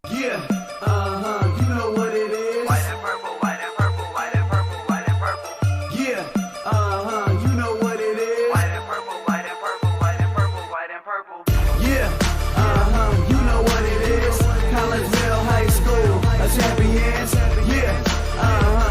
Yeah, you know what it is. White and purple, white and purple, white and purple, white and purple. Yeah, you know what it is. White and purple, white and purple, white and purple, white and purple. Yeah, you know what it is. Collegeville High School, a champions. Yeah,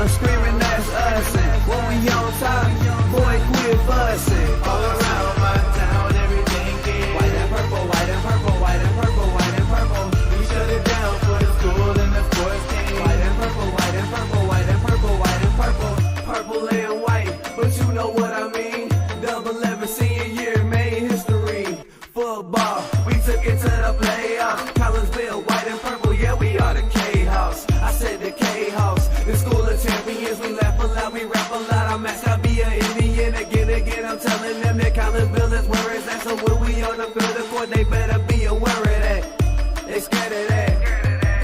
screaming that's us. And when we on top, boy, quit fussing. All around my town, everything is white and purple, white and purple, white and purple, white and purple. We shut it down for the school and the sports team. White and purple, white and purple, white and purple, white and purple. Purple and white, but you know what I mean. Double 11 senior year made history. Football, we took it to the playoffs. Collegeville, white and purple, yeah, we are the K-House. I said the K-House, the school of champions. We laugh a lot, we rap a lot. I'm asked to be an Indian again. I'm telling them that Collegeville is where it's at. So when we on the field of court, they better be aware of that. They scared of that.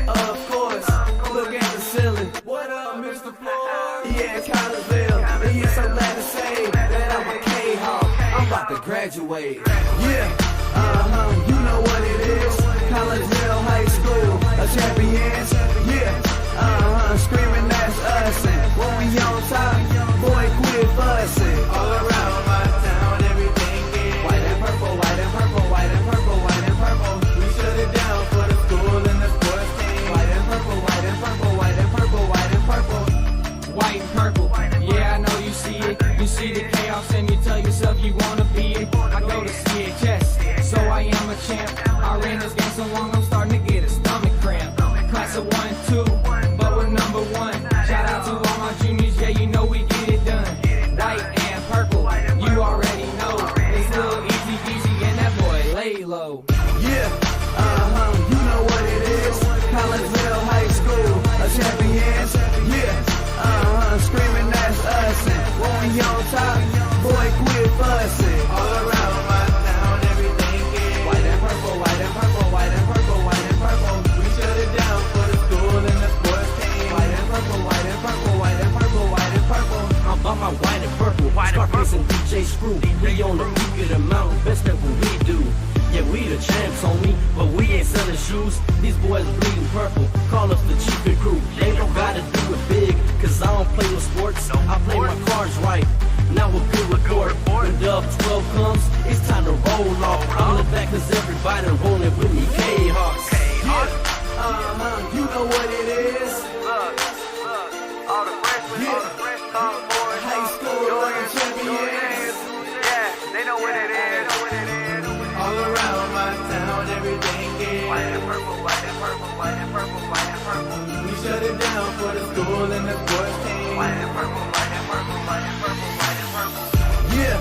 Of course, look at the ceiling. What up, Mr. Floyd? Yeah, it's Collegeville. And yes, I'm glad to say that I'm a K-Hawk. I'm about to graduate. Yeah, you know what it is. Collegeville High School, a champions. Yeah, screaming that's us. And when we on top, boy, quit fussing. All around my town, everything is white and purple, white and purple, white and purple, white and purple. We shut it down for the school and the sports team. White and purple, white and purple, white and purple, white and purple. White and purple, yeah, I know you see it. You see the chaos and you tell yourself you wanna be it. I go to CHS, so I am a champ. I ran this game so long I'm starting to get a stomach cramp. Class of 1, 2, but we're number 1. Shout out to all my juniors, yeah, you know we get it done. White and purple, you already know. It's little easy peasy and that boy lay low. Yeah, you know what it is. Collegeville High School, a champions. Yeah, screaming that's us. And when we on top, boy, quit fussing. All around my town, everything is white and purple, white and purple, white and purple, white and purple. We shut it down for the school and the sports team. White and purple, white and purple, white and purple, white and purple. I'm about my white and purple, Scarface and DJ Screw. We on the peak of the mountain, best at what we do. Yeah, we the champs, homie, but we ain't selling shoes. These boys bleeding purple, call us the cheapest crew. They don't gotta do it big, cause I don't play no sports. I play my cards right, now a good report. When Dub 12 comes, it's time to roll off. I'm the back cause everybody rolling with me, K-Hawks. Yeah, you know what it is. Look, all the freshmen, all the fresh sophomores, High school, Jordan, champions. yeah, they know what it is. All around my town, everything is White and purple, white and purple, white and purple, white and purple. we shut it down for the school and the sports team. White and purple, white and purple, white and purple, white and purple. Yeah,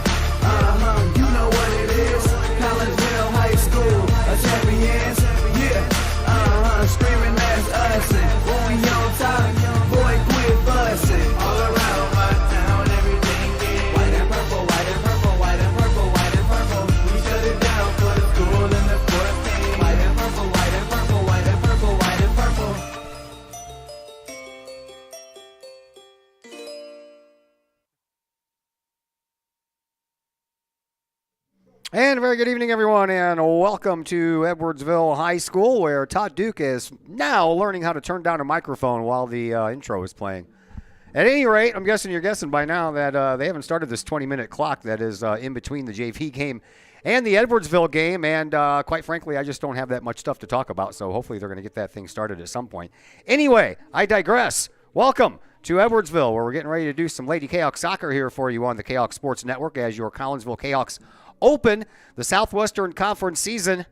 you know what it is. Collegeville High School, a champions. Yeah, screaming that's us. And when we on top, boy, quit fussing. All around my town, everything is white and purple, white and purple, white and purple, white and purple. We shut it down for the school and the sports team. White and purple, white and purple, white and purple, white and purple. And a very good evening, everyone, and welcome to Edwardsville High School, where Todd Duke is now learning how to turn down a microphone while the intro is playing. At any rate, I'm guessing you're guessing by now that they haven't started this 20-minute clock that is in between the JV game and the Edwardsville game, and quite frankly, I just don't have that much stuff to talk about, so hopefully they're going to get that thing started at some point. Anyway, I digress. Welcome to Edwardsville, where we're getting ready to do some Lady Kahok soccer here for you on the Kahok Sports Network as your Collinsville Kahawks open the Southwestern Conference season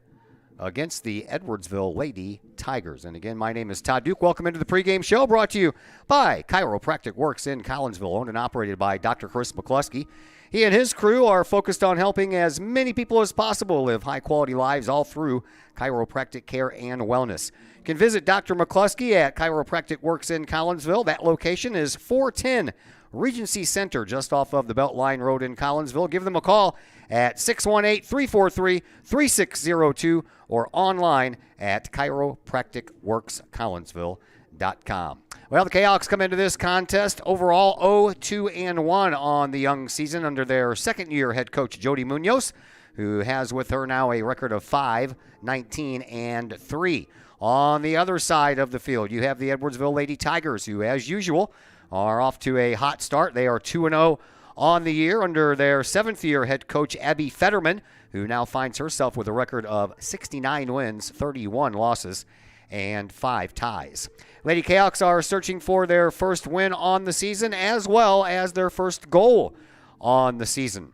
against the Edwardsville Lady Tigers. And again, my name is Todd Duke. Welcome into the pregame show brought to you by Chiropractic Works in Collinsville, owned and operated by Dr. Chris McCluskey. He and his crew are focused on helping as many people as possible live high-quality lives all through chiropractic care and wellness. You can visit Dr. McCluskey at Chiropractic Works in Collinsville. That location is 410 Regency Center, just off of the Beltline Road in Collinsville. Give them a call at 618-343-3602 or online at chiropracticworkscollinsville.com. Well, the Kahawks come into this contest overall 0-2-1 on the young season under their second-year head coach, Jody Munoz, who has with her now a record of 5-19-3. On the other side of the field, you have the Edwardsville Lady Tigers, who, as usual, are off to a hot start. They are 2-0 on the year under their seventh-year head coach, Abby Fetterman, who now finds herself with a record of 69 wins, 31 losses, and 5 ties. Lady Cahoks are searching for their first win on the season, as well as their first goal on the season.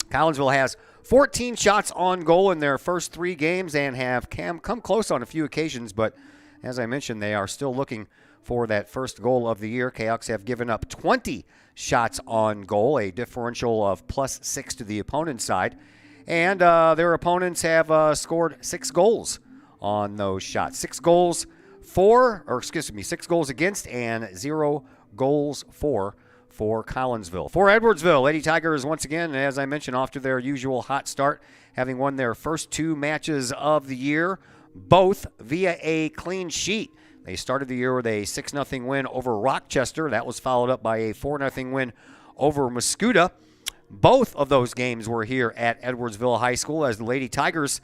Collinsville has 14 shots on goal in their first 3 games and have come close on a few occasions, but as I mentioned, they are still looking for that first goal of the year. Cahoks have given up 20 shots on goal, a differential of +6 to the opponent's side, and their opponents have scored 6 goals on those shots. 6 goals against and 0 goals for Collinsville. For Edwardsville, Lady Tigers, once again, as I mentioned, off to their usual hot start, having won their first 2 matches of the year, both via a clean sheet. They started the year with a 6-0 win over Rochester. That was followed up by a 4-0 win over Mascoutah. Both of those games were here at Edwardsville High School, as the Lady Tigers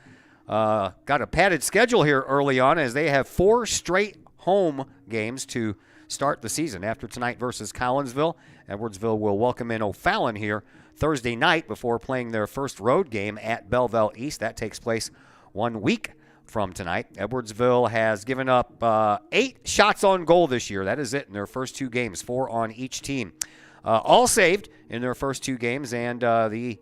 got a padded schedule here early on, as they have 4 straight home games to start the season. After tonight versus Collinsville, Edwardsville will welcome in O'Fallon here Thursday night before playing their first road game at Belleville East. That takes place 1 week from tonight. Edwardsville has given up 8 shots on goal this year. That is it in their first 2 games, 4 on each team. All saved in their first 2 games, and the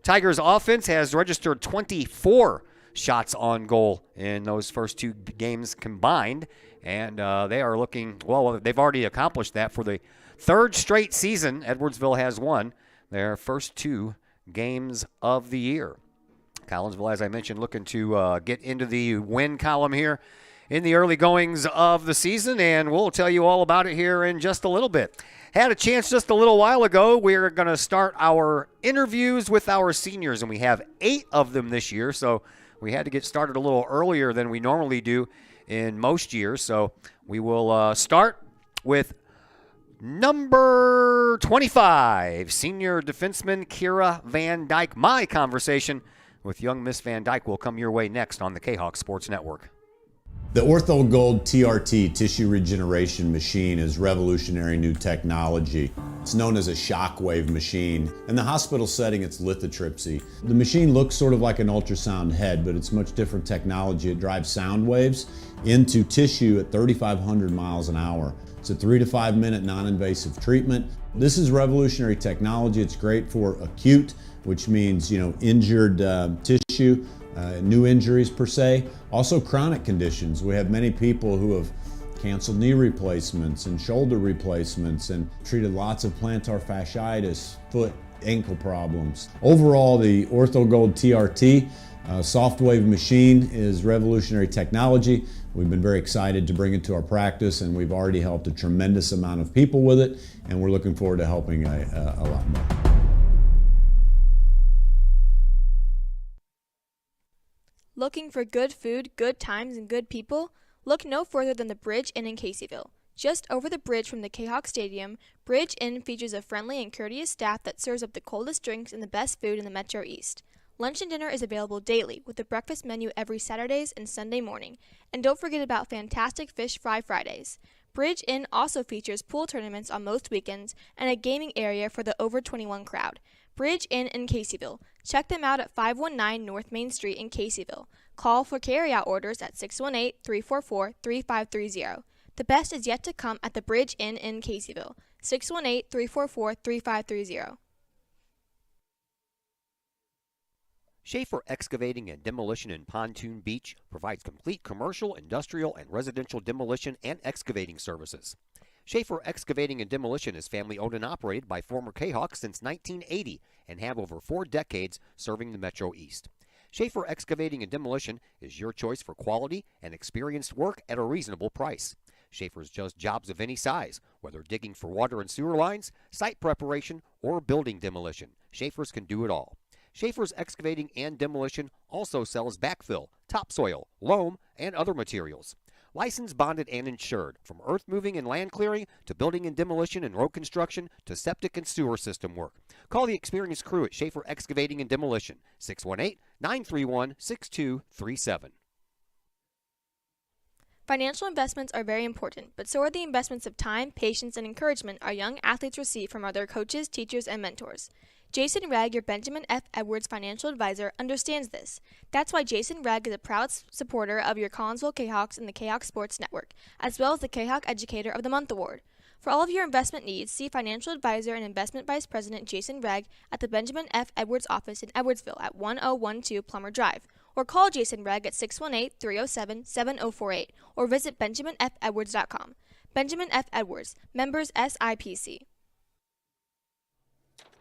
Tigers offense has registered 24 shots on goal in those first 2 games combined, and they are looking, well, they've already accomplished that for the 3rd straight season. Edwardsville has won their first 2 games of the year. Collinsville, as I mentioned, looking to get into the win column here in the early goings of the season, and we'll tell you all about it here in just a little bit. Had a chance just a little while ago. We're going to start our interviews with our seniors, and we have 8 of them this year, so we had to get started a little earlier than we normally do in most years. So we will start with number 25, senior defenseman Kira Van Dyke. My conversation with young Miss Van Dyke will come your way next on the Kahok Sports Network. The Ortho Gold TRT tissue regeneration machine is revolutionary new technology. It's known as a shockwave machine. In the hospital setting, it's lithotripsy. The machine looks sort of like an ultrasound head, but it's much different technology. It drives sound waves into tissue at 3,500 miles an hour. It's a 3 to 5 minute non-invasive treatment. This is revolutionary technology. It's great for acute, which means, injured tissue. New injuries per se, also chronic conditions. We have many people who have canceled knee replacements and shoulder replacements and treated lots of plantar fasciitis, foot, ankle problems. Overall, the OrthoGold TRT soft wave machine is revolutionary technology. We've been very excited to bring it to our practice, and we've already helped a tremendous amount of people with it, and we're looking forward to helping a lot more. Looking for good food, good times, and good people? Look no further than the Bridge Inn in Caseyville. Just over the bridge from the Kahok Stadium, Bridge Inn features a friendly and courteous staff that serves up the coldest drinks and the best food in the Metro East. Lunch and dinner is available daily, with a breakfast menu every Saturdays and Sunday morning. And don't forget about fantastic fish fry Fridays. Bridge Inn also features pool tournaments on most weekends and a gaming area for the over 21 crowd. Bridge Inn in Caseyville. Check them out at 519 North Main Street in Caseyville. Call for carryout orders at 618-344-3530. The best is yet to come at the Bridge Inn in Caseyville. 618-344-3530. Schaefer Excavating and Demolition in Pontoon Beach provides complete commercial, industrial, and residential demolition and excavating services. Schaefer Excavating and Demolition is family owned and operated by former Kahawks since 1980 and have over 4 decades serving the Metro East. Schaefer Excavating and Demolition is your choice for quality and experienced work at a reasonable price. Schaefer's does jobs of any size, whether digging for water and sewer lines, site preparation, or building demolition. Schaefer's can do it all. Schaefer's Excavating and Demolition also sells backfill, topsoil, loam, and other materials. Licensed, bonded, and insured. From earth moving and land clearing to building and demolition and road construction to septic and sewer system work. Call the experienced crew at Schaefer Excavating and Demolition. 618-931-6237. Financial investments are very important, but so are the investments of time, patience, and encouragement our young athletes receive from their coaches, teachers, and mentors. Jason Ragg, your Benjamin F. Edwards financial advisor, understands this. That's why Jason Ragg is a proud supporter of your Collinsville Kahawks and the Kahok Sports Network, as well as the Kahok Educator of the Month Award. For all of your investment needs, see financial advisor and investment vice president Jason Ragg at the Benjamin F. Edwards office in Edwardsville at 1012 Plummer Drive, or call Jason Ragg at 618-307-7048, or visit benjaminfedwards.com. Benjamin F. Edwards, members SIPC.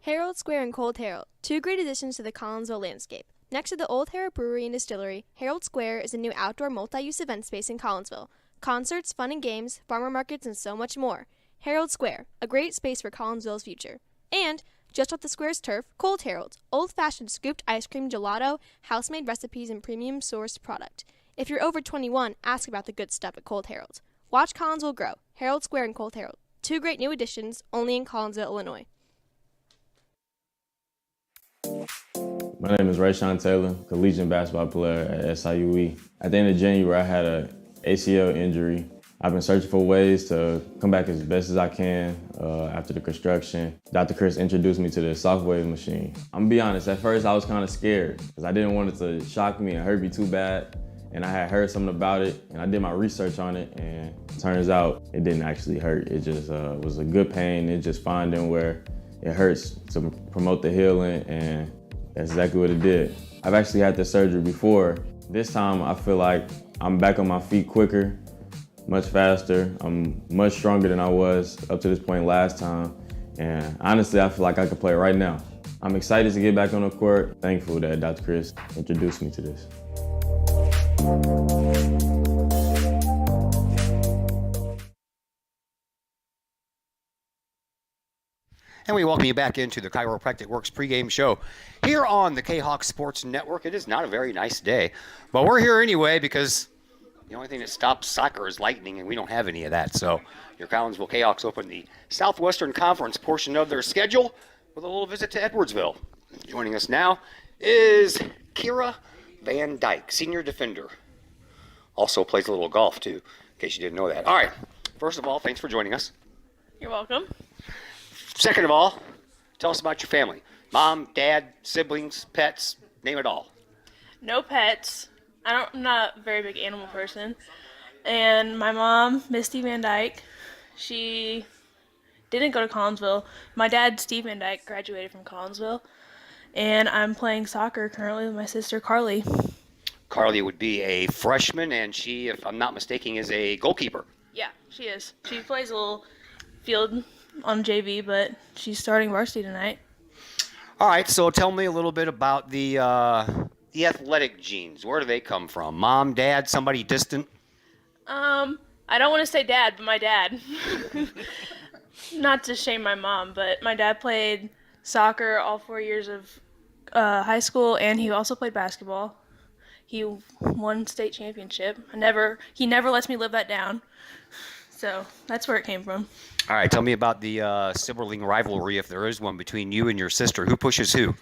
Herald Square and Cold Herald, two great additions to the Collinsville landscape. Next to the Old Herald Brewery and Distillery, Herald Square is a new outdoor multi-use event space in Collinsville. Concerts, fun and games, farmer markets, and so much more. Herald Square, a great space for Collinsville's future. And, just off the square's turf, Cold Herald, old-fashioned scooped ice cream gelato, house-made recipes, and premium-sourced product. If you're over 21, ask about the good stuff at Cold Herald. Watch Collinsville grow. Herald Square and Cold Herald, two great new additions, only in Collinsville, Illinois. My name is Rayshawn Taylor, collegiate basketball player at SIUE. At the end of January, I had an ACL injury. I've been searching for ways to come back as best as I can after the construction. Dr. Chris introduced me to the Shockwave machine. I'm gonna be honest, at first I was kind of scared because I didn't want it to shock me and hurt me too bad. And I had heard something about it and I did my research on it, and it turns out it didn't actually hurt. It just was a good pain. It just finding where it hurts to promote the healing, and that's exactly what it did. I've actually had this surgery before. This time I feel like I'm back on my feet quicker, much faster. I'm much stronger than I was up to this point last time. And honestly, I feel like I could play right now. I'm excited to get back on the court. Thankful that Dr. Chris introduced me to this. And we welcome you back into the Chiropractic Works pregame show here on the Kahok Sports Network. It is not a very nice day, but we're here anyway because the only thing that stops soccer is lightning, and we don't have any of that. So your Collinsville Kahawks open the Southwestern Conference portion of their schedule with a little visit to Edwardsville. Joining us now is Kira Van Dyke, senior defender. Also plays a little golf, too, in case you didn't know that. All right. First of all, thanks for joining us. You're welcome. Second of all, tell us about your family. Mom, dad, siblings, pets, name it all. No pets. I'm not a very big animal person. And my mom, Misty Van Dyke, she didn't go to Collinsville. My dad, Steve Van Dyke, graduated from Collinsville. And I'm playing soccer currently with my sister, Carly. Carly would be a freshman, and she, if I'm not mistaken, is a goalkeeper. Yeah, she is. She plays a little field on JV, but she's starting varsity tonight. All right, so tell me a little bit about the athletic genes. Where do they come from? Mom, dad, somebody distant? I don't want to say dad, but my dad. Not to shame my mom, but my dad played soccer all 4 years of high school, and he also played basketball. He won state championship. He never lets me live that down. So that's where it came from. All right, tell me about the sibling rivalry, if there is one, between you and your sister. Who pushes who?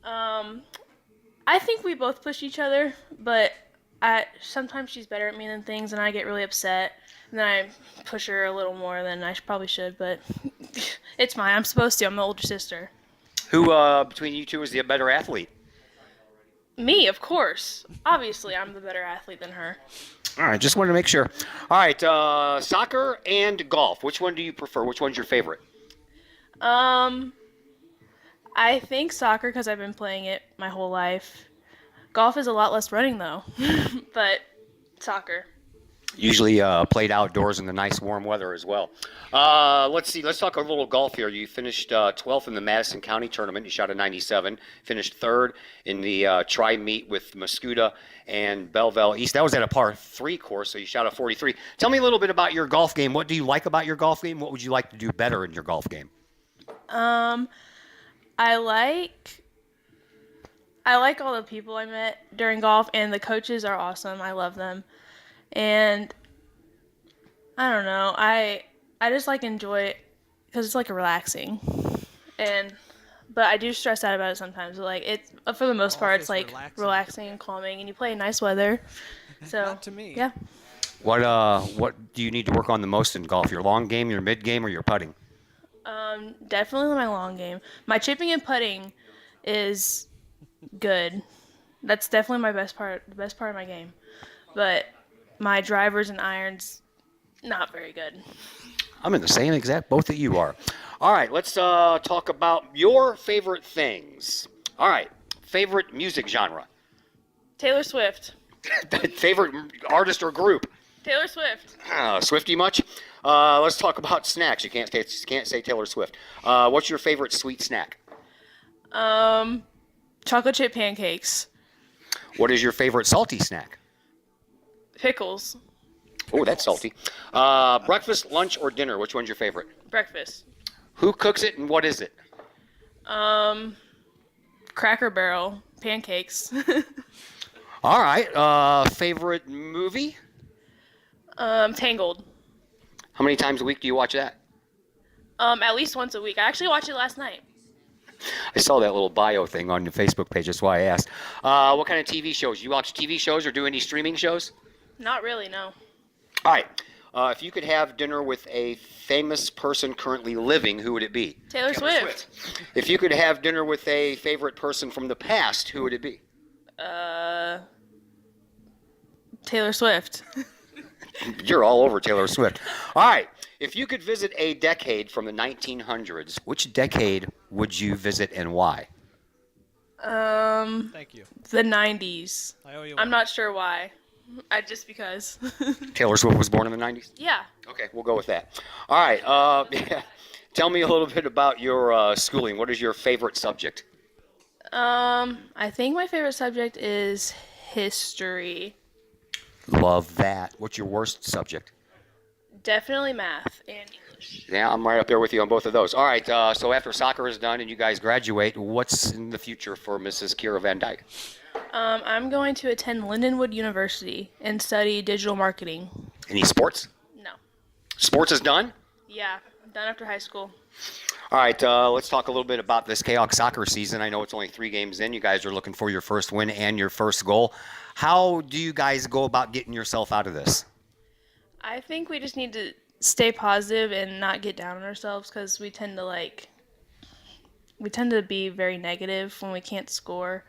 I think we both push each other, but sometimes she's better at me than things, and I get really upset. And then I push her a little more than I probably should, but it's fine. I'm supposed to. I'm the older sister. Who between you two is the better athlete? Me, of course. Obviously, I'm the better athlete than her. All right, just wanted to make sure. All right, soccer and golf. Which one do you prefer? Which one's your favorite? I think soccer because I've been playing it my whole life. Golf is a lot less running, though, but soccer. Usually played outdoors in the nice warm weather as well. Let's see. Let's talk a little golf here. You finished 12th in the Madison County tournament. You shot a 97. Finished 3rd in the tri-meet with Mascoutah and Belleville East. That was at a par 3 course, so you shot a 43. Tell me a little bit about your golf game. What do you like about your golf game? What would you like to do better in your golf game? I like all the people I met during golf, and the coaches are awesome. I love them. And I don't know. I just like enjoy it because it's like relaxing, but I do stress out about it sometimes. But, like it's for the most part, it's like relaxing and calming, and you play in nice weather. So Not to me. yeah. What do you need to work on the most in golf? Your long game, your mid game, or your putting? Definitely my long game. My chipping and putting is good. That's definitely my best part, the best part of my game. But my drivers and irons, not very good. I'm in the same exact boat that you are. All right, let's talk about your favorite things. All right, favorite music genre. Taylor Swift. Favorite artist or group. Taylor Swift. Swifty much? Let's talk about snacks. You can't say Taylor Swift. What's your favorite sweet snack? Chocolate chip pancakes. What is your favorite salty snack? Pickles. Oh, that's salty. Breakfast, lunch, or dinner? Which one's your favorite? Breakfast. Who cooks it and what is it? Cracker Barrel. Pancakes. All right. Favorite movie? Tangled. How many times a week do you watch that? At least once a week. I actually watched it last night. I saw that little bio thing on the Facebook page. That's why I asked. What kind of TV shows? You watch TV shows or do any streaming shows? Not really, no. All right. If you could have dinner with a famous person currently living, who would it be? Taylor Swift. If you could have dinner with a favorite person from the past, who would it be? Taylor Swift. You're all over Taylor Swift. All right. If you could visit a decade from the 1900s, which decade would you visit and why? Thank you. The 90s. I owe you I'm one. not sure why. Just because. Taylor Swift was born in the 90s? Yeah. Okay, we'll go with that. All right. Yeah. Tell me a little bit about your schooling. What is your favorite subject? I think my favorite subject is history. Love that. What's your worst subject? Definitely math and English. Yeah, I'm right up there with you on both of those. All right, so after soccer is done and you guys graduate, what's in the future for Mrs. Kira Van Dyke? I'm going to attend Lindenwood University and study digital marketing. Any sports? No. Sports is done? Yeah, done after high school. All right, let's talk a little bit about this Kahok soccer season. I know it's only 3 games in. You guys are looking for your first win and your first goal. How do you guys go about getting yourself out of this? I think we just need to stay positive and not get down on ourselves because we tend to be very negative when we can't score.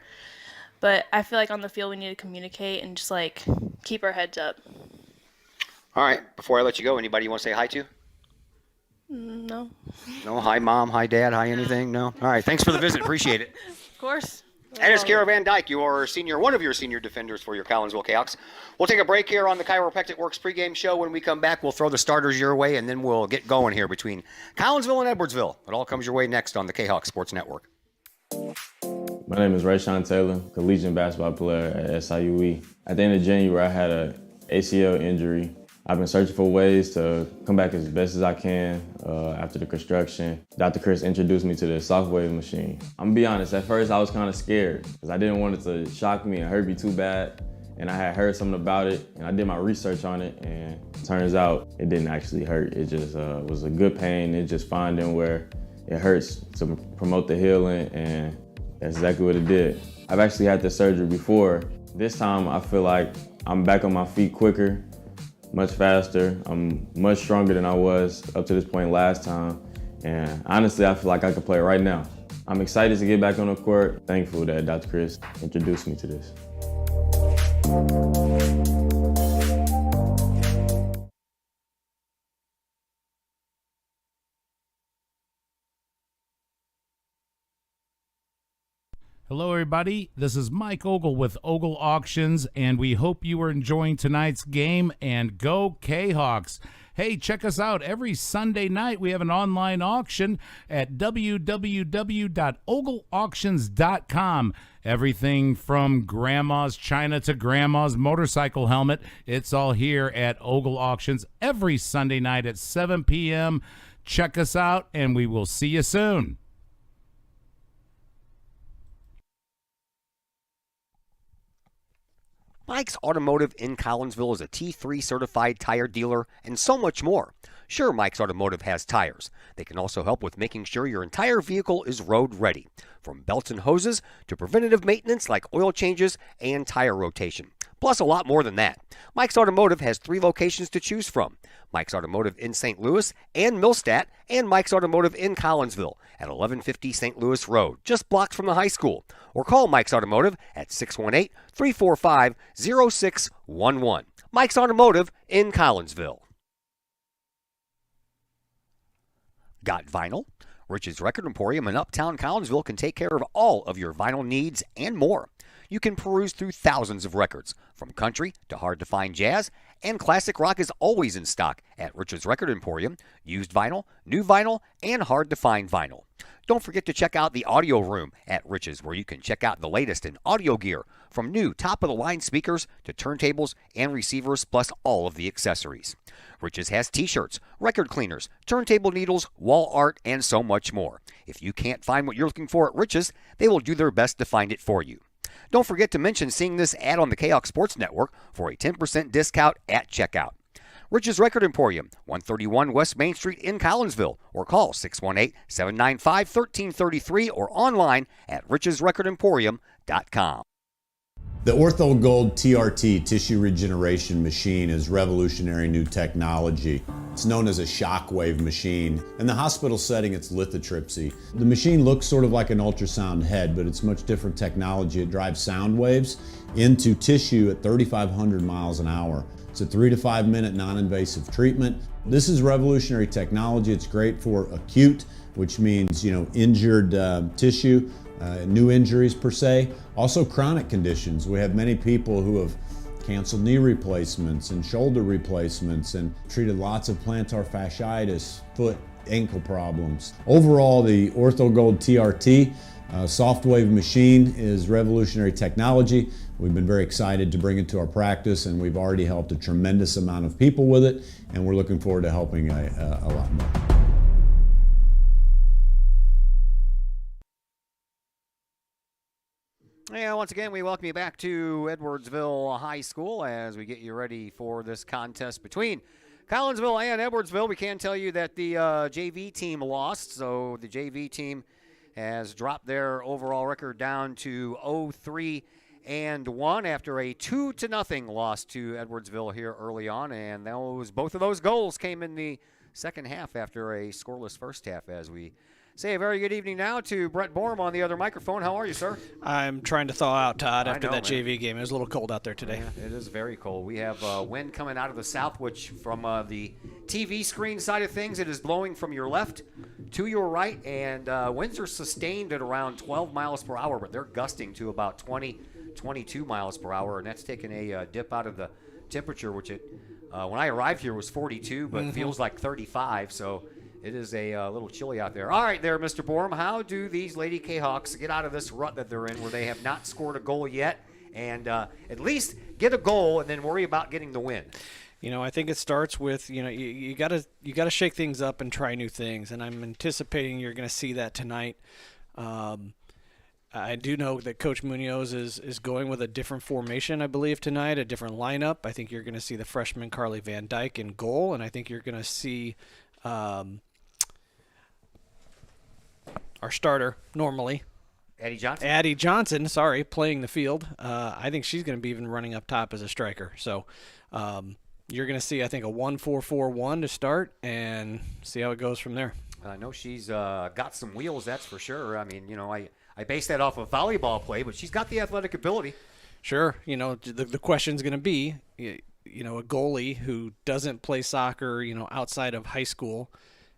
But I feel like on the field we need to communicate and just like keep our heads up. All right, before I let you go, anybody you want to say hi to? No. No, hi mom, hi dad, hi anything? No? All right, thanks for the visit. Appreciate it. Of course. And it's Kira Van Dyke, one of your senior defenders for your Collinsville Cahoks. We'll take a break here on the Chiropractic Works pregame show. When we come back, we'll throw the starters your way, and then we'll get going here between Collinsville and Edwardsville. It all comes your way next on the Kahok Sports Network. My name is Rayshawn Taylor, collegiate basketball player at SIUE. At the end of January, I had an ACL injury. I've been searching for ways to come back as best as I can after the construction. Dr. Chris introduced me to the Shockwave machine. I'm gonna be honest, at first I was kind of scared because I didn't want it to shock me and hurt me too bad. And I had heard something about it and I did my research on it, and it turns out it didn't actually hurt. It just was a good pain. It's just finding where it hurts to promote the healing, and that's exactly what it did. I've actually had this surgery before. This time I feel like I'm back on my feet quicker, much faster. I'm much stronger than I was up to this point last time. And honestly, I feel like I could play right now. I'm excited to get back on the court. Thankful that Dr. Chris introduced me to this. Hello, everybody. This is Mike Ogle with Ogle Auctions, and we hope you are enjoying tonight's game, and go Kahawks. Hey, check us out. Every Sunday night, we have an online auction at www.ogleauctions.com. Everything from grandma's china to grandma's motorcycle helmet, it's all here at Ogle Auctions every Sunday night at 7 p.m. Check us out, and we will see you soon. Mike's Automotive in Collinsville is a T3 certified tire dealer and so much more. Sure, Mike's Automotive has tires. They can also help with making sure your entire vehicle is road ready, from belts and hoses to preventative maintenance like oil changes and tire rotation. Plus a lot more than that. Mike's Automotive has 3 locations to choose from. Mike's Automotive in St. Louis and Millstadt, and Mike's Automotive in Collinsville at 1150 St. Louis Road, just blocks from the high school. Or call Mike's Automotive at 618-345-0611. Mike's Automotive in Collinsville. Got vinyl? Rich's Record Emporium in Uptown Collinsville can take care of all of your vinyl needs and more. You can peruse through thousands of records, from country to hard-to-find jazz, and classic rock is always in stock at Rich's Record Emporium. Used vinyl, new vinyl, and hard-to-find vinyl. Don't forget to check out the audio room at Rich's, where you can check out the latest in audio gear, from new top-of-the-line speakers to turntables and receivers, plus all of the accessories. Rich's has t-shirts, record cleaners, turntable needles, wall art, and so much more. If you can't find what you're looking for at Rich's, they will do their best to find it for you. Don't forget to mention seeing this ad on the Kahok Sports Network for a 10% discount at checkout. Rich's Record Emporium, 131 West Main Street in Collinsville, or call 618-795-1333 or online at richesrecordemporium.com. The Ortho Gold TRT tissue regeneration machine is revolutionary new technology. It's known as a shockwave machine. In the hospital setting, it's lithotripsy. The machine looks sort of like an ultrasound head, but it's much different technology. It drives sound waves into tissue at 3,500 miles an hour. It's a 3 to 5 minute non-invasive treatment. This is revolutionary technology. It's great for acute, which means, injured tissue. New injuries per se, also chronic conditions. We have many people who have canceled knee replacements and shoulder replacements and treated lots of plantar fasciitis, foot, ankle problems. Overall, the Ortho Gold TRT soft wave machine is revolutionary technology. We've been very excited to bring it to our practice, and we've already helped a tremendous amount of people with it, and we're looking forward to helping a lot more. And once again, we welcome you back to Edwardsville High School as we get you ready for this contest between Collinsville and Edwardsville. We can tell you that the JV team lost, so the JV team has dropped their overall record down to 0-3-1 after a 2-0 loss to Edwardsville here early on, and both of those goals came in the second half after a scoreless first half. As we say a very good evening now to Brett Borm on the other microphone. How are you, sir? I'm trying to thaw out, Todd, after that man. JV game. It was a little cold out there today. Yeah, it is very cold. We have wind coming out of the south, which from the TV screen side of things, it is blowing from your left to your right, and winds are sustained at around 12 miles per hour, but they're gusting to about 20, 22 miles per hour, and that's taken a dip out of the temperature, which when I arrived here was 42, but feels like 35, so it is a little chilly out there. All right there, Mr. Borm, how do these Lady Kahawks get out of this rut that they're in where they have not scored a goal yet and at least get a goal and then worry about getting the win? I think it starts with, you gotta shake things up and try new things, and I'm anticipating you're going to see that tonight. I do know that Coach Munoz is going with a different formation, I believe, tonight, a different lineup. I think you're going to see the freshman Carly Van Dyke in goal, and I think you're going to see our starter normally, Addie Johnson, playing the field. I think she's going to be even running up top as a striker. So you're going to see, I think, a 1-4-4-1 to start and see how it goes from there. I know she's got some wheels, that's for sure. I mean, I base that off of volleyball play, but she's got the athletic ability. Sure. The question's going to be, a goalie who doesn't play soccer, outside of high school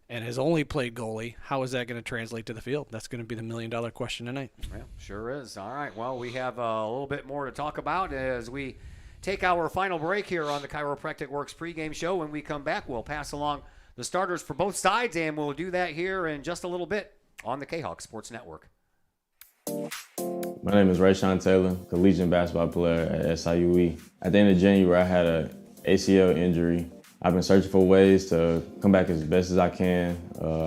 and has only played goalie, how is that going to translate to the field? That's going to be the million-dollar question tonight. Well, sure is. All right, well, we have a little bit more to talk about as we take our final break here on the Chiropractic Works pregame show. When we come back, we'll pass along the starters for both sides, and we'll do that here in just a little bit on the Kahok Sports Network. My name is Rayshawn Taylor, collegiate basketball player at SIUE. At the end of January, I had an ACL injury. I've been searching for ways to come back as best as I can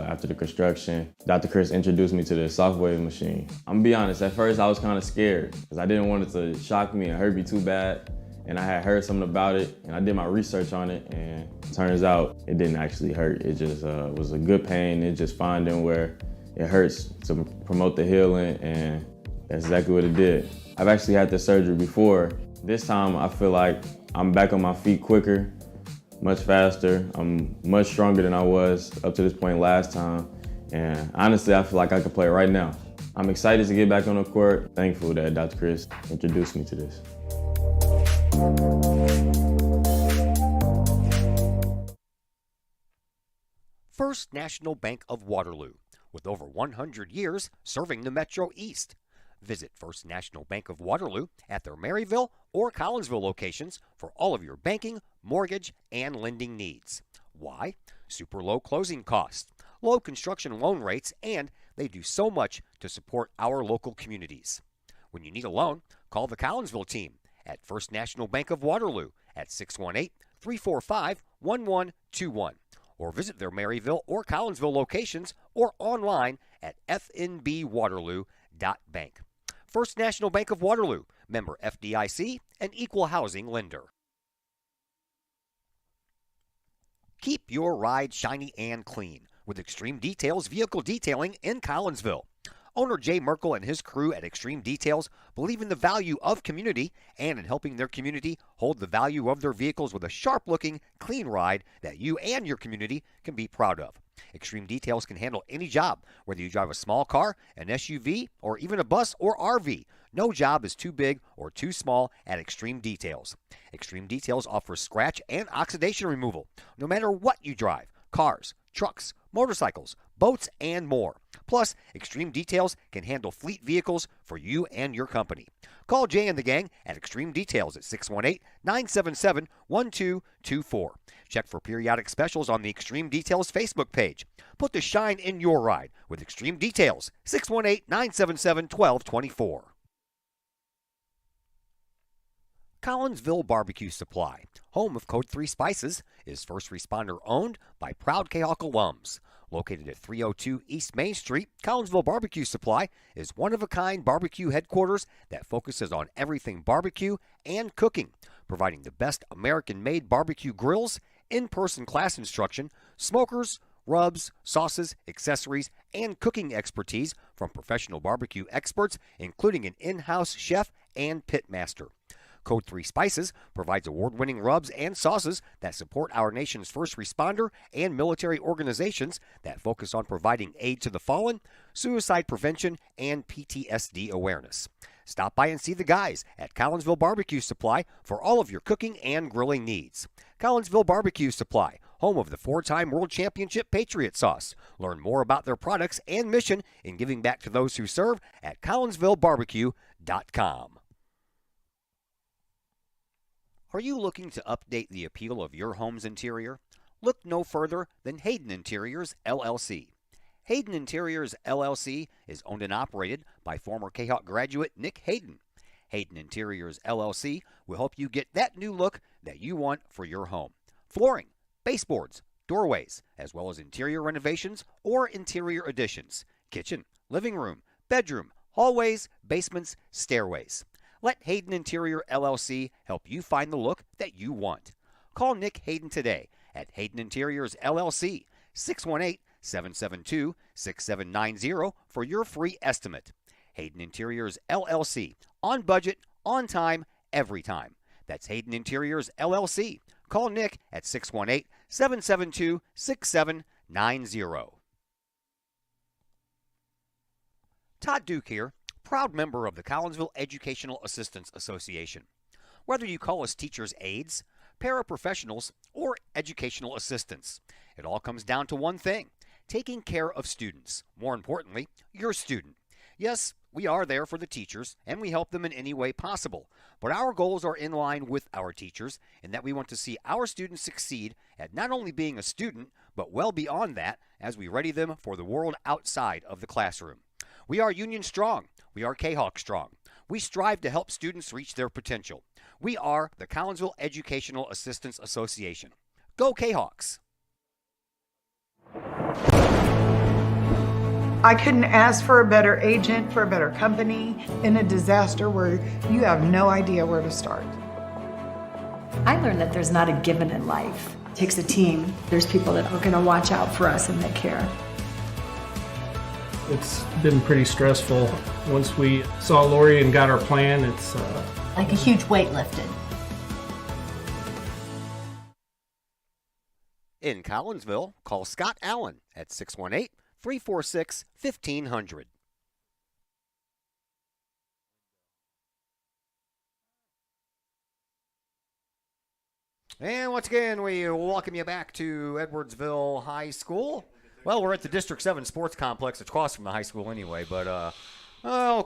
after the construction. Dr. Chris introduced me to the soft wave machine. I'm gonna be honest, at first I was kind of scared because I didn't want it to shock me and hurt me too bad. And I had heard something about it, and I did my research on it, and it turns out it didn't actually hurt. It just was a good pain. It's just finding where it hurts to promote the healing, and that's exactly what it did. I've actually had this surgery before. This time I feel like I'm back on my feet quicker, much faster. I'm much stronger than I was up to this point last time. And honestly, I feel like I could play right now. I'm excited to get back on the court. Thankful that Dr. Chris introduced me to this. First National Bank of Waterloo, with over 100 years serving the Metro East. Visit First National Bank of Waterloo at their Maryville or Collinsville locations for all of your banking, mortgage, and lending needs. Why? Super low closing costs, low construction loan rates, and they do so much to support our local communities. When you need a loan, call the Collinsville team at First National Bank of Waterloo at 618-345-1121 or visit their Maryville or Collinsville locations or online at fnbwaterloo.bank. First National Bank of Waterloo, member FDIC, and equal housing lender. Keep your ride shiny and clean with Extreme Details Vehicle Detailing in Collinsville. Owner Jay Merkel and his crew at Extreme Details believe in the value of community and in helping their community hold the value of their vehicles with a sharp-looking, clean ride that you and your community can be proud of. Extreme Details can handle any job, whether you drive a small car, an SUV, or even a bus or RV. No job is too big or too small at Extreme Details. Extreme Details offers scratch and oxidation removal, no matter what you drive: cars, trucks, motorcycles, boats, and more. Plus, Extreme Details can handle fleet vehicles for you and your company. Call Jay and the gang at Extreme Details at 618-977-1224. Check for periodic specials on the Extreme Details Facebook page. Put the shine in your ride with Extreme Details, 618-977-1224. Collinsville Barbecue Supply, home of Code 3 Spices, is first responder owned by proud Kahok alums. Located at 302 East Main Street, Collinsville Barbecue Supply is one-of-a-kind barbecue headquarters that focuses on everything barbecue and cooking, providing the best American-made barbecue grills, in-person class instruction, smokers, rubs, sauces, accessories, and cooking expertise from professional barbecue experts, including an in-house chef and pit master. Code 3 Spices provides award-winning rubs and sauces that support our nation's first responder and military organizations that focus on providing aid to the fallen, suicide prevention, and PTSD awareness. Stop by and see the guys at Collinsville Barbecue Supply for all of your cooking and grilling needs. Collinsville Barbecue Supply, home of the 4-time World Championship Patriot Sauce. Learn more about their products and mission in giving back to those who serve at collinsvillebarbecue.com. Are you looking to update the appeal of your home's interior? Look no further than Hayden Interiors, LLC. Hayden Interiors, LLC is owned and operated by former Kahok graduate Nick Hayden. Hayden Interiors, LLC will help you get that new look that you want for your home. Flooring, baseboards, doorways, as well as interior renovations or interior additions. Kitchen, living room, bedroom, hallways, basements, stairways. Let Hayden Interior LLC help you find the look that you want. Call Nick Hayden today at Hayden Interiors LLC, 618-772-6790 for your free estimate. Hayden Interiors LLC, on budget, on time, every time. That's Hayden Interiors LLC. Call Nick at 618-772-6790. Todd Duke here, proud member of the Collinsville Educational Assistance Association. Whether you call us teachers' aides, paraprofessionals, or educational assistants, it all comes down to one thing: taking care of students. More importantly, your student. Yes, we are there for the teachers, and we help them in any way possible. But our goals are in line with our teachers, in that we want to see our students succeed at not only being a student, but well beyond that as we ready them for the world outside of the classroom. We are Union Strong. We are Kahok Strong. We strive to help students reach their potential. We are the Collinsville Educational Assistance Association. Go Kahawks! I couldn't ask for a better agent, for a better company in a disaster where you have no idea where to start. I learned that there's not a given in life. It takes a team. There's people that are going to watch out for us and that care. It's been pretty stressful. Once we saw Lori and got our plan, it's like a huge weight lifted. In Collinsville, call Scott Allen at 618-346-1500. And once again, we welcome you back to Edwardsville High School. Well, we're at the District 7 Sports Complex across from the high school anyway, but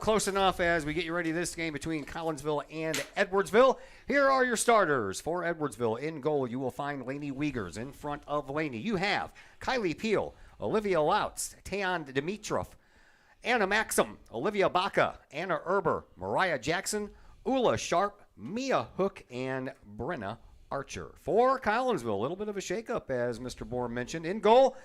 close enough as we get you ready this game between Collinsville and Edwardsville. Here are your starters for Edwardsville. In goal, you will find Lainey Wiegers. In front of Lainey, you have Kylie Peel, Olivia Lautz, Tayon Dimitrov, Anna Maxim, Olivia Baca, Anna Erber, Mariah Jackson, Ula Sharp, Mia Hook, and Brenna Archer. For Collinsville, a little bit of a shakeup, as Mr. Bohr mentioned. In goal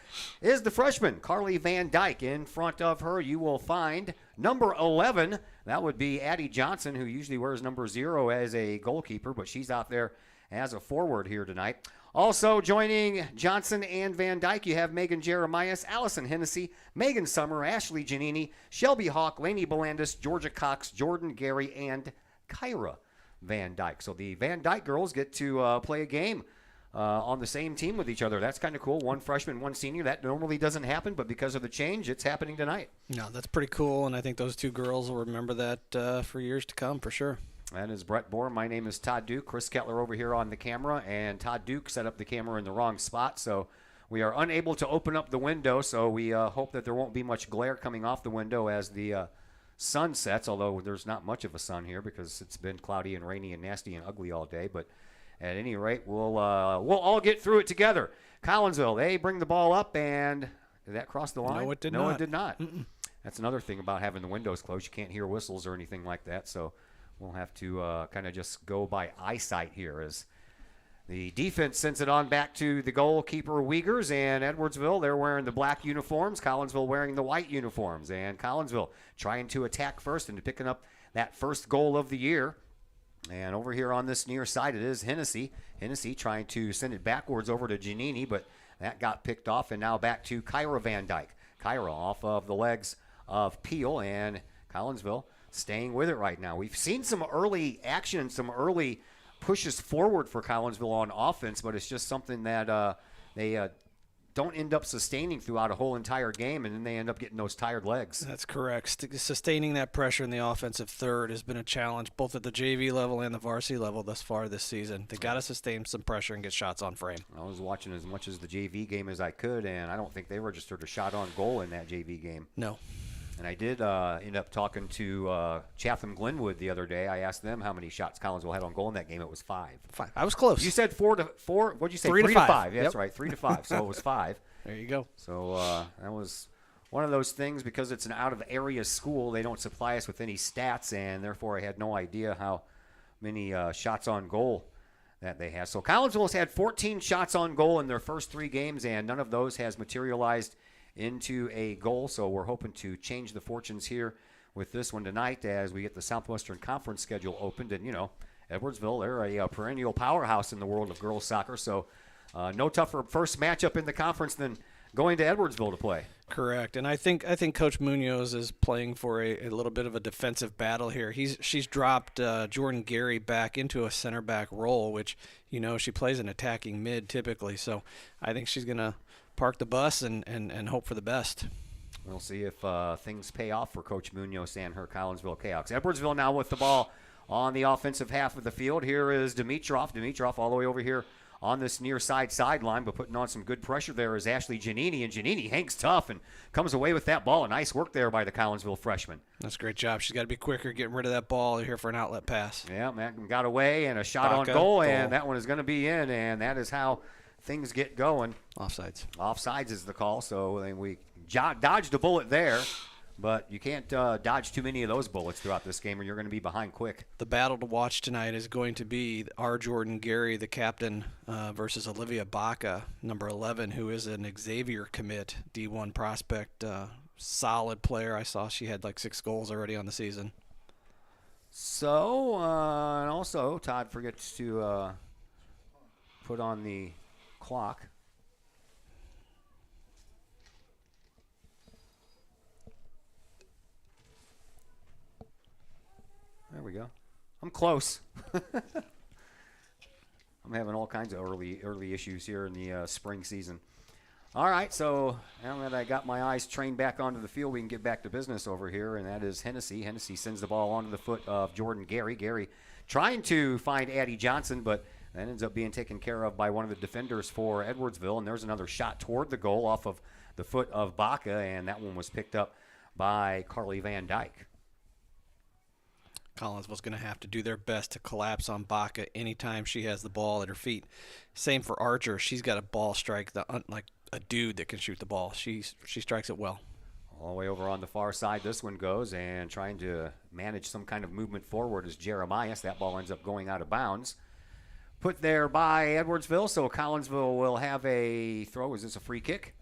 is the freshman, Carly Van Dyke. In front of her, you will find number 11. That would be Addie Johnson, who usually wears number 0 as a goalkeeper, but she's out there as a forward here tonight. Also joining Johnson and Van Dyke, you have Megan Jeremias, Allison Hennessy, Megan Summer, Ashley Giannini, Shelby Hawk, Lainey Belandis, Georgia Cox, Jordan Gary, and Kyra Van Dyke. So the Van Dyke girls get to play a game on the same team with each other. That's kind of cool. One freshman, one senior. That normally doesn't happen, but because of the change, it's happening tonight. No, that's pretty cool, and I think those two girls will remember that for years to come for sure. That is Brett Bohr. My name is Todd Duke. Chris Kettler over here on the camera, and Todd Duke set up the camera in the wrong spot, so we are unable to open up the window, so we hope that there won't be much glare coming off the window as the sun sets, although there's not much of a sun here because it's been cloudy and rainy and nasty and ugly all day. But at any rate, we'll all get through it together. Collinsville, they bring the ball up, and did that cross the line? No, it did not. not. No, it did not. That's another thing about having the windows closed. You can't hear whistles or anything like that, so we'll have to kind of just go by eyesight here as the defense sends it on back to the goalkeeper Wiegers, and Edwardsville, they're wearing the black uniforms. Collinsville wearing the white uniforms, and Collinsville trying to attack first and picking up that first goal of the year. And over here on this near side, it is Hennessy. Hennessy trying to send it backwards over to Giannini, but that got picked off, and now back to Kyra Van Dyke. Kyra off of the legs of Peel, and Collinsville staying with it right now. We've seen some early action, some early pushes forward for Collinsville on offense, but it's just something that they don't end up sustaining throughout a whole entire game, and then they end up getting those tired legs. That's correct. Sustaining that pressure in the offensive third has been a challenge both at the JV level and the varsity level thus far this season. They got to sustain some pressure and get shots on frame. I was watching as much as the JV game as I could, and I don't think they registered a shot on goal in that JV game. No. And I did end up talking to Chatham Glenwood the other day. I asked them how many shots Collinsville had on goal in that game. It was 5. 5. I was close. You said 4 to 4. What did you say? 3 to 5. That's right, 3 to 5. So it was 5. There you go. So that was one of those things, because it's an out-of-area school. They don't supply us with any stats, and therefore I had no idea how many shots on goal that they have. So Collinsville has had 14 shots on goal in their first 3 games, and none of those has materialized into a goal. So we're hoping to change the fortunes here with this one tonight as we get the Southwestern Conference schedule opened. And, you know, Edwardsville, they're a perennial powerhouse in the world of girls soccer. So no tougher first matchup in the conference than going to Edwardsville to play. Correct, and I think Coach Munoz is playing for a little bit of a defensive battle here. She's dropped Jordan Gary back into a center back role, which, you know, she plays an attacking mid typically. So I think she's gonna park the bus and hope for the best. We'll see if things pay off for Coach Munoz and her Collinsville Cahoks. Edwardsville now with the ball on the offensive half of the field. Here is Dimitrov. Dimitrov all the way over here on this near sideline, but putting on some good pressure there is Ashley Giannini, and Giannini hangs tough and comes away with that ball. A nice work there by the Collinsville freshman. That's a great job. She's got to be quicker getting rid of that ball here for an outlet pass. Yeah, man got away, and a shot on goal, and that one is going to be in, and that is how things get going. Offsides. Offsides is the call, so we dodged a bullet there. But you can't dodge too many of those bullets throughout this game, or you're going to be behind quick. The battle to watch tonight is going to be our Jordan Gary, the captain, versus Olivia Baca, number 11, who is an Xavier commit, D1 prospect, solid player. I saw she had like 6 goals already on the season. So, and also, Todd forgets to put on the clock. There we go. I'm close. I'm having all kinds of early issues here in the spring season. All right, so now that I got my eyes trained back onto the field, we can get back to business over here, and that is Hennessy. Hennessy sends the ball onto the foot of Jordan Gary. Gary trying to find Addie Johnson, but that ends up being taken care of by one of the defenders for Edwardsville, and there's another shot toward the goal off of the foot of Baca, and that one was picked up by Carly Van Dyke. Collinsville's going to have to do their best to collapse on Baca anytime she has the ball at her feet. Same for Archer. She's got a ball strike like a dude that can shoot the ball. She strikes it well. All the way over on the far side, this one goes, and trying to manage some kind of movement forward is Jeremias. That ball ends up going out of bounds. Put there by Edwardsville, so Collinsville will have a throw. Is this a free kick?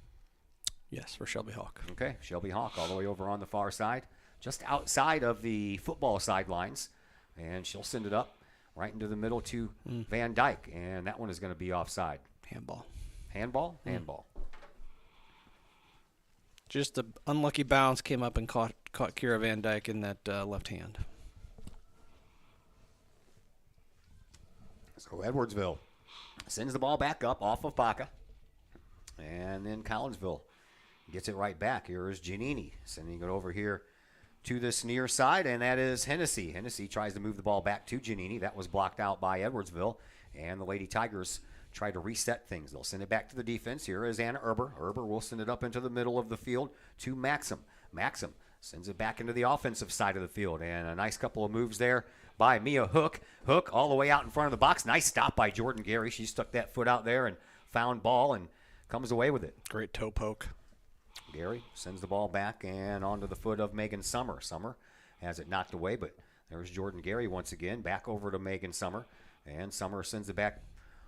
Yes, for Shelby Hawk. Okay, Shelby Hawk all the way over on the far side, just outside of the football sidelines, and she'll send it up right into the middle to Van Dyke, and that one is going to be offside. Handball. Handball? Handball. Just an unlucky bounce came up and caught Kira Van Dyke in that left hand. So Edwardsville sends the ball back up off of Baca, and then Collinsville gets it right back. Here is Giannini sending it over here to this near side, and that is Hennessy. Hennessy tries to move the ball back to Giannini. That was blocked out by Edwardsville, and the Lady Tigers try to reset things. They'll send it back to the defense. Here is Anna Erber. Erber will send it up into the middle of the field to Maxim. Maxim sends it back into the offensive side of the field, and a nice couple of moves there by Mia Hook. Hook all the way out in front of the box. Nice stop by Jordan Gary. She stuck that foot out there and found ball and comes away with it. Great toe poke. Gary sends the ball back and onto the foot of Megan Summer. Summer has it knocked away, but there's Jordan Gary once again. Back over to Megan Summer, and Summer sends it back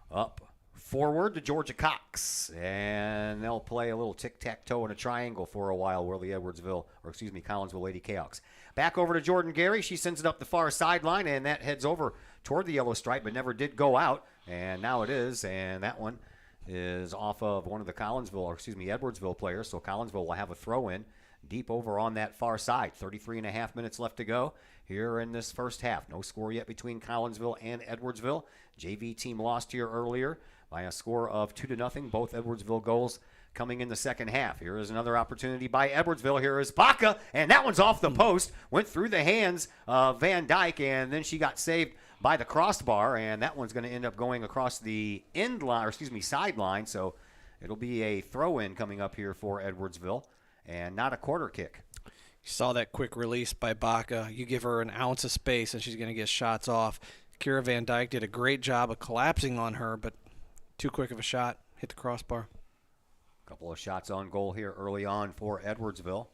up forward to Georgia Cox, and they'll play a little tic-tac-toe in a triangle for a while where the Collinsville Lady Kahawks. Back over to Jordan Gary. She sends it up the far sideline, and that heads over toward the yellow stripe, but never did go out, and now it is, and that one is off of one of the Edwardsville players, so Collinsville will have a throw-in deep over on that far side. 33.5 minutes left to go here in this first half. No score yet between Collinsville and Edwardsville. JV team lost here earlier by a score of 2-0. Both Edwardsville goals coming in the second half. Here is another opportunity by Edwardsville. Here is Baca, and that one's off the post. Went through the hands of Van Dyke, and then she got saved by the crossbar, and that one's going to end up going across the sideline. So it'll be a throw-in coming up here for Edwardsville, and not a quarter kick. You saw that quick release by Baca. You give her an ounce of space, and she's going to get shots off. Kira Van Dyke did a great job of collapsing on her, but too quick of a shot. Hit the crossbar. A couple of shots on goal here early on for Edwardsville.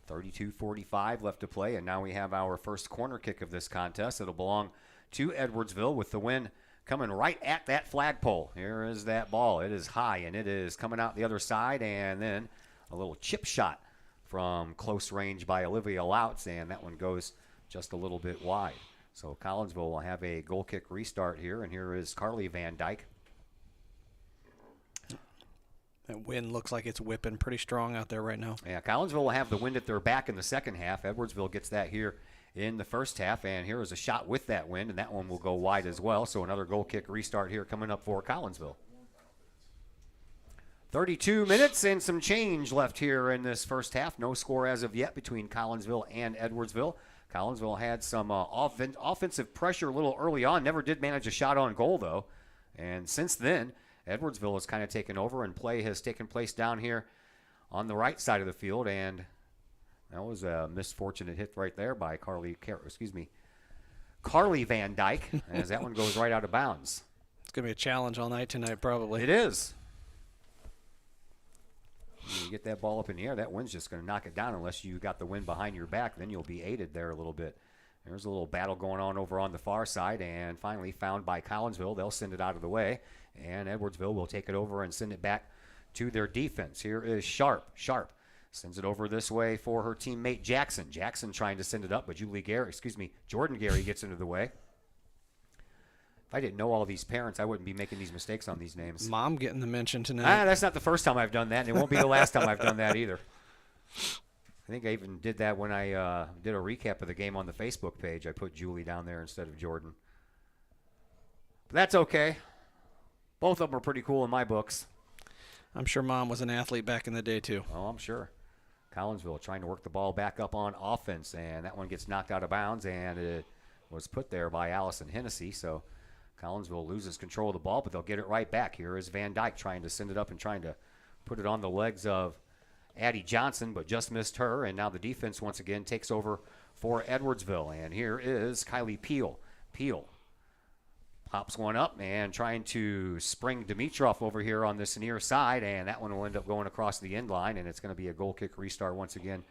32:45 left to play, and now we have our first corner kick of this contest. It'll belong to Edwardsville with the win coming right at that flagpole. Here is that ball. It is high, and it is coming out the other side, and then a little chip shot from close range by Olivia Lautz, and that one goes just a little bit wide. So Collinsville will have a goal kick restart here, and here is Carly Van Dyke. That wind looks like it's whipping pretty strong out there right now. Yeah, Collinsville will have the wind at their back in the second half. Edwardsville gets that here in the first half, and here is a shot with that wind, and that one will go wide as well. So another goal kick restart here coming up for Collinsville. 32 minutes and some change left here in this first half. No score as of yet between Collinsville and Edwardsville. Collinsville had some offensive pressure a little early on. Never did manage a shot on goal, though. And since then, Edwardsville has kind of taken over, and play has taken place down here on the right side of the field. And that was a misfortunate hit right there by Carly Van Dyke, as that one goes right out of bounds. It's going to be a challenge all night tonight, probably. It is. You get that ball up in the air, that wind's just going to knock it down unless you got the wind behind your back. Then you'll be aided there a little bit. There's a little battle going on over on the far side, and finally found by Collinsville. They'll send it out of the way, and Edwardsville will take it over and send it back to their defense. Here is Sharp. Sharp sends it over this way for her teammate Jackson. Jackson trying to send it up, but Jordan Gary gets into the way. If I didn't know all these parents, I wouldn't be making these mistakes on these names. Mom getting the mention tonight. That's not the first time I've done that, and it won't be the last time I've done that either. I think I even did that when I did a recap of the game on the Facebook page. I put Julie down there instead of Jordan. But that's okay. Both of them are pretty cool in my books. I'm sure Mom was an athlete back in the day, too. Oh, I'm sure. Collinsville trying to work the ball back up on offense, and that one gets knocked out of bounds, and it was put there by Allison Hennessy. So Collinsville loses control of the ball, but they'll get it right back. Here is Van Dyke trying to send it up and trying to put it on the legs of Addie Johnson, but just missed her, and now the defense once again takes over for Edwardsville. And here is Kylie Peel. Peel pops one up and trying to spring Dimitrov over here on this near side, and that one will end up going across the end line, and it's going to be a goal kick restart once again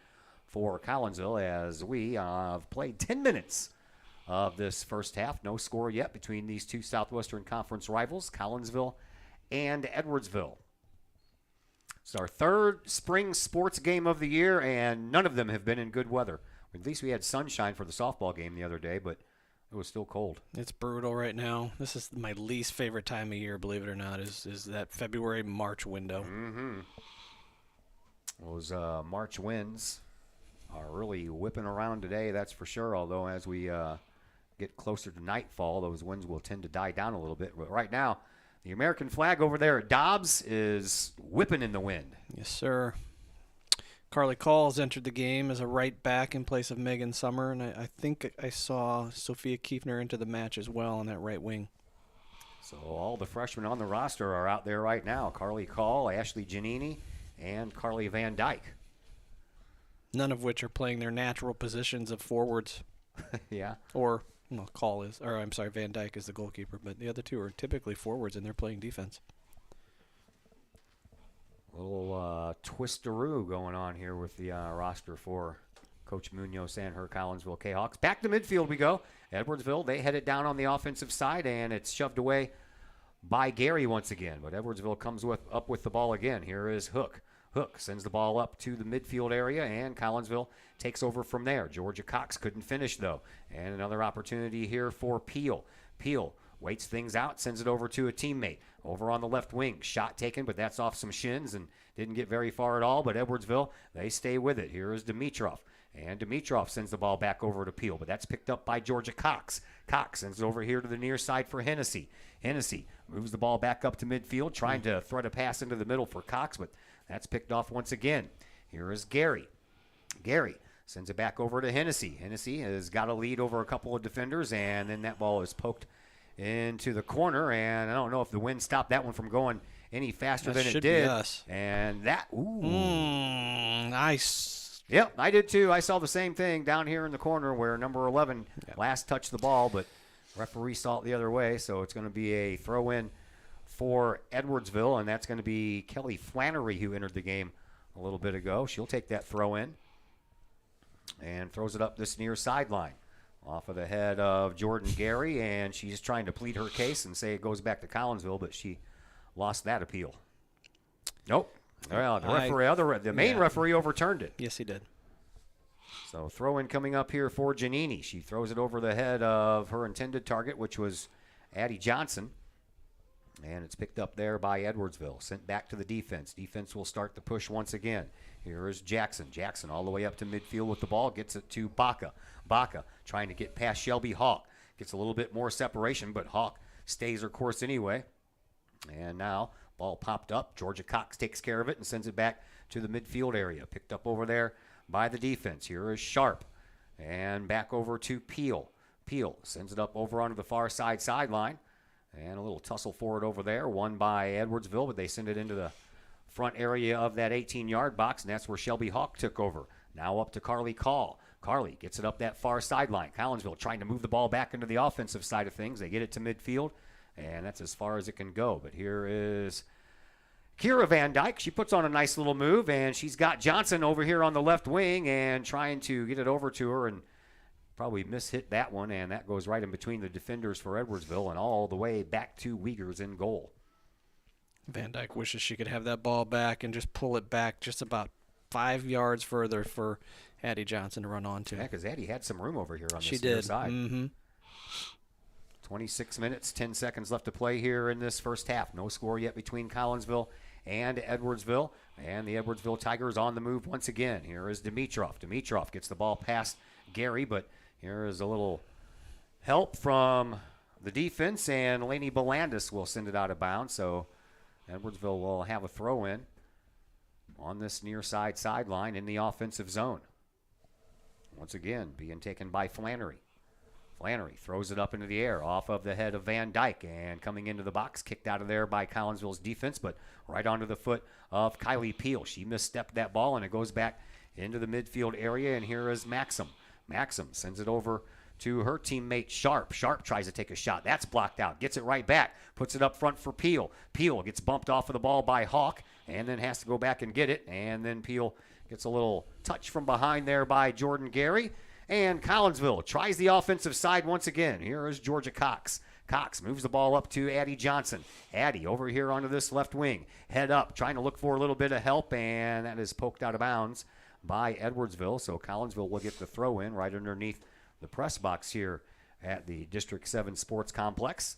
for Collinsville as we have played 10 minutes of this first half. No score yet between these two Southwestern Conference rivals, Collinsville and Edwardsville. It's our third spring sports game of the year, and none of them have been in good weather. At least we had sunshine for the softball game the other day, but it was still cold. It's brutal right now. This is my least favorite time of year, believe it or not, is that February-March window. Mm-hmm. Those March winds are really whipping around today, that's for sure, although as we get closer to nightfall, those winds will tend to die down a little bit. But right now, the American flag over there at Dobbs is whipping in the wind. Yes, sir. Carly Call entered the game as a right back in place of Megan Summer, and I think I saw Sophia Kiefner into the match as well on that right wing. So all the freshmen on the roster are out there right now. Carly Call, Ashley Giannini, and Carly Van Dyke. None of which are playing their natural positions of forwards. Yeah. Or, well, Van Dyke is the goalkeeper, but the other two are typically forwards and they're playing defense. A little twisteroo going on here with the roster for Coach Munoz and her Collinsville Kahawks. Back to midfield we go. Edwardsville, they head it down on the offensive side, and it's shoved away by Gary once again. But Edwardsville comes up with the ball again. Here is Hook. Hook sends the ball up to the midfield area, and Collinsville takes over from there. Georgia Cox couldn't finish, though. And another opportunity here for Peel. Peel waits things out, sends it over to a teammate. Over on the left wing, shot taken, but that's off some shins and didn't get very far at all. But Edwardsville, they stay with it. Here is Dimitrov. And Dimitrov sends the ball back over to Peel, but that's picked up by Georgia Cox. Cox sends it over here to the near side for Hennessy. Hennessy moves the ball back up to midfield, trying to thread a pass into the middle for Cox, but that's picked off once again. Here is Gary. Gary sends it back over to Hennessy. Hennessy has got a lead over a couple of defenders, and then that ball is poked into the corner, and I don't know if the wind stopped that one from going any faster than it did. Be us. And that, nice. Yep, I did too. I saw the same thing down here in the corner where number 11 last touched the ball, but referee saw it the other way, so it's going to be a throw-in for Edwardsville, and that's going to be Kelly Flannery, who entered the game a little bit ago. She'll take that throw-in and throws it up this near sideline. Off of the head of Jordan Gary, and she's trying to plead her case and say it goes back to Collinsville, but she lost that appeal. Nope. Well, the main referee overturned it. Yes, he did. So throw-in coming up here for Giannini. She throws it over the head of her intended target, which was Addie Johnson. And it's picked up there by Edwardsville. Sent back to the defense. Defense will start the push once again. Here is Jackson. Jackson all the way up to midfield with the ball. Gets it to Baca. Baca trying to get past Shelby Hawk. Gets a little bit more separation, but Hawk stays her course anyway. And now ball popped up. Georgia Cox takes care of it and sends it back to the midfield area. Picked up over there by the defense. Here is Sharp. And back over to Peel. Peel sends it up over onto the far sideline. And a little tussle for it over there. Won by Edwardsville, but they send it into the front area of that 18-yard box, and that's where Shelby Hawk took over. Now up to Carly Call. Carly gets it up that far sideline. Collinsville trying to move the ball back into the offensive side of things. They get it to midfield, and that's as far as it can go. But here is Kira Van Dyke. She puts on a nice little move, and she's got Johnson over here on the left wing and trying to get it over to her, and probably mishit that one, and that goes right in between the defenders for Edwardsville and all the way back to Wiegers in goal. Van Dyke wishes she could have that ball back and just pull it back just about 5 yards further for Addie Johnson to run onto. Yeah, because Addie had some room over here on she this did. near side. Mm-hmm. 26 minutes, 10 seconds left to play here in this first half. No score yet between Collinsville and Edwardsville. And the Edwardsville Tigers on the move once again. Here is Dimitrov. Dimitrov gets the ball past Gary, but here is a little help from the defense, and Laney Belandis will send it out of bounds. So Edwardsville will have a throw in on this near side sideline in the offensive zone. Once again, being taken by Flannery. Flannery throws it up into the air off of the head of Van Dyke, and coming into the box, kicked out of there by Collinsville's defense, but right onto the foot of Kylie Peel. She misstepped that ball, and it goes back into the midfield area, and here is Maxim. Maxim sends it over to her teammate Sharp. Sharp tries to take a shot. That's blocked out. Gets it right back. Puts it up front for Peel. Peel gets bumped off of the ball by Hawk, and then has to go back and get it, and then Peel gets a little touch from behind there by Jordan Gary. And Collinsville tries the offensive side once again. Here is Georgia Cox. Cox moves the ball up to Addie Johnson. Addie over here onto this left wing. Head up, trying to look for a little bit of help, and that is poked out of bounds by Edwardsville. So Collinsville will get the throw in right underneath the press box here at the District 7 Sports Complex.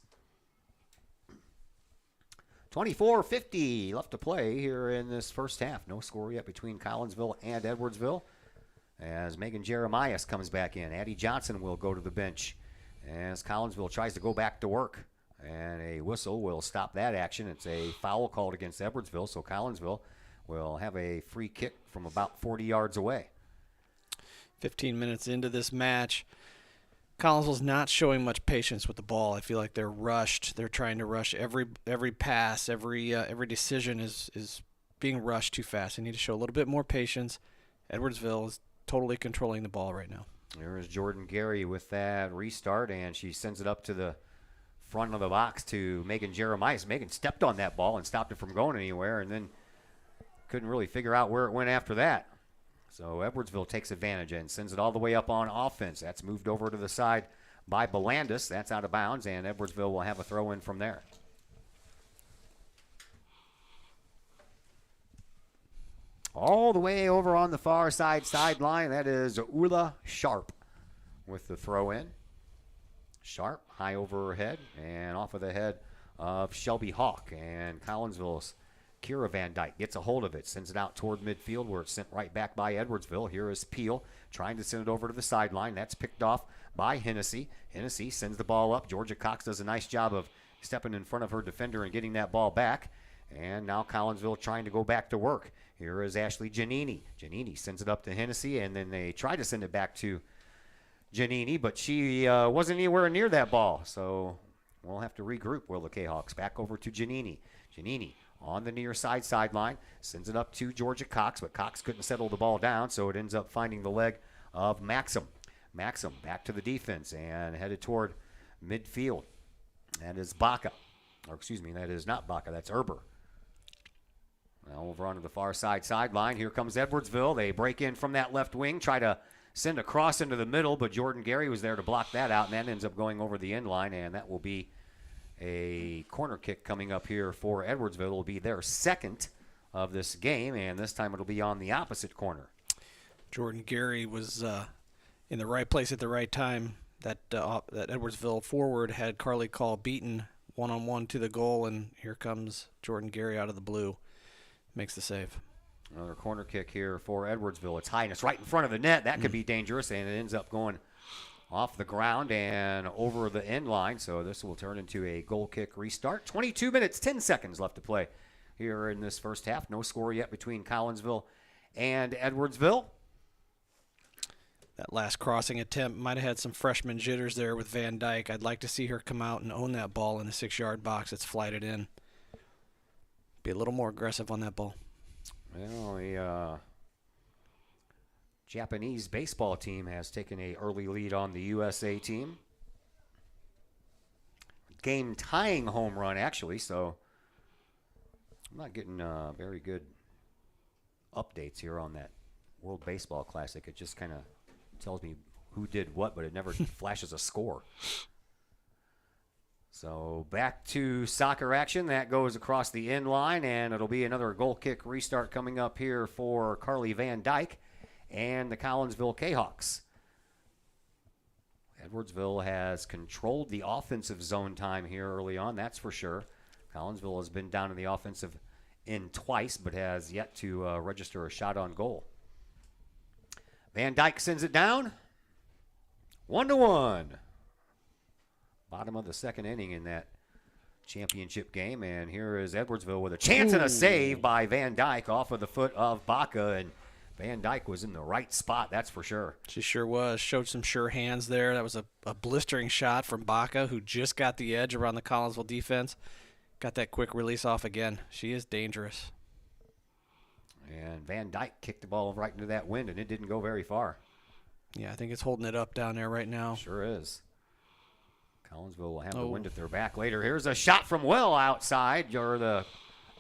24:50 left to play here in this first half. No score yet between Collinsville and Edwardsville, as Megan Jeremias comes back in. Addie Johnson will go to the bench as Collinsville tries to go back to work. And a whistle will stop that action. It's a foul called against Edwardsville, so Collinsville will have a free kick from about 40 yards away. 15 minutes into this match, Collinsville's not showing much patience with the ball. I feel like they're rushed. They're trying to rush every pass, every decision is being rushed too fast. They need to show a little bit more patience. Edwardsville is totally controlling the ball right now. There is Jordan Gary with that restart, and she sends it up to the front of the box to Megan Jeremias. Megan stepped on that ball and stopped it from going anywhere, and then couldn't really figure out where it went after that. So Edwardsville takes advantage and sends it all the way up on offense. That's moved over to the side by Belandis. That's out of bounds, and Edwardsville will have a throw in from there. All the way over on the far side sideline, that is Ula Sharp with the throw in. Sharp, high over her head and off of the head of Shelby Hawk. And Collinsville's Kira Van Dyke gets a hold of it, sends it out toward midfield where it's sent right back by Edwardsville. Here is Peel trying to send it over to the sideline. That's picked off by Hennessy. Hennessy sends the ball up. Georgia Cox does a nice job of stepping in front of her defender and getting that ball back. And now Collinsville trying to go back to work. Here is Ashley Giannini. Giannini sends it up to Hennessy, and then they try to send it back to Giannini, but she wasn't anywhere near that ball. So we'll have to regroup, will the Kahawks. Back over to Giannini. Giannini on the near side sideline, sends it up to Georgia Cox, but Cox couldn't settle the ball down, so it ends up finding the leg of Maxim. Maxim back to the defense and headed toward midfield. That is Baca. Or excuse me, that is not Baca, that's Erber. Now over onto the far side sideline. Here comes Edwardsville. They break in from that left wing, try to send a cross into the middle, but Jordan Gary was there to block that out, and that ends up going over the end line, and that will be a corner kick coming up here for Edwardsville. It will be their second of this game, and this time it'll be on the opposite corner. Jordan Gary was in the right place at the right time. That Edwardsville forward had Carly Call beaten one-on-one to the goal, and here comes Jordan Gary out of the blue. Makes the save. Another corner kick here for Edwardsville. It's high and it's right in front of the net. That could be dangerous, and it ends up going off the ground and over the end line. So this will turn into a goal kick restart. 22 minutes, 10 seconds left to play here in this first half. No score yet between Collinsville and Edwardsville. That last crossing attempt might have had some freshman jitters there with Van Dyke. I'd like to see her come out and own that ball in the 6-yard box. It's flighted in. Be a little more aggressive on that ball. Well, the Japanese baseball team has taken an early lead on the USA team. Game-tying home run, actually, so I'm not getting very good updates here on that World Baseball Classic. It just kind of tells me who did what, but it never flashes a score. So back to soccer action. That goes across the end line, and it'll be another goal kick restart coming up here for Carly Van Dyke and the Collinsville Kahawks. Edwardsville has controlled the offensive zone time here early on, that's for sure. Collinsville has been down in the offensive end twice, but has yet to register a shot on goal. Van Dyke sends it down. 1-1. Bottom of the second inning in that championship game, and here is Edwardsville with a chance and a save by Van Dyke off of the foot of Baca, and Van Dyke was in the right spot, that's for sure. She sure was. Showed some sure hands there. That was a blistering shot from Baca, who just got the edge around the Collinsville defense. Got that quick release off again. She is dangerous. And Van Dyke kicked the ball right into that wind, and it didn't go very far. Yeah, I think it's holding it up down there right now. Sure is. Collinsville will have the wind at their back later. Here's a shot from well outside, or the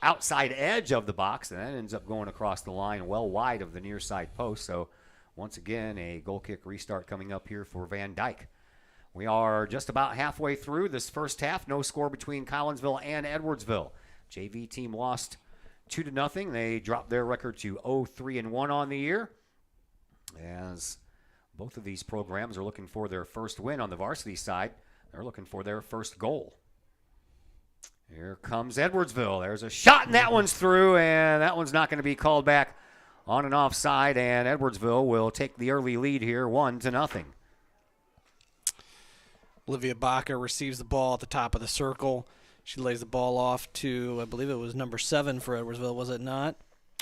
outside edge of the box, and that ends up going across the line well wide of the near side post. So once again, a goal kick restart coming up here for Van Dyke. We are just about halfway through this first half. No score between Collinsville and Edwardsville. JV team lost 2-0. They dropped their record to 0-3-1 on the year, as both of these programs are looking for their first win. On the varsity side, they're looking for their first goal. Here comes Edwardsville. There's a shot, and that one's through, and that one's not going to be called back on an offside, and Edwardsville will take the early lead here, 1-0. Olivia Baca receives the ball at the top of the circle. She lays the ball off to, I believe it was number 7 for Edwardsville, was it not?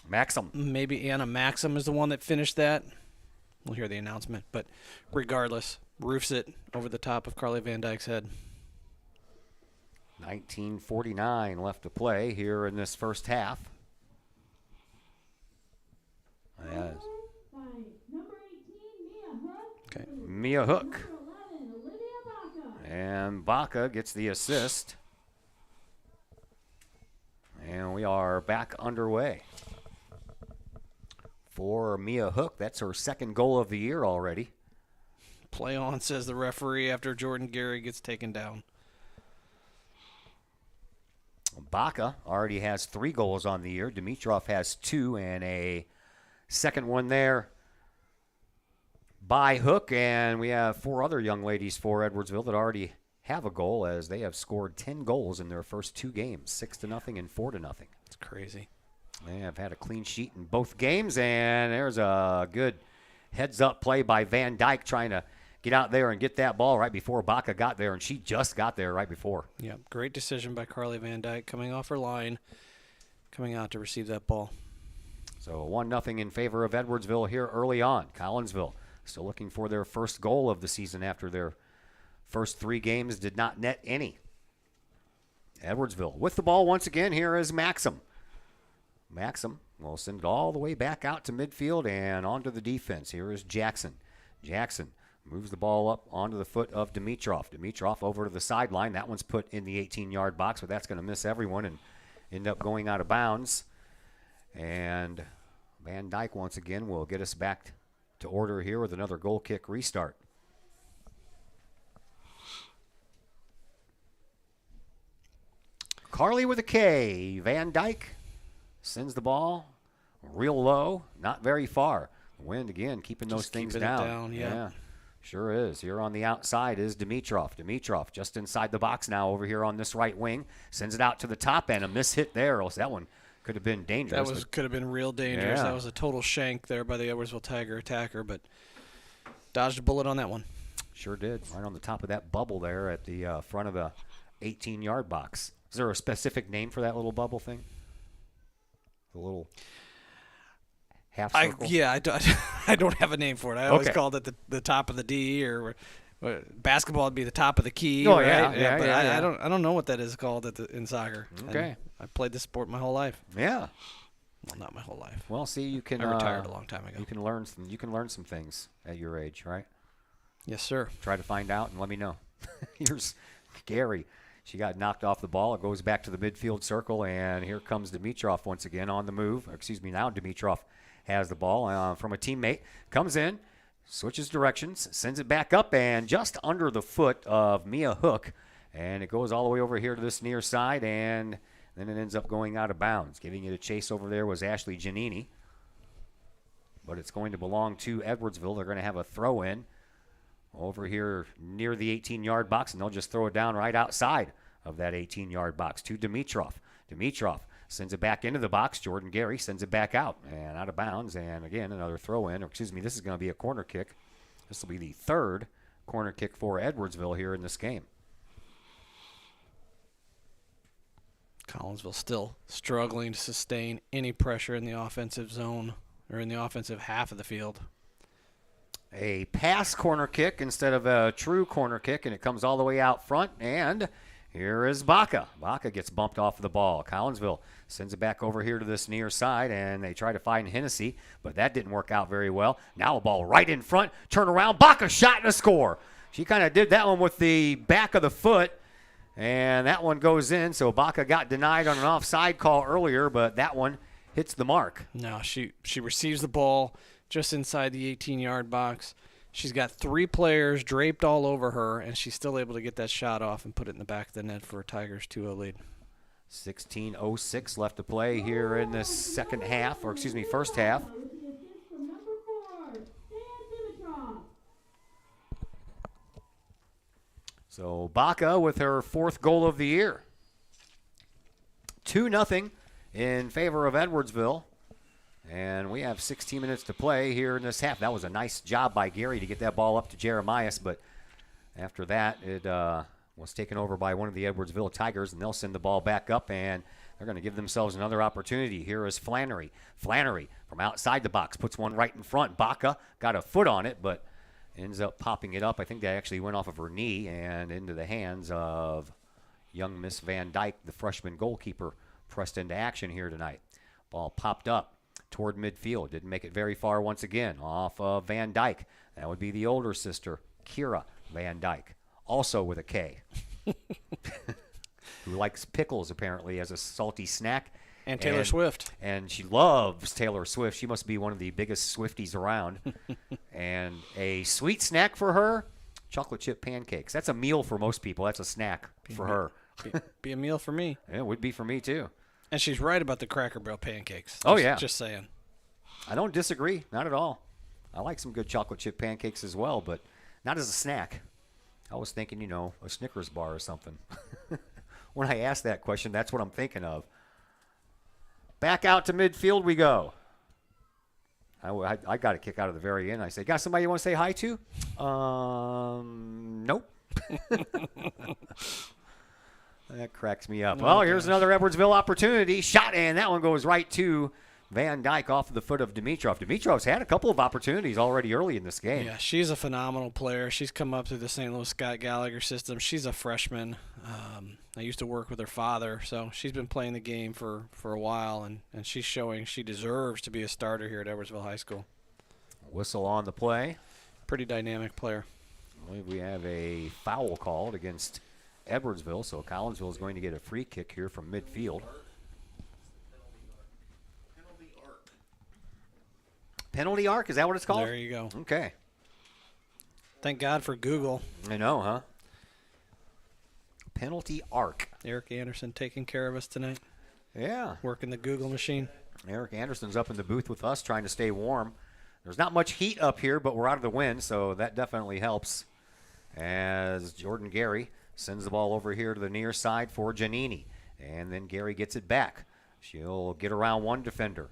Maxim. Maybe Anna Maxim is the one that finished that. We'll hear the announcement, but regardless, roofs it over the top of Carly Van Dyke's head. 19:49 left to play here in this first half. Yes. Okay. Mia Hook. And Baca gets the assist. And we are back underway. For Mia Hook, that's her second goal of the year already. Play on, says the referee after Jordan Gary gets taken down. Baca already has 3 goals on the year. Dimitrov has 2, and a second one there by Hook. And we have 4 other young ladies for Edwardsville that already have a goal, as they have scored 10 goals in their first 2 games, 6-0 and 4-0. It's crazy. They have had a clean sheet in both games, and there's a good heads-up play by Van Dyke trying to get out there and get that ball right before Baca got there, and she just got there right before. Yeah, great decision by Carly Van Dyke coming off her line, coming out to receive that ball. So 1-0 in favor of Edwardsville here early on. Collinsville still looking for their first goal of the season after their first 3 games did not net any. Edwardsville with the ball once again. Here is Maxim. Maxim will send it all the way back out to midfield and onto the defense. Here is Jackson. Jackson moves the ball up onto the foot of Dimitrov. Dimitrov over to the sideline. That one's put in the 18-yard box, but that's going to miss everyone and end up going out of bounds. And Van Dyke once again will get us back to order here with another goal kick restart. Carly with a K. Van Dyke sends the ball real low, not very far. The wind, again, keeping those things down. Yeah, sure is. Here on the outside is Dimitrov. Dimitrov just inside the box now over here on this right wing. Sends it out to the top end. A miss hit there. That one could have been dangerous. That could have been real dangerous. Yeah. That was a total shank there by the Edwardsville Tiger attacker, but dodged a bullet on that one. Sure did. Right on the top of that bubble there at the front of the 18-yard box. Is there a specific name for that little bubble thing? The little half circle? I don't have a name for it. I always called it the top of the D, or basketball would be the top of the key. Oh, right? yeah. I don't know what that is called in soccer. Okay. I played this sport my whole life. Yeah. Well, not my whole life. Well, see, you can. I retired a long time ago. You can learn some things at your age, right? Yes, sir. Try to find out and let me know. Here's Gary. She got knocked off the ball. It goes back to the midfield circle, and here comes Dimitrov once again on the move. Now Dimitrov has the ball from a teammate. Comes in, switches directions, sends it back up, and just under the foot of Mia Hook. And it goes all the way over here to this near side, and then it ends up going out of bounds. Giving it a chase over there was Ashley Giannini. But it's going to belong to Edwardsville. They're going to have a throw-in over here near the 18-yard box, and they'll just throw it down right outside of that 18-yard box to Dimitrov. Dimitrov sends it back into the box. Jordan Gary sends it back out and out of bounds. And again, another throw in. Or excuse me, this is going to be a corner kick. This will be the third corner kick for Edwardsville here in this game. Collinsville still struggling to sustain any pressure in the offensive zone or in the offensive half of the field. A pass corner kick instead of a true corner kick, and it comes all the way out front. And here is Baca. Baca gets bumped off of the ball. Collinsville sends it back over here to this near side, and they try to find Hennessy, but that didn't work out very well. Now a ball right in front. Turn around. Baca shot and a score. She kind of did that one with the back of the foot, and that one goes in. So Baca got denied on an offside call earlier, but that one hits the mark. No, she receives the ball just inside the 18-yard box. She's got 3 players draped all over her, and she's still able to get that shot off and put it in the back of the net for a Tigers 2-0 lead. 16:06 left to play here in this second half, or excuse me, first half. So Baca with her 4th goal of the year. 2-0 in favor of Edwardsville. And we have 16 minutes to play here in this half. That was a nice job by Gary to get that ball up to Jeremias, but after that, it was taken over by one of the Edwardsville Tigers, and they'll send the ball back up, and they're going to give themselves another opportunity. Here is Flannery. Flannery from outside the box puts one right in front. Baca got a foot on it, but ends up popping it up. I think that actually went off of her knee and into the hands of young Miss Van Dyke, the freshman goalkeeper, pressed into action here tonight. Ball popped up toward midfield. Didn't make it very far once again. Off of Van Dyke. That would be the older sister, Kira Van Dyke, also with a K, who likes pickles apparently as a salty snack. And Taylor Swift. And she loves Taylor Swift. She must be one of the biggest Swifties around. And a sweet snack for her, chocolate chip pancakes. That's a meal for most people. That's a snack for her. Be a meal for me. Yeah, it would be for me too. And she's right about the Cracker Barrel pancakes. Oh, yeah. Just saying. I don't disagree. Not at all. I like some good chocolate chip pancakes as well, but not as a snack. I was thinking, a Snickers bar or something. When I asked that question, that's what I'm thinking of. Back out to midfield we go. I got a kick out of the very end. I say, got somebody you want to say hi to? Nope. That cracks me up. Well, here's another Edwardsville opportunity. Shot, and that one goes right to Van Dyke off of the foot of Dimitrov. Dimitrov's had a couple of opportunities already early in this game. Yeah, she's a phenomenal player. She's come up through the St. Louis Scott Gallagher system. She's a freshman. I used to work with her father, so she's been playing the game for a while, and she's showing she deserves to be a starter here at Edwardsville High School. Whistle on the play. Pretty dynamic player. I believe we have a foul called against Edwardsville, so Collinsville is going to get a free kick here from midfield. Penalty arc, is that what it's called? There you go. Okay. Thank God for Google. I know, huh? Penalty arc. Eric Anderson taking care of us tonight. Yeah. Working the Google machine. Eric Anderson's up in the booth with us trying to stay warm. There's not much heat up here, but we're out of the wind, so that definitely helps. As Jordan Gary sends the ball over here to the near side for Giannini. And then Gary gets it back. She'll get around one defender.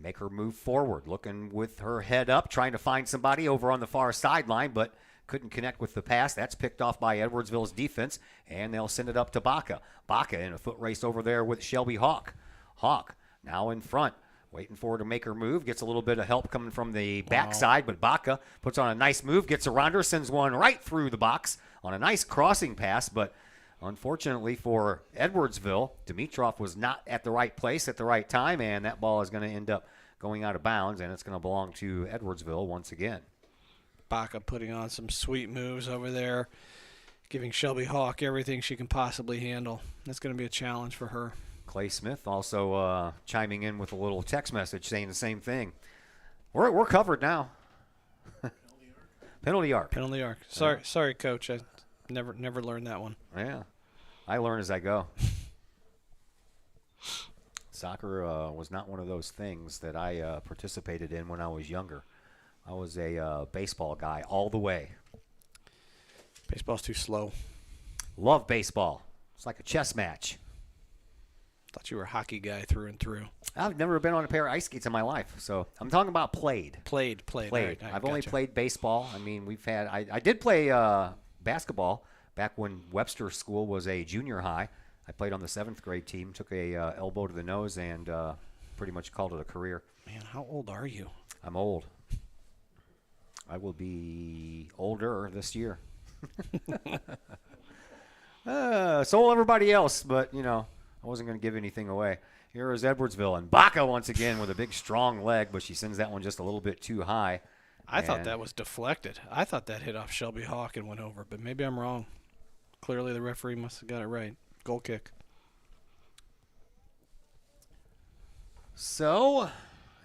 Make her move forward, looking with her head up, trying to find somebody over on the far sideline, but couldn't connect with the pass. That's picked off by Edwardsville's defense, and they'll send it up to Baca. Baca in a foot race over there with Shelby Hawk. Hawk now in front, waiting for her to make her move. Gets a little bit of help coming from the backside, but Baca puts on a nice move, gets around her, sends one right through the box on a nice crossing pass, but unfortunately for Edwardsville, Dimitrov was not at the right place at the right time, and that ball is going to end up going out of bounds, and it's going to belong to Edwardsville once again. Baca putting on some sweet moves over there, giving Shelby Hawk everything she can possibly handle. That's going to be a challenge for her. Clay Smith also chiming in with a little text message saying the same thing. We're covered now. Penalty arc. Penalty arc. Sorry, Coach. I never learned that one. Yeah, I learn as I go. Soccer was not one of those things that I participated in when I was younger. I was a baseball guy all the way. Baseball's too slow. Love baseball. It's like a chess match. Thought you were a hockey guy through and through. I've never been on a pair of ice skates in my life, so I'm talking about played. Played. All right, I've only gotcha. played baseball. I mean, I did play basketball back when Webster School was a junior high. I played on the 7th grade team, took a elbow to the nose, and pretty much called it a career. Man, how old are you? I'm old. I will be older this year. So will everybody else, but, I wasn't going to give anything away. Here is Edwardsville, and Baca once again with a big, strong leg, but she sends that one just a little bit too high. I thought that was deflected. I thought that hit off Shelby Hawk and went over, but maybe I'm wrong. Clearly the referee must have got it right. Goal kick. So,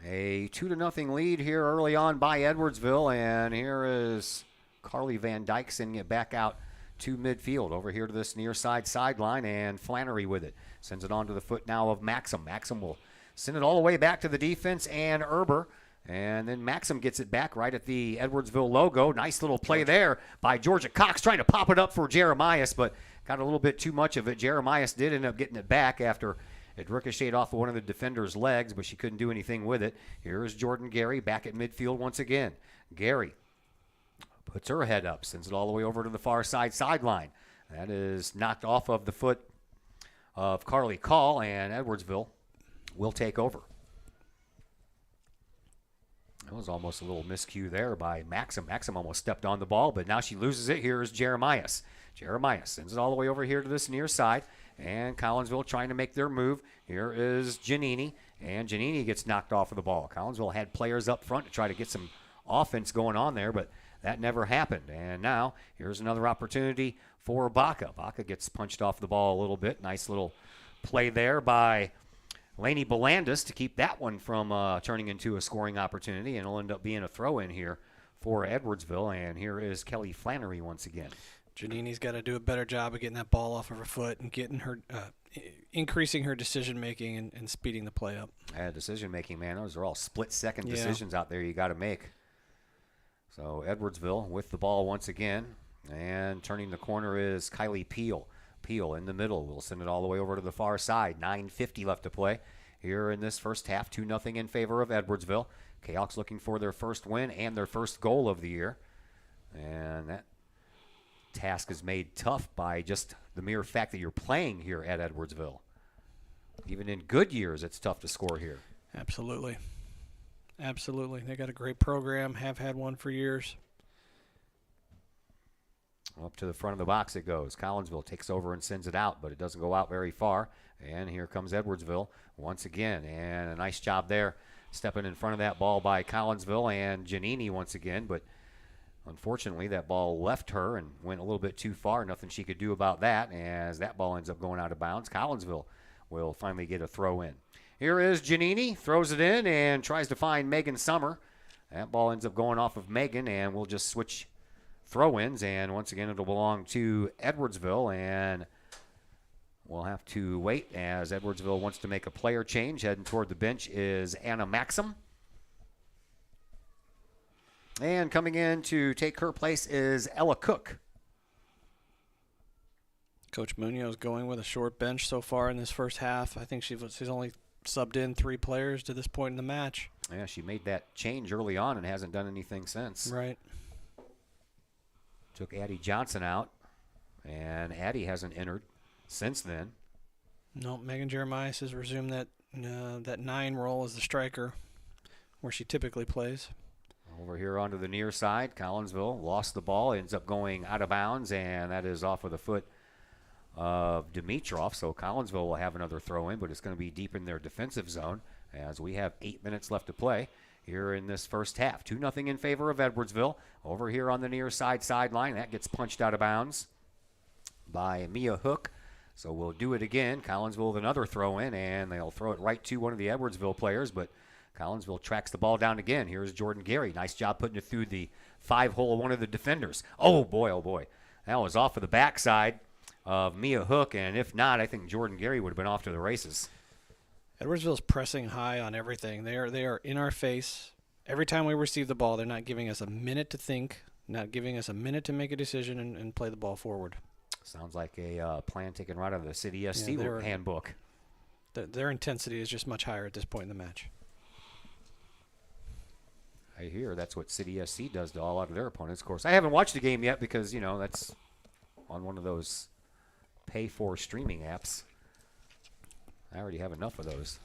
a 2-0 lead here early on by Edwardsville, and here is Carly Van Dyke sending it back out to midfield. Over here to this near side sideline, and Flannery with it. Sends it on to the foot now of Maxim. Maxim will send it all the way back to the defense, and Erber. And then Maxim gets it back right at the Edwardsville logo. Nice little play there by Georgia Cox, trying to pop it up for Jeremias, but got a little bit too much of it. Jeremias did end up getting it back after it ricocheted off of one of the defender's legs, but she couldn't do anything with it. Here is Jordan Gary back at midfield once again. Gary puts her head up, sends it all the way over to the far side sideline. That is knocked off of the foot of Carly Call, and Edwardsville will take over. That was almost a little miscue there by Maxim. Maxim almost stepped on the ball, but now she loses it. Here is Jeremias. Jeremias sends it all the way over here to this near side, and Collinsville trying to make their move. Here is Giannini, and Giannini gets knocked off of the ball. Collinsville had players up front to try to get some offense going on there, but that never happened. And now here's another opportunity for Baca. Baca gets punched off the ball a little bit. Nice little play there by Laney Belandis to keep that one from turning into a scoring opportunity, and it'll end up being a throw-in here for Edwardsville. And here is Kelly Flannery once again. Giannini's got to do a better job of getting that ball off of her foot and getting her, increasing her decision-making and speeding the play up. Yeah, decision-making, man. Those are all split-second decisions out there you got to make. So Edwardsville with the ball once again, and turning the corner is Kylie Peel. Peel in the middle. We'll send it all the way over to the far side. 9:50 left to play here in this first half. 2-0 in favor of Edwardsville. Kahawks looking for their first win and their first goal of the year. And that task is made tough by just the mere fact that you're playing here at Edwardsville. Even in good years, it's tough to score here. Absolutely. Absolutely. They got a great program, have had one for years. Up to the front of the box it goes. Collinsville takes over and sends it out, but it doesn't go out very far. And here comes Edwardsville once again. And a nice job there stepping in front of that ball by Collinsville and Giannini once again. But unfortunately, that ball left her and went a little bit too far. Nothing she could do about that as that ball ends up going out of bounds. Collinsville will finally get a throw in. Here is Giannini, throws it in and tries to find Megan Summer. That ball ends up going off of Megan, and we'll just switch throw-ins, and once again it'll belong to Edwardsville, and we'll have to wait as Edwardsville wants to make a player change. Heading toward the bench is Anna Maxim. And coming in to take her place is Ella Cook. Coach Munoz going with a short bench so far in this first half. I think she's only subbed in 3 players to this point in the match. Yeah, she made that change early on and hasn't done anything since. Right. Took Addie Johnson out, and Addie hasn't entered since then. No, Megan Jeremias has resumed that 9 role as the striker, where she typically plays. Over here onto the near side, Collinsville lost the ball, ends up going out of bounds, and that is off of the foot of Dimitrov. So Collinsville will have another throw in, but it's going to be deep in their defensive zone as we have 8 minutes left to play here in this first half. 2-0 in favor of Edwardsville. Over here on the near side sideline, that gets punched out of bounds by Mia Hook. So we'll do it again. Collinsville with another throw in, and they'll throw it right to one of the Edwardsville players, but Collinsville tracks the ball down again. Here's Jordan Gary. Nice job putting it through the 5-hole of one of the defenders. Oh, boy, oh, boy. That was off of the backside of Mia Hook, and if not, I think Jordan Gary would have been off to the races. Edwardsville's pressing high on everything. They are in our face. Every time we receive the ball, they're not giving us a minute to think. not giving us a minute to make a decision and play the ball forward. Sounds like a plan taken right out of the City SC handbook. Their intensity is just much higher at this point in the match. I hear that's what City SC does to all out of their opponents. Of course, I haven't watched the game yet because, that's on one of those pay-for streaming apps. I already have enough of those.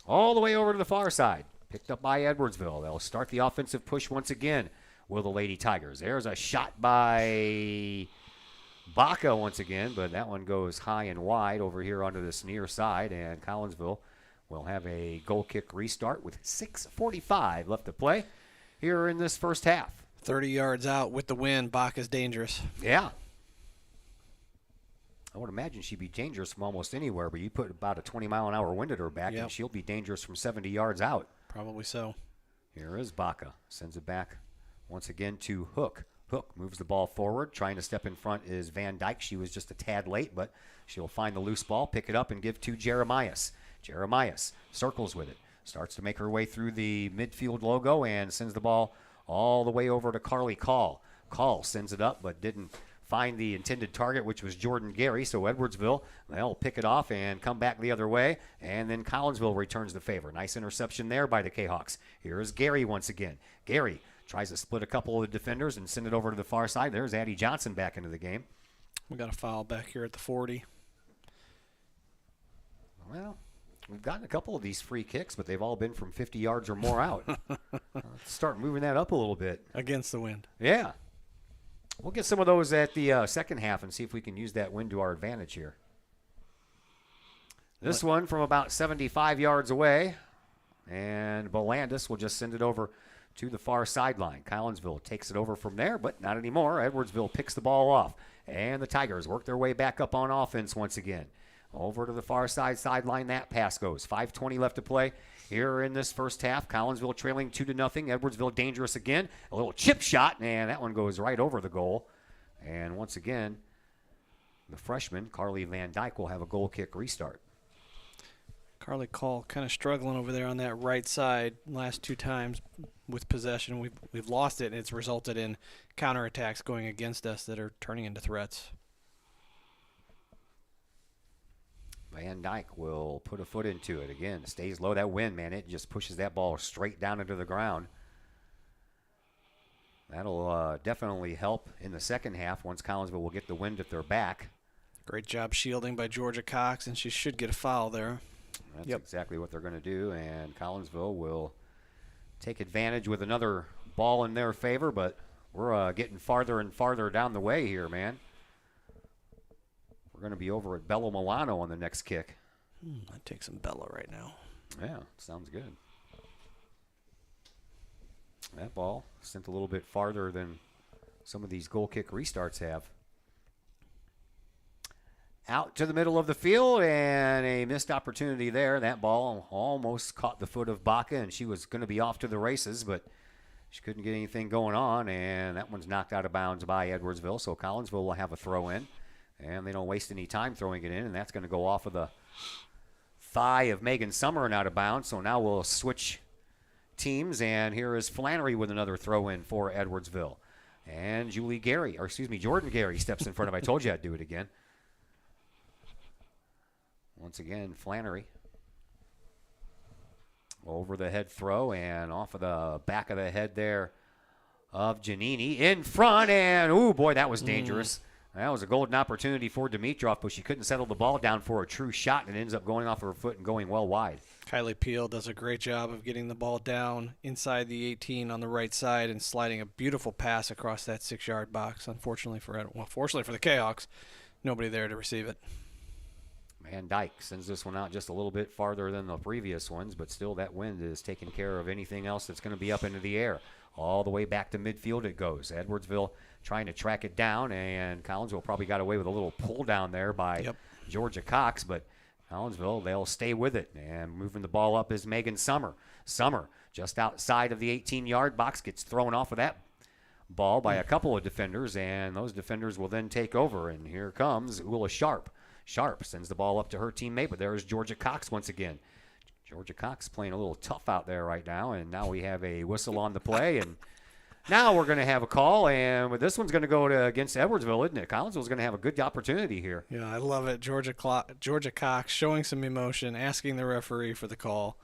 All the way over to the far side. Picked up by Edwardsville. They'll start the offensive push once again. Will the Lady Tigers. There's a shot by Baca once again, but that one goes high and wide over here onto this near side, and Collinsville will have a goal kick restart with 6:45 left to play here in this first half. 30 yards out with the wind. Baca's dangerous. Yeah. I would imagine she'd be dangerous from almost anywhere, but you put about a 20-mile-an-hour wind at her back, and she'll be dangerous from 70 yards out. Probably so. Here is Baca. Sends it back once again to Hook. Hook moves the ball forward. Trying to step in front is Van Dyke. She was just a tad late, but she'll find the loose ball, pick it up, and give to Jeremias. Jeremias circles with it. Starts to make her way through the midfield logo and sends the ball all the way over to Carly Call. Call sends it up, but didn't find the intended target, which was Jordan Gary. So Edwardsville, they'll pick it off and come back the other way. And then Collinsville returns the favor. Nice interception there by the Kahawks. Here is Gary once again. Gary tries to split a couple of the defenders and send it over to the far side. There's Addie Johnson back into the game. We got a foul back here at the 40. Well, we've gotten a couple of these free kicks, but they've all been from 50 yards or more out. Let's start moving that up a little bit. Against the wind. Yeah. We'll get some of those at the second half and see if we can use that wind to our advantage here. This one from about 75 yards away, and Bolandis will just send it over to the far sideline. Collinsville takes it over from there, but not anymore. Edwardsville picks the ball off, and the Tigers work their way back up on offense once again. Over to the far sideline, that pass goes. 5:20 left to play here in this first half. Collinsville trailing 2-0. Edwardsville dangerous again. A little chip shot, and that one goes right over the goal. And once again, the freshman, Carly Van Dyke, will have a goal kick restart. Carly Call kind of struggling over there on that right side last two times with possession. We've lost it, and it's resulted in counterattacks going against us that are turning into threats. Van Dyke will put a foot into it. Again, stays low. That wind, man, it just pushes that ball straight down into the ground. That'll definitely help in the second half once Collinsville will get the wind at their back. Great job shielding by Georgia Cox, and she should get a foul there. That's exactly what they're going to do, and Collinsville will take advantage with another ball in their favor, but we're getting farther and farther down the way here, man. We're going to be over at Bello Milano on the next kick. I'd take some Bello right now. Yeah, sounds good. That ball sent a little bit farther than some of these goal kick restarts have. Out to the middle of the field, and a missed opportunity there. That ball almost caught the foot of Baca, and she was going to be off to the races, but she couldn't get anything going on, and that one's knocked out of bounds by Edwardsville, so Collinsville will have a throw in. And they don't waste any time throwing it in, and that's going to go off of the thigh of Megan Summer and out of bounds. So now we'll switch teams, and here is Flannery with another throw in for Edwardsville. And Jordan Gary steps in front of. I told you I'd do it again. Once again, Flannery. Over the head throw and off of the back of the head there of Giannini. In front, and oh boy, that was dangerous. That was a golden opportunity for Dimitrov, but she couldn't settle the ball down for a true shot, and it ends up going off her foot and going well wide. Kylie Peel does a great job of getting the ball down inside the 18 on the right side and sliding a beautiful pass across that 6-yard box. Fortunately for the Kahawks, nobody there to receive it. Van Dyke sends this one out just a little bit farther than the previous ones, but still that wind is taking care of anything else that's going to be up into the air. All the way back to midfield it goes. Edwardsville trying to track it down, and Collinsville probably got away with a little pull down there by Georgia Cox, but Collinsville, they'll stay with it. And moving the ball up is Megan Summer. Summer, just outside of the 18-yard box, gets thrown off of that ball by a couple of defenders, and those defenders will then take over. And here comes Ula Sharp. Sharp sends the ball up to her teammate, but there is Georgia Cox once again. Georgia Cox playing a little tough out there right now, and now we have a whistle on the play, and Now we're going to have a call, and this one's going to go against Edwardsville, isn't it? Collinsville's going to have a good opportunity here. Yeah, I love it. Georgia Cox showing some emotion, asking the referee for the call.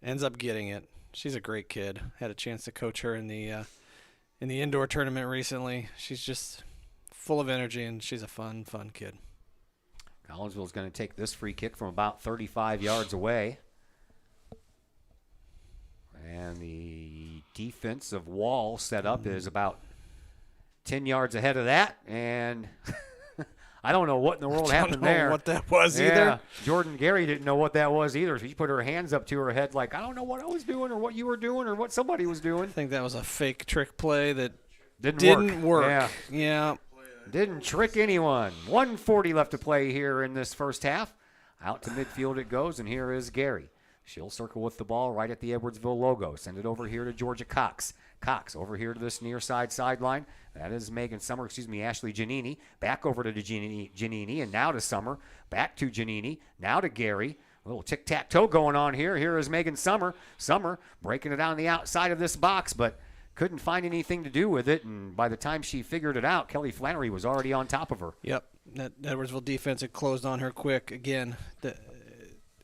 Ends up getting it. She's a great kid. Had a chance to coach her in the indoor tournament recently. She's just full of energy, and she's a fun kid. Collinsville's going to take this free kick from about 35 yards away. And the defensive wall set up is about 10 yards ahead of that. And I don't know what in the world happened there. I don't know what that was either. Jordan Gary didn't know what that was either. She put her hands up to her head like, I don't know what I was doing or what you were doing or what somebody was doing. I think that was a fake trick play that didn't work. Yeah. Didn't trick anyone. 1:40 left to play here in this first half. Out to midfield it goes, and here is Gary. She'll circle with the ball right at the Edwardsville logo. Send it over here to Georgia Cox. Cox over here to this near side sideline. That is Ashley Giannini. Back over to Giannini, and now to Summer. Back to Giannini. Now to Gary. A little tic-tac-toe going on here. Here is Megan Summer. Summer breaking it on the outside of this box, but couldn't find anything to do with it, and by the time she figured it out, Kelly Flannery was already on top of her. Yep, that Edwardsville defense had closed on her quick. Again,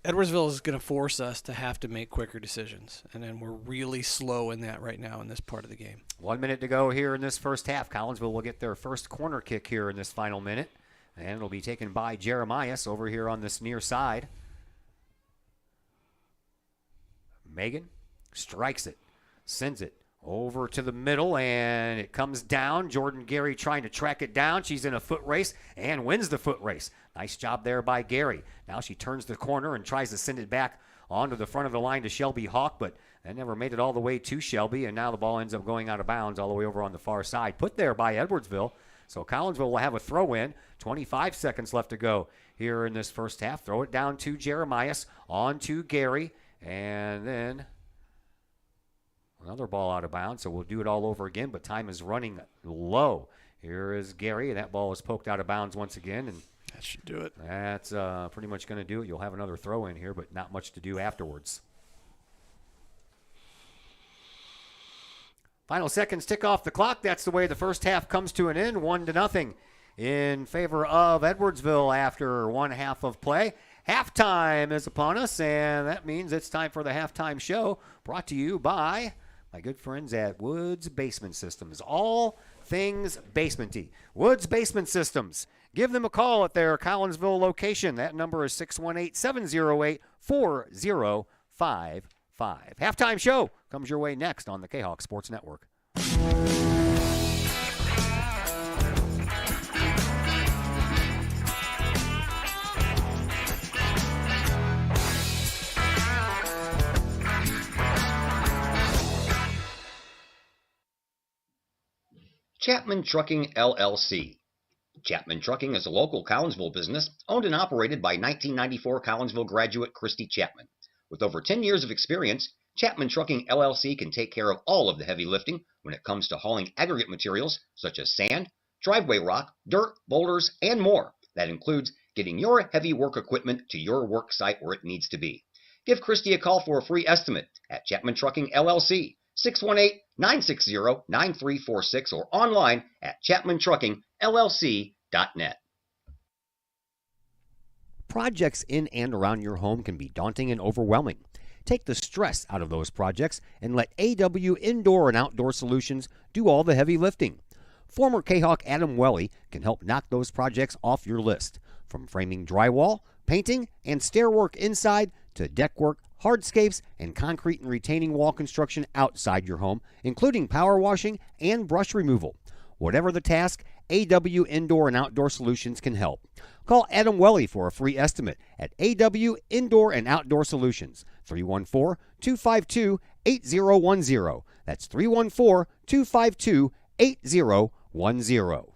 Edwardsville is going to force us to have to make quicker decisions, and then we're really slow in that right now in this part of the game. 1 minute to go here in this first half. Collinsville will get their first corner kick here in this final minute, and it'll be taken by Jeremias over here on this near side. Megan strikes it, sends it over to the middle, and it comes down. Jordan Gary trying to track it down. She's in a foot race and wins the foot race. Nice job there by Gary. Now she turns the corner and tries to send it back onto the front of the line to Shelby Hawk, but that never made it all the way to Shelby, and now the ball ends up going out of bounds all the way over on the far side. Put there by Edwardsville. So Collinsville will have a throw in. 25 seconds left to go here in this first half. Throw it down to Jeremias, on to Gary, and then another ball out of bounds, so we'll do it all over again, but time is running low. Here is Gary, and that ball is poked out of bounds once again, and that should do it. That's pretty much going to do it. You'll have another throw in here, but not much to do afterwards. Final seconds tick off the clock. That's the way the first half comes to an end, 1-0 in favor of Edwardsville after one half of play. Halftime is upon us, and that means it's time for the halftime show, brought to you by my good friends at Woods Basement Systems. All things basementy. Woods Basement Systems. Give them a call at their Collinsville location. That number is 618-708-4055. Halftime show comes your way next on the Kahok Sports Network. Chapman Trucking, LLC. Chapman Trucking is a local Collinsville business owned and operated by 1994 Collinsville graduate Christy Chapman. With over 10 years of experience, Chapman Trucking, LLC can take care of all of the heavy lifting when it comes to hauling aggregate materials such as sand, driveway rock, dirt, boulders, and more. That includes getting your heavy work equipment to your work site where it needs to be. Give Christy a call for a free estimate at Chapman Trucking, LLC. 618-960-9346 or online at chapmantruckingllc.net. Projects in and around your home can be daunting and overwhelming. Take the stress out of those projects and let AW Indoor and Outdoor Solutions do all the heavy lifting. Former Kahok Adam Welly can help knock those projects off your list. From framing drywall, painting, and stair work inside to deck work, hardscapes, and concrete and retaining wall construction outside your home, including power washing and brush removal. Whatever the task, AW Indoor and Outdoor Solutions can help. Call Adam Welly for a free estimate at AW Indoor and Outdoor Solutions, 314-252-8010. That's 314-252-8010.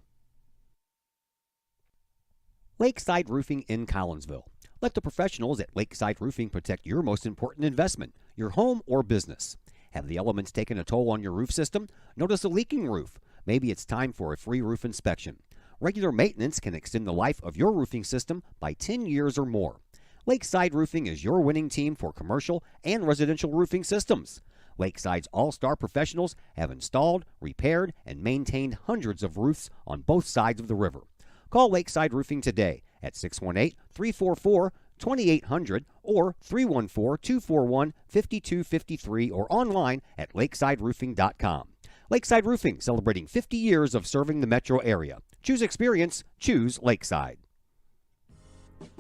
Lakeside Roofing in Collinsville. Let the professionals at Lakeside Roofing protect your most important investment, your home or business. Have the elements taken a toll on your roof system? Notice a leaking roof? Maybe it's time for a free roof inspection. Regular maintenance can extend the life of your roofing system by 10 years or more. Lakeside Roofing is your winning team for commercial and residential roofing systems. Lakeside's all-star professionals have installed, repaired, and maintained hundreds of roofs on both sides of the river. Call Lakeside Roofing today at 618-344-2800 or 314-241-5253 or online at lakesideroofing.com. Lakeside Roofing, celebrating 50 years of serving the metro area. Choose experience, choose Lakeside.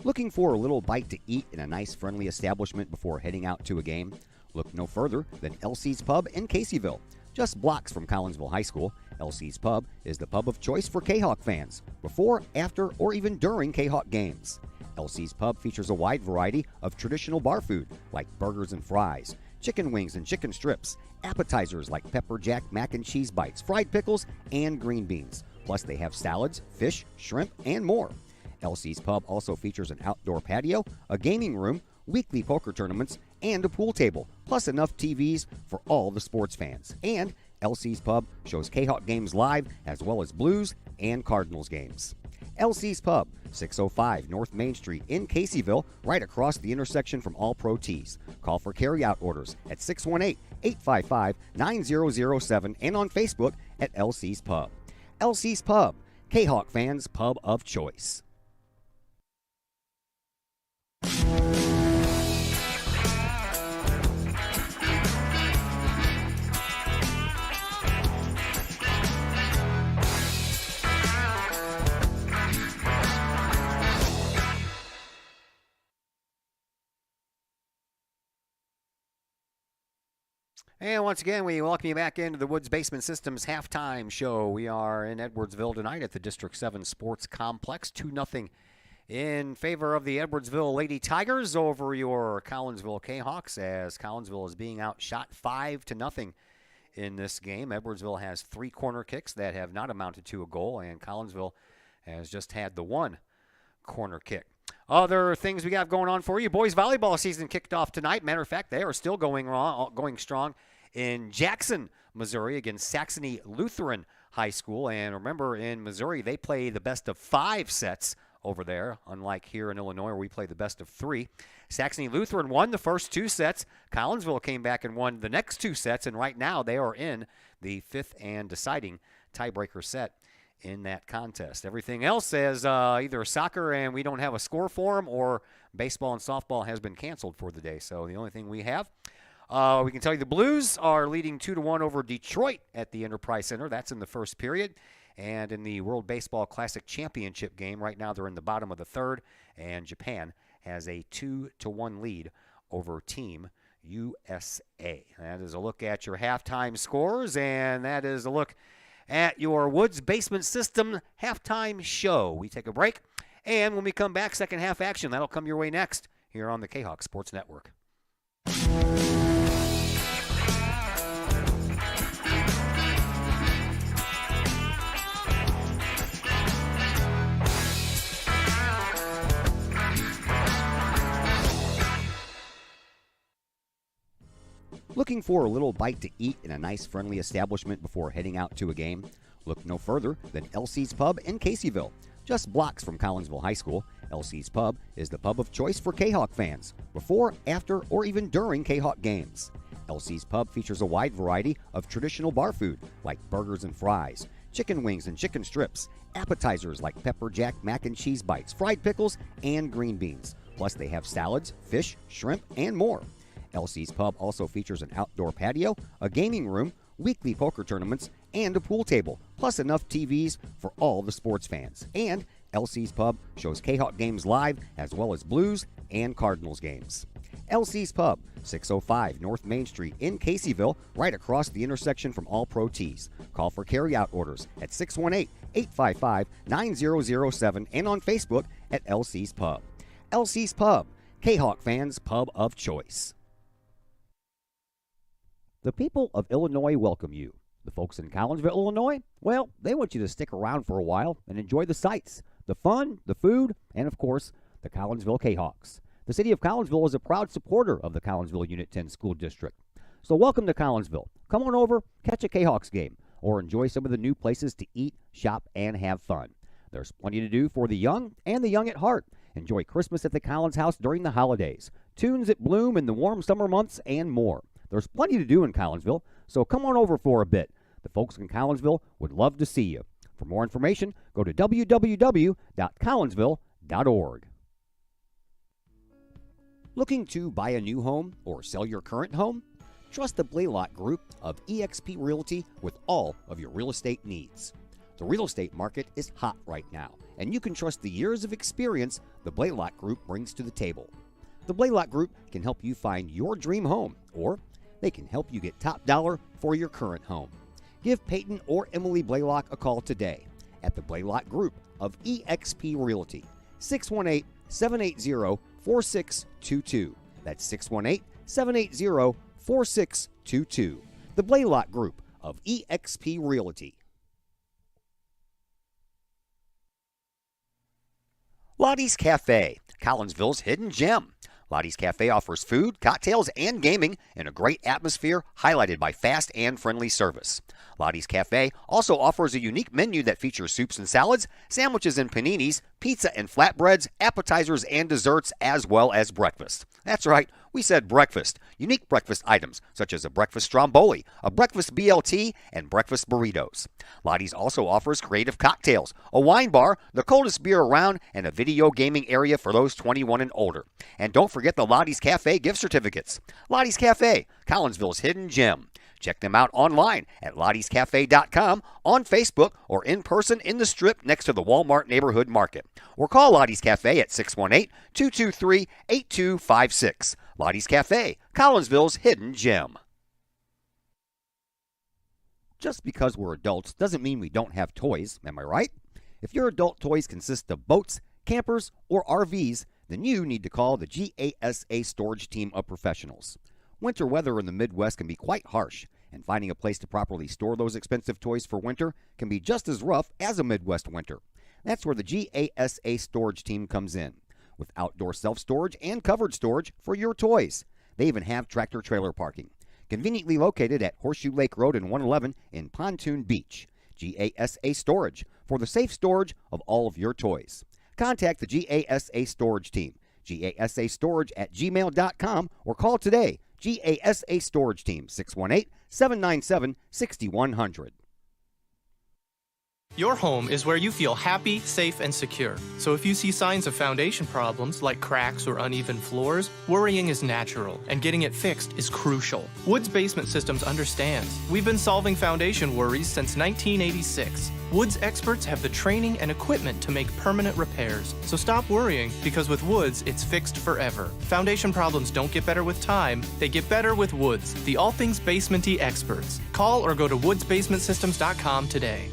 Looking for a little bite to eat in a nice, friendly establishment before heading out to a game? Look no further than LC's Pub in Caseyville. Just blocks from Collinsville High School, LC's Pub is the pub of choice for Kahok fans, before, after, or even during Kahok games. LC's Pub features a wide variety of traditional bar food like burgers and fries, chicken wings and chicken strips, appetizers like pepper jack mac and cheese bites, fried pickles, and green beans. Plus they have salads, fish, shrimp, and more. LC's Pub also features an outdoor patio, a gaming room, weekly poker tournaments, and a pool table, plus enough TVs for all the sports fans. And LC's Pub shows Kahok games live as well as Blues and Cardinals games. LC's Pub, 605 North Main Street in Caseyville, right across the intersection from All Pro Tees. Call for carry-out orders at 618-855-9007 and on Facebook at LC's Pub. LC's Pub, Kahok fans' pub of choice. And once again, we welcome you back into the Woods Basement Systems halftime show. We are in Edwardsville tonight at the District 7 Sports Complex. 2-0 in favor of the Edwardsville Lady Tigers over your Collinsville Kahawks, as Collinsville is being outshot 5-0 in this game. Edwardsville has 3 corner kicks that have not amounted to a goal, and Collinsville has just had the 1 corner kick. Other things we got going on for you. Boys volleyball season kicked off tonight. Matter of fact, they are still going strong in Jackson, Missouri against Saxony Lutheran High School. And remember, in Missouri, they play the best of 5 sets over there, unlike here in Illinois where we play the best of 3. Saxony Lutheran won the first 2 sets. Collinsville came back and won the next 2 sets, and right now they are in the 5th and deciding tiebreaker set in that contest. Everything else is either soccer and we don't have a score for them, or baseball and softball has been canceled for the day. So the only thing we have, we can tell you the Blues are leading 2-1 over Detroit at the Enterprise Center. That's in the first period. And in the World Baseball Classic Championship game, right now they're in the bottom of the 3rd, and Japan has a 2-1 lead over Team USA. That is a look at your halftime scores, and that is a look at your Woods Basement System halftime show. We take a break, and when we come back, second half action. That'll come your way next here on the Kahok Sports Network. Looking for a little bite to eat in a nice, friendly establishment before heading out to a game? Look no further than LC's Pub in Caseyville. Just blocks from Collinsville High School, LC's Pub is the pub of choice for Kahok fans, before, after, or even during Kahok games. LC's Pub features a wide variety of traditional bar food like burgers and fries, chicken wings and chicken strips, appetizers like pepper jack mac and cheese bites, fried pickles, and green beans. Plus they have salads, fish, shrimp, and more. LC's Pub also features an outdoor patio, a gaming room, weekly poker tournaments, and a pool table, plus enough TVs for all the sports fans. And LC's Pub shows Kahok games live as well as Blues and Cardinals games. LC's Pub, 605 North Main Street in Caseyville, right across the intersection from All Pro Tees. Call for carry-out orders at 618-855-9007 and on Facebook at LC's Pub. LC's Pub, Kahok fans' pub of choice. The people of Illinois welcome you. The folks in Collinsville, Illinois, well, they want you to stick around for a while and enjoy the sights, the fun, the food, and of course, the Collinsville Kahawks. The city of Collinsville is a proud supporter of the Collinsville Unit 10 School District. So welcome to Collinsville. Come on over, catch a Kahawks game, or enjoy some of the new places to eat, shop, and have fun. There's plenty to do for the young and the young at heart. Enjoy Christmas at the Collins House during the holidays, tunes at Bloom in the warm summer months, and more. There's plenty to do in Collinsville, so come on over for a bit. The folks in Collinsville would love to see you. For more information, go to www.collinsville.org. Looking to buy a new home or sell your current home? Trust the Blaylock Group of eXp Realty with all of your real estate needs. The real estate market is hot right now, and you can trust the years of experience the Blaylock Group brings to the table. The Blaylock Group can help you find your dream home, or they can help you get top dollar for your current home. Give Peyton or Emily Blaylock a call today at the Blaylock Group of eXp Realty, 618-780-4622. That's 618-780-4622. The Blaylock Group of eXp Realty. Lottie's Cafe, Collinsville's hidden gem. Lottie's Cafe offers food, cocktails, and gaming in a great atmosphere highlighted by fast and friendly service. Lottie's Cafe also offers a unique menu that features soups and salads, sandwiches and paninis, pizza and flatbreads, appetizers and desserts, as well as breakfast. That's right, we said breakfast. Unique breakfast items such as a breakfast stromboli, a breakfast BLT, and breakfast burritos. Lottie's also offers creative cocktails, a wine bar, the coldest beer around, and a video gaming area for those 21 and older. And don't forget the Lottie's Cafe gift certificates. Lottie's Cafe, Collinsville's hidden gem. Check them out online at lottiescafe.com, on Facebook, or in person in the Strip next to the Walmart Neighborhood Market. Or call Lottie's Cafe at 618-223-8256. Lottie's Cafe, Collinsville's hidden gem. Just because we're adults doesn't mean we don't have toys, am I right? If your adult toys consist of boats, campers, or RVs, then you need to call the GASA storage team of professionals. Winter weather in the Midwest can be quite harsh, and finding a place to properly store those expensive toys for winter can be just as rough as a Midwest winter. That's where the GASA storage team comes in, with outdoor self-storage and covered storage for your toys. They even have tractor-trailer parking, conveniently located at Horseshoe Lake Road and 111 in Pontoon Beach. GASA Storage, for the safe storage of all of your toys. Contact the GASA storage team, gasastorage@gmail.com, or call today, GASA storage team, 618-797-6100. Your home is where you feel happy, safe, and secure. So if you see signs of foundation problems like cracks or uneven floors, worrying is natural, and getting it fixed is crucial. Woods Basement Systems understands. We've been solving foundation worries since 1986. Woods experts have the training and equipment to make permanent repairs. So stop worrying, because with Woods, it's fixed forever. Foundation problems don't get better with time, they get better with Woods, the all things basement-y experts. Call or go to woodsbasementsystems.com today.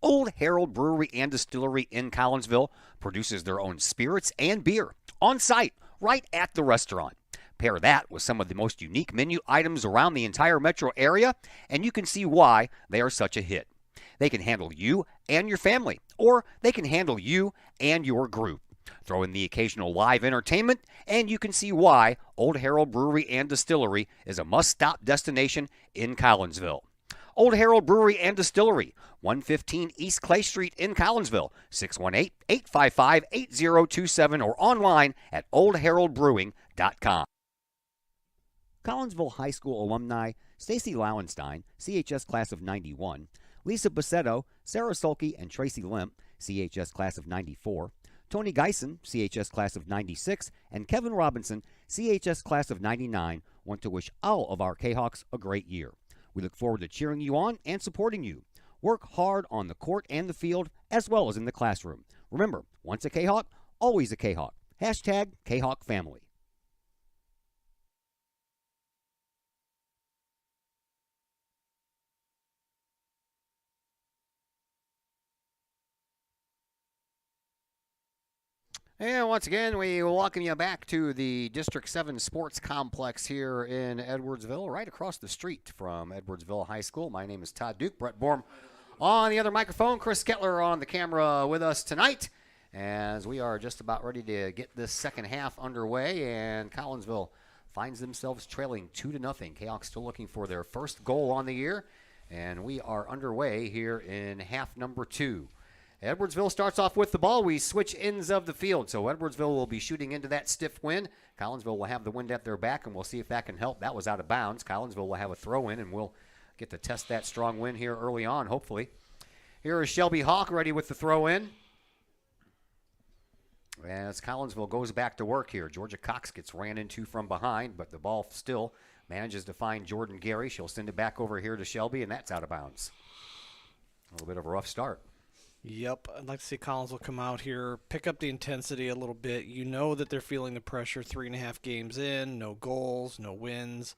Old Herald Brewery and Distillery in Collinsville produces their own spirits and beer on site, right at the restaurant. Pair that with some of the most unique menu items around the entire metro area, and you can see why they are such a hit. They can handle you and your family, or they can handle you and your group. Throw in the occasional live entertainment, and you can see why Old Herald Brewery and Distillery is a must-stop destination in Collinsville. Old Herald Brewery and Distillery, 115 East Clay Street in Collinsville, 618-855-8027, or online at oldheraldbrewing.com. Collinsville High School alumni Stacy Lauenstein, CHS class of 91, Lisa Bassetto, Sarah Sulke, and Tracy Limp, CHS class of 94, Tony Geisen, CHS class of 96, and Kevin Robinson, CHS class of 99, want to wish all of our Kahawks a great year. We look forward to cheering you on and supporting you. Work hard on the court and the field, as well as in the classroom. Remember, once a Kahawk, always a Kahawk. Hashtag Kahawk Family. And once again, we welcome you back to the District 7 Sports Complex here in Edwardsville, right across the street from Edwardsville High School. My name is Todd Duke. Brett Borm on the other microphone. Chris Kettler on the camera with us tonight, as we are just about ready to get this second half underway, and Collinsville finds themselves trailing 2-0. Kahawks still looking for their first goal on the year, and we are underway here in half number 2. Edwardsville starts off with the ball. We switch ends of the field. So Edwardsville will be shooting into that stiff wind. Collinsville will have the wind at their back, and we'll see if that can help. That was out of bounds. Collinsville will have a throw in, and we'll get to test that strong wind here early on, hopefully. Here is Shelby Hawk ready with the throw in. As Collinsville goes back to work here, Georgia Cox gets ran into from behind, but the ball still manages to find Jordan Gary. She'll send it back over here to Shelby, and that's out of bounds. A little bit of a rough start. Yep, I'd like to see Collinsville come out here, pick up the intensity a little bit. You know that they're feeling the pressure 3.5 games in, no goals, no wins.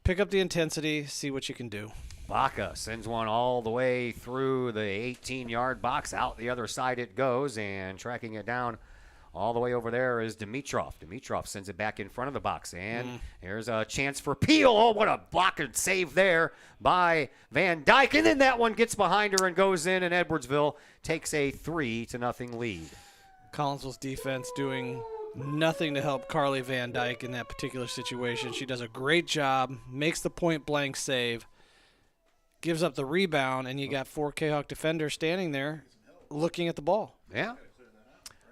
Pick up the intensity, see what you can do. Baca sends one all the way through the 18-yard box. Out the other side it goes, and tracking it down all the way over there is Dimitrov. Dimitrov sends it back in front of the box, and here's a chance for Peel. Oh, what a block and save there by Van Dyke, and then that one gets behind her and goes in, and Edwardsville takes a 3-0 lead. Collinsville's defense doing nothing to help Carly Van Dyke in that particular situation. She does a great job, makes the point-blank save, gives up the rebound, and you got 4 Kahok defenders standing there looking at the ball. Yeah.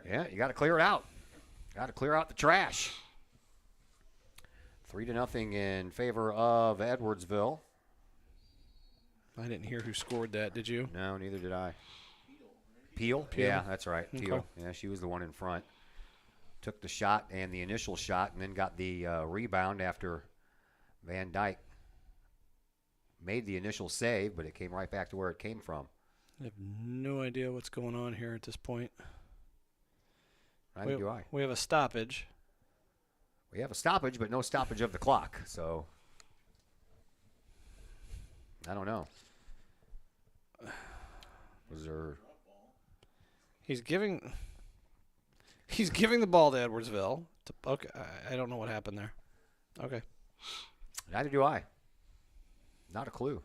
Yeah, you got to clear it out. Got to clear out the trash. 3-0 in favor of Edwardsville. I didn't hear who scored that, did you? No, neither did I. Peel? Yeah, that's right. Okay. Peel. Yeah, she was the one in front. Took the shot and the initial shot, and then got the rebound after Van Dyke made the initial save, but it came right back to where it came from. I have no idea what's going on here at this point. Neither do I. We have a stoppage. We have a stoppage, but no stoppage of the clock, so I don't know. Was there... He's giving the ball to Edwardsville. Okay, I don't know what happened there. Okay. Neither do I. Not a clue.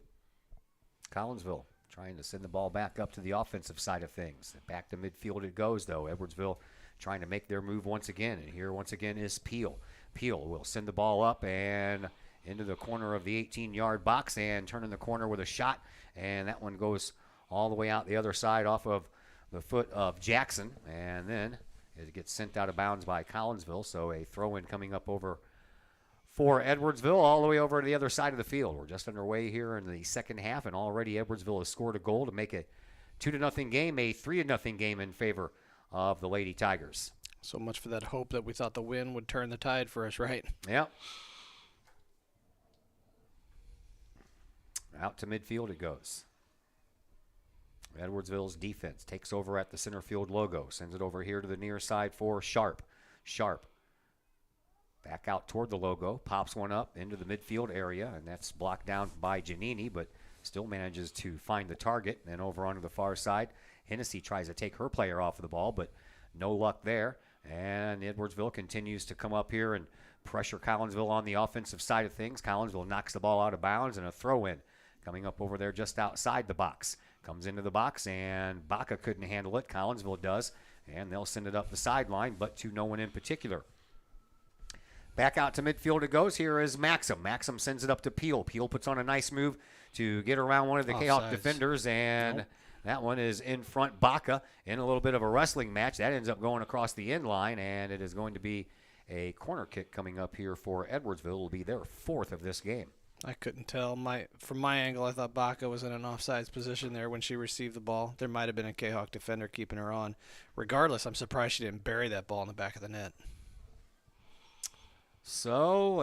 Collinsville trying to send the ball back up to the offensive side of things. Back to midfield it goes, though. Edwardsville trying to make their move once again. And here once again is Peel. Peel will send the ball up and into the corner of the 18-yard box and turn in the corner with a shot. And that one goes all the way out the other side off of the foot of Jackson. And then it gets sent out of bounds by Collinsville. So a throw-in coming up over for Edwardsville all the way over to the other side of the field. We're just underway here in the second half, and already Edwardsville has scored a goal to make a 2-0 game, a 3-0 game in favor of the Lady Tigers. So much for that hope that we thought the win would turn the tide for us, right? Yep. Out to midfield it goes. Edwardsville's defense takes over at the center field logo, sends it over here to the near side for Sharp. Sharp back out toward the logo, pops one up into the midfield area, and that's blocked down by Giannini, but still manages to find the target. And over onto the far side, Hennessy tries to take her player off of the ball, but no luck there. And Edwardsville continues to come up here and pressure Collinsville on the offensive side of things. Collinsville knocks the ball out of bounds, and a throw-in coming up over there just outside the box. Comes into the box, and Baca couldn't handle it. Collinsville does, and they'll send it up the sideline, but to no one in particular. Back out to midfield it goes. Here is Maxim. Maxim sends it up to Peel. Peel puts on a nice move to get around one of the Kahok defenders, and that one is in front. Baca in a little bit of a wrestling match. That ends up going across the end line, and it is going to be a corner kick coming up here for Edwardsville. It will be their 4th of this game. I couldn't tell. From my angle, I thought Baca was in an offsides position there when she received the ball. There might have been a Kahok defender keeping her on. Regardless, I'm surprised she didn't bury that ball in the back of the net. So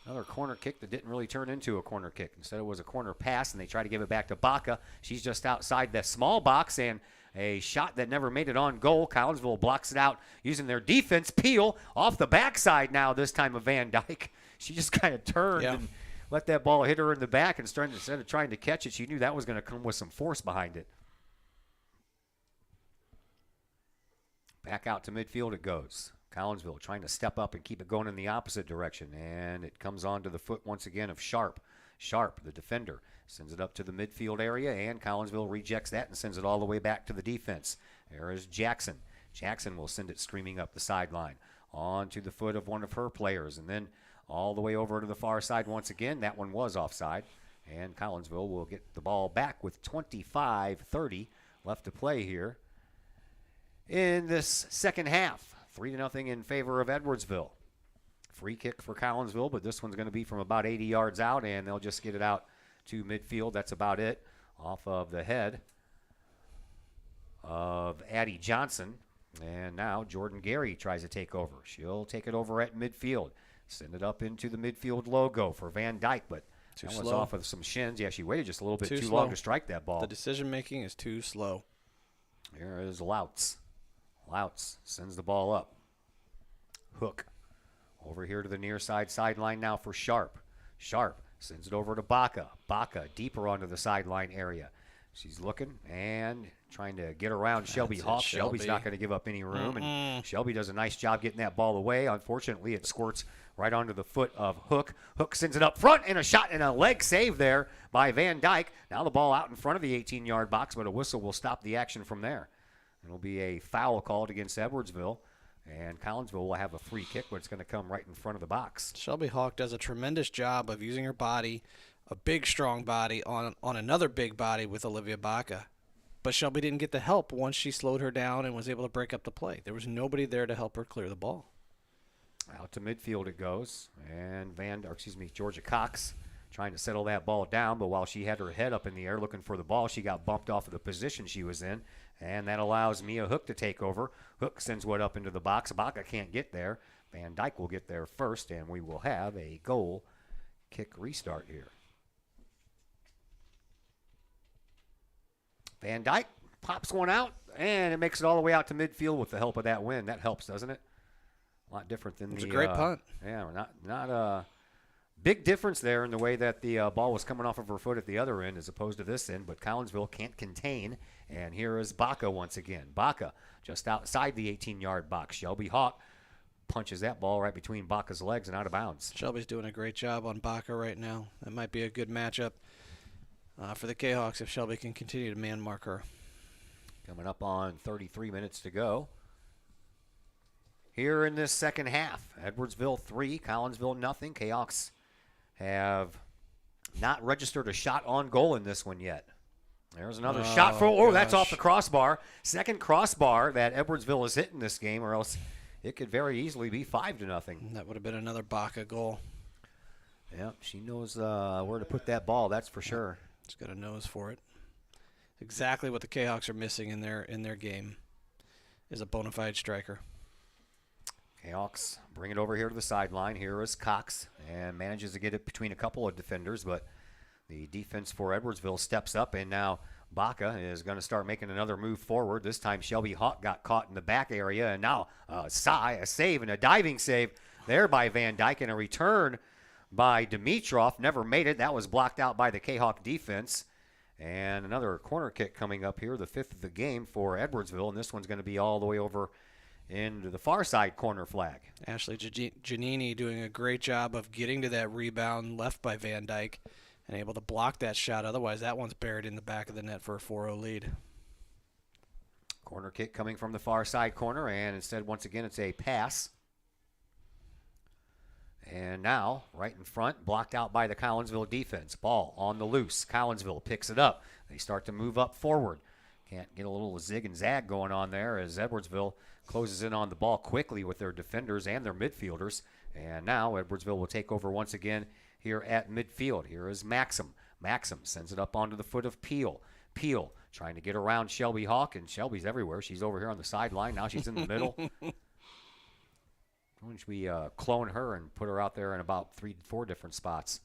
another corner kick that didn't really turn into a corner kick. Instead it was a corner pass, and they try to give it back to Baca. She's just outside the small box, and a shot that never made it on goal. Collinsville blocks it out using their defense. Peel off the backside now, this time of Van Dyke. She just kind of turned and let that ball hit her in the back, and instead of trying to catch it, she knew that was going to come with some force behind it. Back out to midfield it goes. Collinsville trying to step up and keep it going in the opposite direction, and it comes onto the foot once again of Sharp. Sharp, the defender, sends it up to the midfield area, and Collinsville rejects that and sends it all the way back to the defense. There is Jackson. Jackson will send it screaming up the sideline onto the foot of one of her players, and then all the way over to the far side once again. That one was offside, And Collinsville will get the ball back with 25:30 left to play here in this second half. 3-0 in favor of Edwardsville. Free kick for Collinsville, but this one's going to be from about 80 yards out, and they'll just get it out to midfield. That's about it. Off of the head of Addie Johnson. And now Jordan Gary tries to take over. She'll take it over at midfield. Send it up into the midfield logo for Van Dyke, but that was off of some shins. Yeah, she waited just a little bit too long to strike that ball. The decision-making is too slow. Here is Lautz. Lautz sends the ball up. Hook. Over here to the near side sideline now for Sharp. Sharp sends it over to Baca. Baca deeper onto the sideline area. She's looking and trying to get around Shelby Hawk. Shelby's not going to give up any room, and Shelby does a nice job getting that ball away. Unfortunately, it squirts right onto the foot of Hook. Hook sends it up front, and a shot and a leg save there by Van Dyke. Now the ball out in front of the 18-yard box, but a whistle will stop the action from there. It'll be a foul called against Edwardsville. And Collinsville will have a free kick, but it's going to come right in front of the box. Shelby Hawk does a tremendous job of using her body, a big, strong body, on another big body with Olivia Baca. But Shelby didn't get the help once she slowed her down and was able to break up the play. There was nobody there to help her clear the ball. Out to midfield it goes. And Georgia Cox trying to settle that ball down, but while she had her head up in the air looking for the ball, she got bumped off of the position she was in. And that allows Mia Hook to take over. Hook sends one up into the box. Baca can't get there. Van Dyke will get there first, and we will have a goal kick restart here. Van Dyke pops one out, and it makes it all the way out to midfield with the help of that wind. That helps, doesn't it? A lot different than it's a great punt. Yeah, not a big difference there in the way that the ball was coming off of her foot at the other end as opposed to this end, but Collinsville can't contain. And here is Baca once again. Baca just outside the 18-yard box. Shelby Hawk punches that ball right between Baca's legs and out of bounds. Shelby's doing a great job on Baca right now. That might be a good matchup for the Kahawks if Shelby can continue to man mark her. Coming up on 33 minutes to go here in this second half. Edwardsville 3, Collinsville nothing. Kahawks have not registered a shot on goal in this one yet. There's another shot for, that's off the crossbar. Second crossbar that Edwardsville has hit in this game, or else it could very easily be 5-0. That would have been another Baca goal. Yeah, she knows where to put that ball, that's for sure. She's got a nose for it. Exactly what the Kahawks are missing in their game is a bona fide striker. Kahawks bring it over here to the sideline. Here is Cox and manages to get it between a couple of defenders, but the defense for Edwardsville steps up, and now Baca is going to start making another move forward. This time Shelby Hawk got caught in the back area, and now a save and a diving save there by Van Dyke, and a return by Dimitrov. Never made it. That was blocked out by the Kahawk defense. And another corner kick coming up here, the 5th of the game for Edwardsville, and this one's going to be all the way over into the far side corner flag. Ashley Giannini doing a great job of getting to that rebound left by Van Dyke and able to block that shot. Otherwise, that one's buried in the back of the net for a 4-0 lead. Corner kick coming from the far side corner, and instead, once again, it's a pass. And now, right in front, blocked out by the Collinsville defense. Ball on the loose. Collinsville picks it up. They start to move up forward. Can't get a little zig and zag going on there as Edwardsville closes in on the ball quickly with their defenders and their midfielders. And now Edwardsville will take over once again here at midfield. Here is Maxim. Maxim sends it up onto the foot of Peel. Peel trying to get around Shelby Hawk, and Shelby's everywhere. She's over here on the sideline. Now she's in the middle. Why don't we clone her and put her out there in about 3-4 different spots?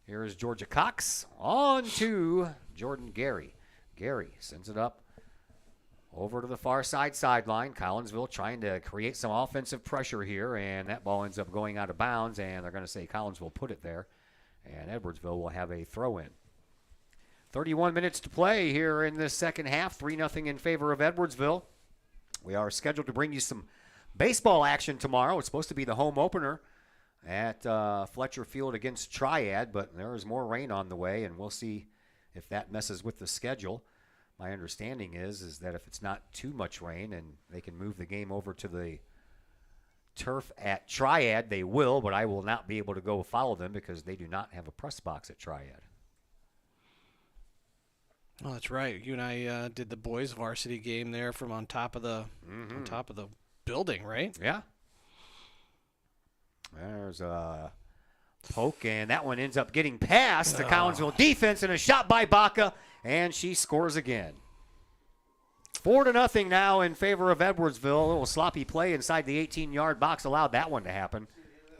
Here is Georgia Cox on to Jordan Gary. Gary sends it up over to the far side sideline. Collinsville trying to create some offensive pressure here, and that ball ends up going out of bounds, and they're going to say Collinsville put it there, and Edwardsville will have a throw-in. 31 minutes to play here in this second half, 3-0 in favor of Edwardsville. We are scheduled to bring you some baseball action tomorrow. It's supposed to be the home opener at Fletcher Field against Triad, but there is more rain on the way, and we'll see if that messes with the schedule. My understanding is that if it's not too much rain and they can move the game over to the turf at Triad, they will, but I will not be able to go follow them because they do not have a press box at Triad. Oh, that's right. You and I did the boys varsity game there from on top of the building, right? Yeah. There's a poke, and that one ends up getting past the Collinsville defense, and a shot by Baca, and she scores again. 4-0 now in favor of Edwardsville. A little sloppy play inside the 18-yard box allowed that one to happen.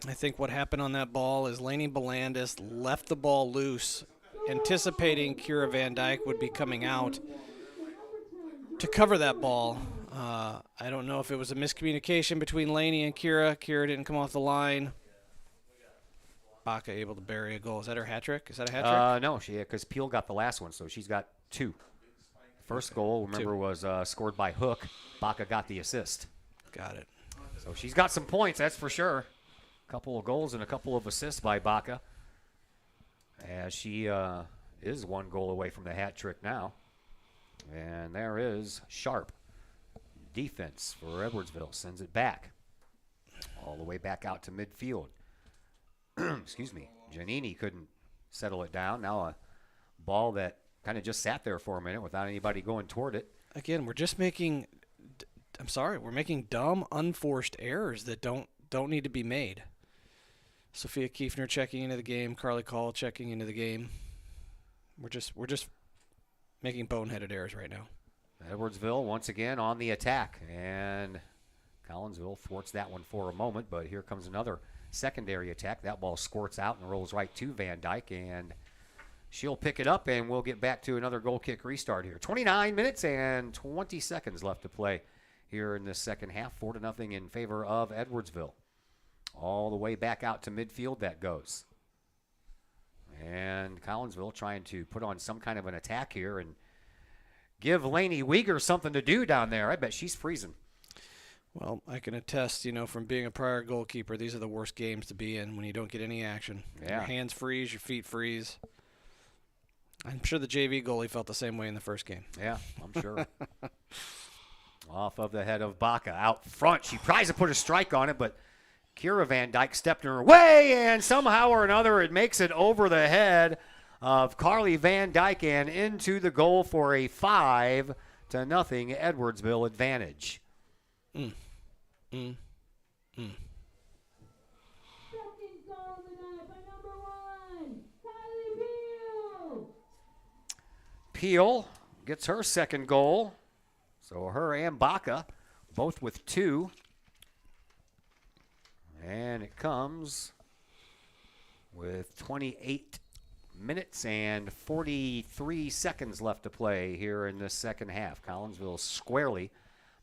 I think what happened on that ball is Lainey Belandis left the ball loose, anticipating Kira Van Dyke would be coming out to cover that ball. I don't know if it was a miscommunication between Lainey and Kira. Kira didn't come off the line. Baca able to bury a goal. Is that her hat trick? Is that a hat trick? No, because Peel got the last one, so she's got 2. First goal, remember, was scored by Hook. Baca got the assist. Got it. So she's got some points, that's for sure. A couple of goals and a couple of assists by Baca. As she is 1 goal away from the hat trick now. And there is Sharp. Defense for Edwardsville. Sends it back. All the way back out to midfield. Excuse me. Giannini couldn't settle it down. Now a ball that kind of just sat there for a minute without anybody going toward it. Again, we're just making, we're making dumb, unforced errors that don't need to be made. Sophia Kiefner checking into the game. Carly Call checking into the game. We're just making boneheaded errors right now. Edwardsville once again on the attack, and Collinsville thwarts that one for a moment, but here comes another secondary attack. That ball squirts out and rolls right to Van Dyke, and she'll pick it up, and we'll get back to another goal kick restart here. 29 minutes and 20 seconds left to play here in this second half. 4-0 in favor of Edwardsville. All the way back out to midfield that goes. And Collinsville trying to put on some kind of an attack here and give Lainey Weeger something to do down there. I bet she's freezing. Well, I can attest, from being a prior goalkeeper, these are the worst games to be in when you don't get any action. Yeah. Your hands freeze, your feet freeze. I'm sure the JV goalie felt the same way in the first game. Yeah, I'm sure. Off of the head of Baca out front. She tries to put a strike on it, but Kira Van Dyke stepped in her way, and somehow or another it makes it over the head of Carly Van Dyke and into the goal for a 5-0 Edwardsville advantage. Peel gets her second goal. So her and Baca both with 2. And it comes with 28 minutes and 43 seconds left to play here in this second half. Collinsville squarely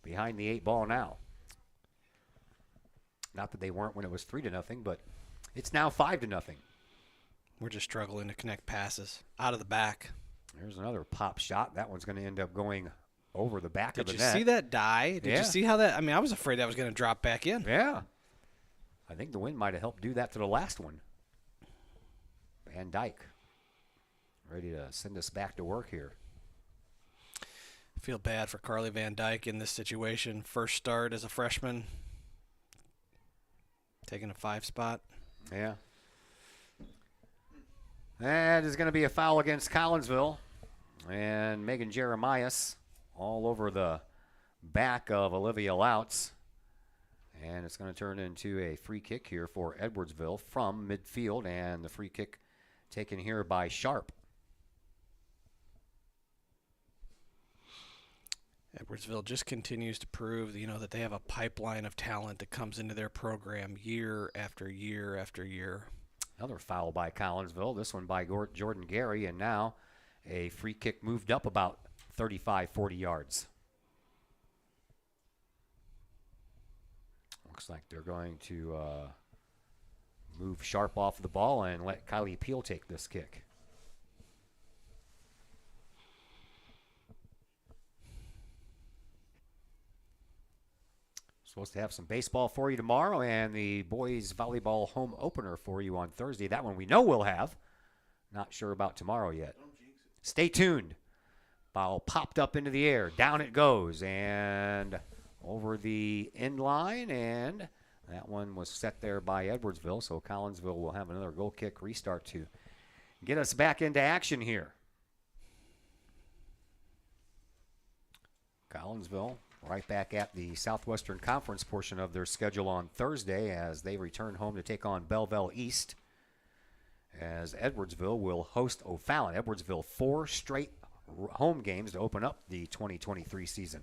behind the 8 ball now. Not that they weren't when it was 3-0, but it's now 5-0. We're just struggling to connect passes out of the back. There's another pop shot. That one's going to end up going over the back of the net. Did you see that die? Did you see how that? I was afraid that was going to drop back in. Yeah. I think the wind might have helped do that to the last one. Van Dyke ready to send us back to work here. I feel bad for Carly Van Dyke in this situation. First start as a freshman. Taking a 5 spot. Yeah. That is going to be a foul against Collinsville. And Megan Jeremias all over the back of Olivia Louts. And it's going to turn into a free kick here for Edwardsville from midfield. And the free kick taken here by Sharp. Edwardsville just continues to prove, that they have a pipeline of talent that comes into their program year after year after year. Another foul by Collinsville. This one by Jordan Gary. And now a free kick moved up about 35, 40 yards. Looks like they're going to move Sharp off the ball and let Kylie Peel take this kick. Supposed to have some baseball for you tomorrow and the boys volleyball home opener for you on Thursday. That one we know we'll have. Not sure about tomorrow yet. Stay tuned. Ball popped up into the air. Down it goes. And over the end line. And that one was set there by Edwardsville. So Collinsville will have another goal kick restart to get us back into action here. Collinsville right back at the Southwestern Conference portion of their schedule on Thursday as they return home to take on Belleville East. As Edwardsville will host O'Fallon. Edwardsville 4 straight home games to open up the 2023 season.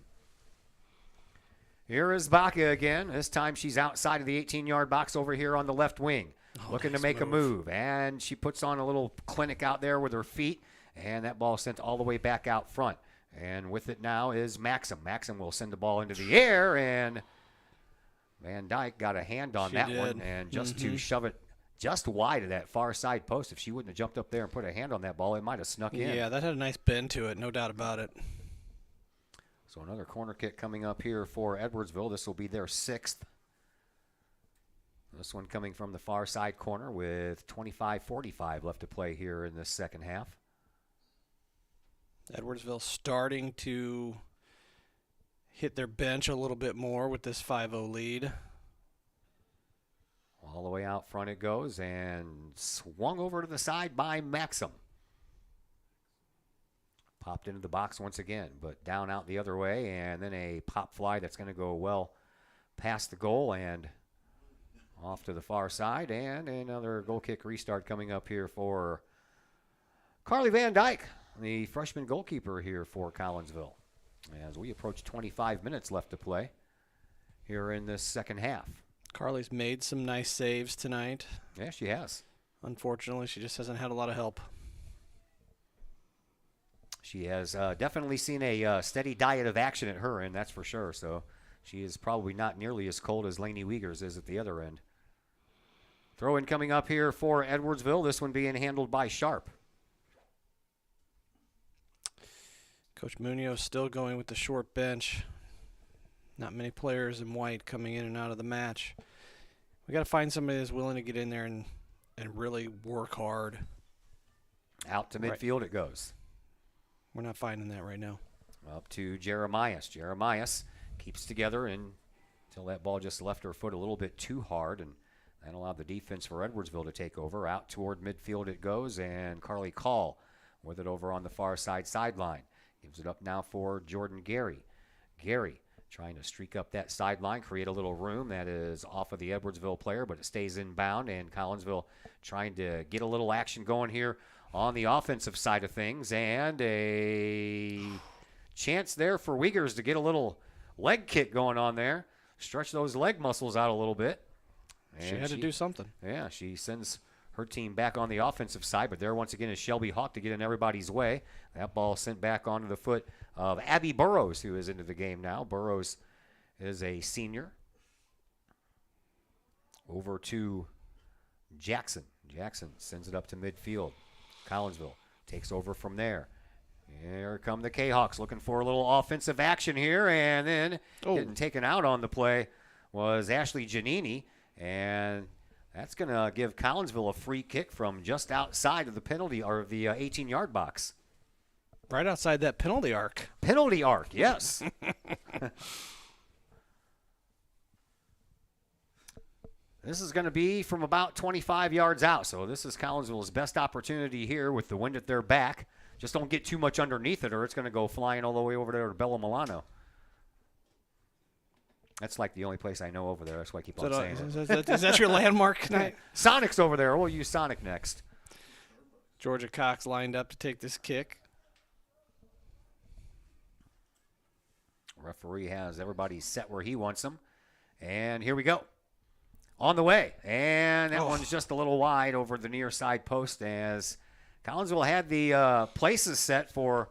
Here is Baca again. This time she's outside of the 18-yard box over here on the left wing. Looking to make a move. And she puts on a little clinic out there with her feet. And that ball sent all the way back out front. And with it now is Maxim. Maxim will send the ball into the air. And Van Dyke got a hand on that one. And just to shove it just wide of that far side post. If she wouldn't have jumped up there and put a hand on that ball, it might have snuck in. Yeah, that had a nice bend to it. No doubt about it. So another corner kick coming up here for Edwardsville. This will be their 6th. This one coming from the far side corner with 25:45 left to play here in the second half. Edwardsville starting to hit their bench a little bit more with this 5-0 lead. All the way out front it goes and swung over to the side by Maxim. Popped into the box once again, but down out the other way, and then a pop fly that's going to go well past the goal and off to the far side, and another goal kick restart coming up here for Carly Van Dyke, the freshman goalkeeper here for Collinsville, as we approach 25 minutes left to play here in this second half. Carly's made some nice saves tonight. Yeah, she has. Unfortunately, she just hasn't had a lot of help. She has definitely seen a steady diet of action at her end, that's for sure. So she is probably not nearly as cold as Lainey Wiegers is at the other end. Throw in coming up here for Edwardsville. This one being handled by Sharp. Coach Munoz still going with the short bench. Not many players in white coming in and out of the match. We got to find somebody that's willing to get in there and really work hard. Out to midfield it goes. We're not finding that right now. Up to Jeremias. Jeremias keeps together until that ball just left her foot a little bit too hard, and that allowed the defense for Edwardsville to take over. Out toward midfield it goes, and Carly Call with it over on the far side sideline. Gives it up now for Jordan Gary. Gary trying to streak up that sideline, create a little room. That is off of the Edwardsville player, but it stays inbound, and Collinsville trying to get a little action going here on the offensive side of things, and a chance there for Wiegers to get a little leg kick going on there. Stretch those leg muscles out a little bit. And she had to do something. Yeah, she sends her team back on the offensive side, but there once again is Shelby Hawk to get in everybody's way. That ball sent back onto the foot of Abby Burrows, who is into the game now. Burrows is a senior. Over to Jackson. Jackson sends it up to midfield. Collinsville takes over from there. Here come the Kahawks looking for a little offensive action here, and then getting taken out on the play was Ashley Giannini, and that's going to give Collinsville a free kick from just outside of the penalty or the 18-yard box. Right outside that penalty arc. Penalty arc, yes. This is going to be from about 25 yards out, so this is Collinsville's best opportunity here with the wind at their back. Just don't get too much underneath it, or it's going to go flying all the way over there to Bella Milano. That's like the only place I know over there. That's why I keep on saying it. Is that your landmark tonight? Sonic's over there. We'll use Sonic next. Georgia Cox lined up to take this kick. Referee has everybody set where he wants them. And here we go. On the way. And that one's just a little wide over the near side post as Collinsville had the places set for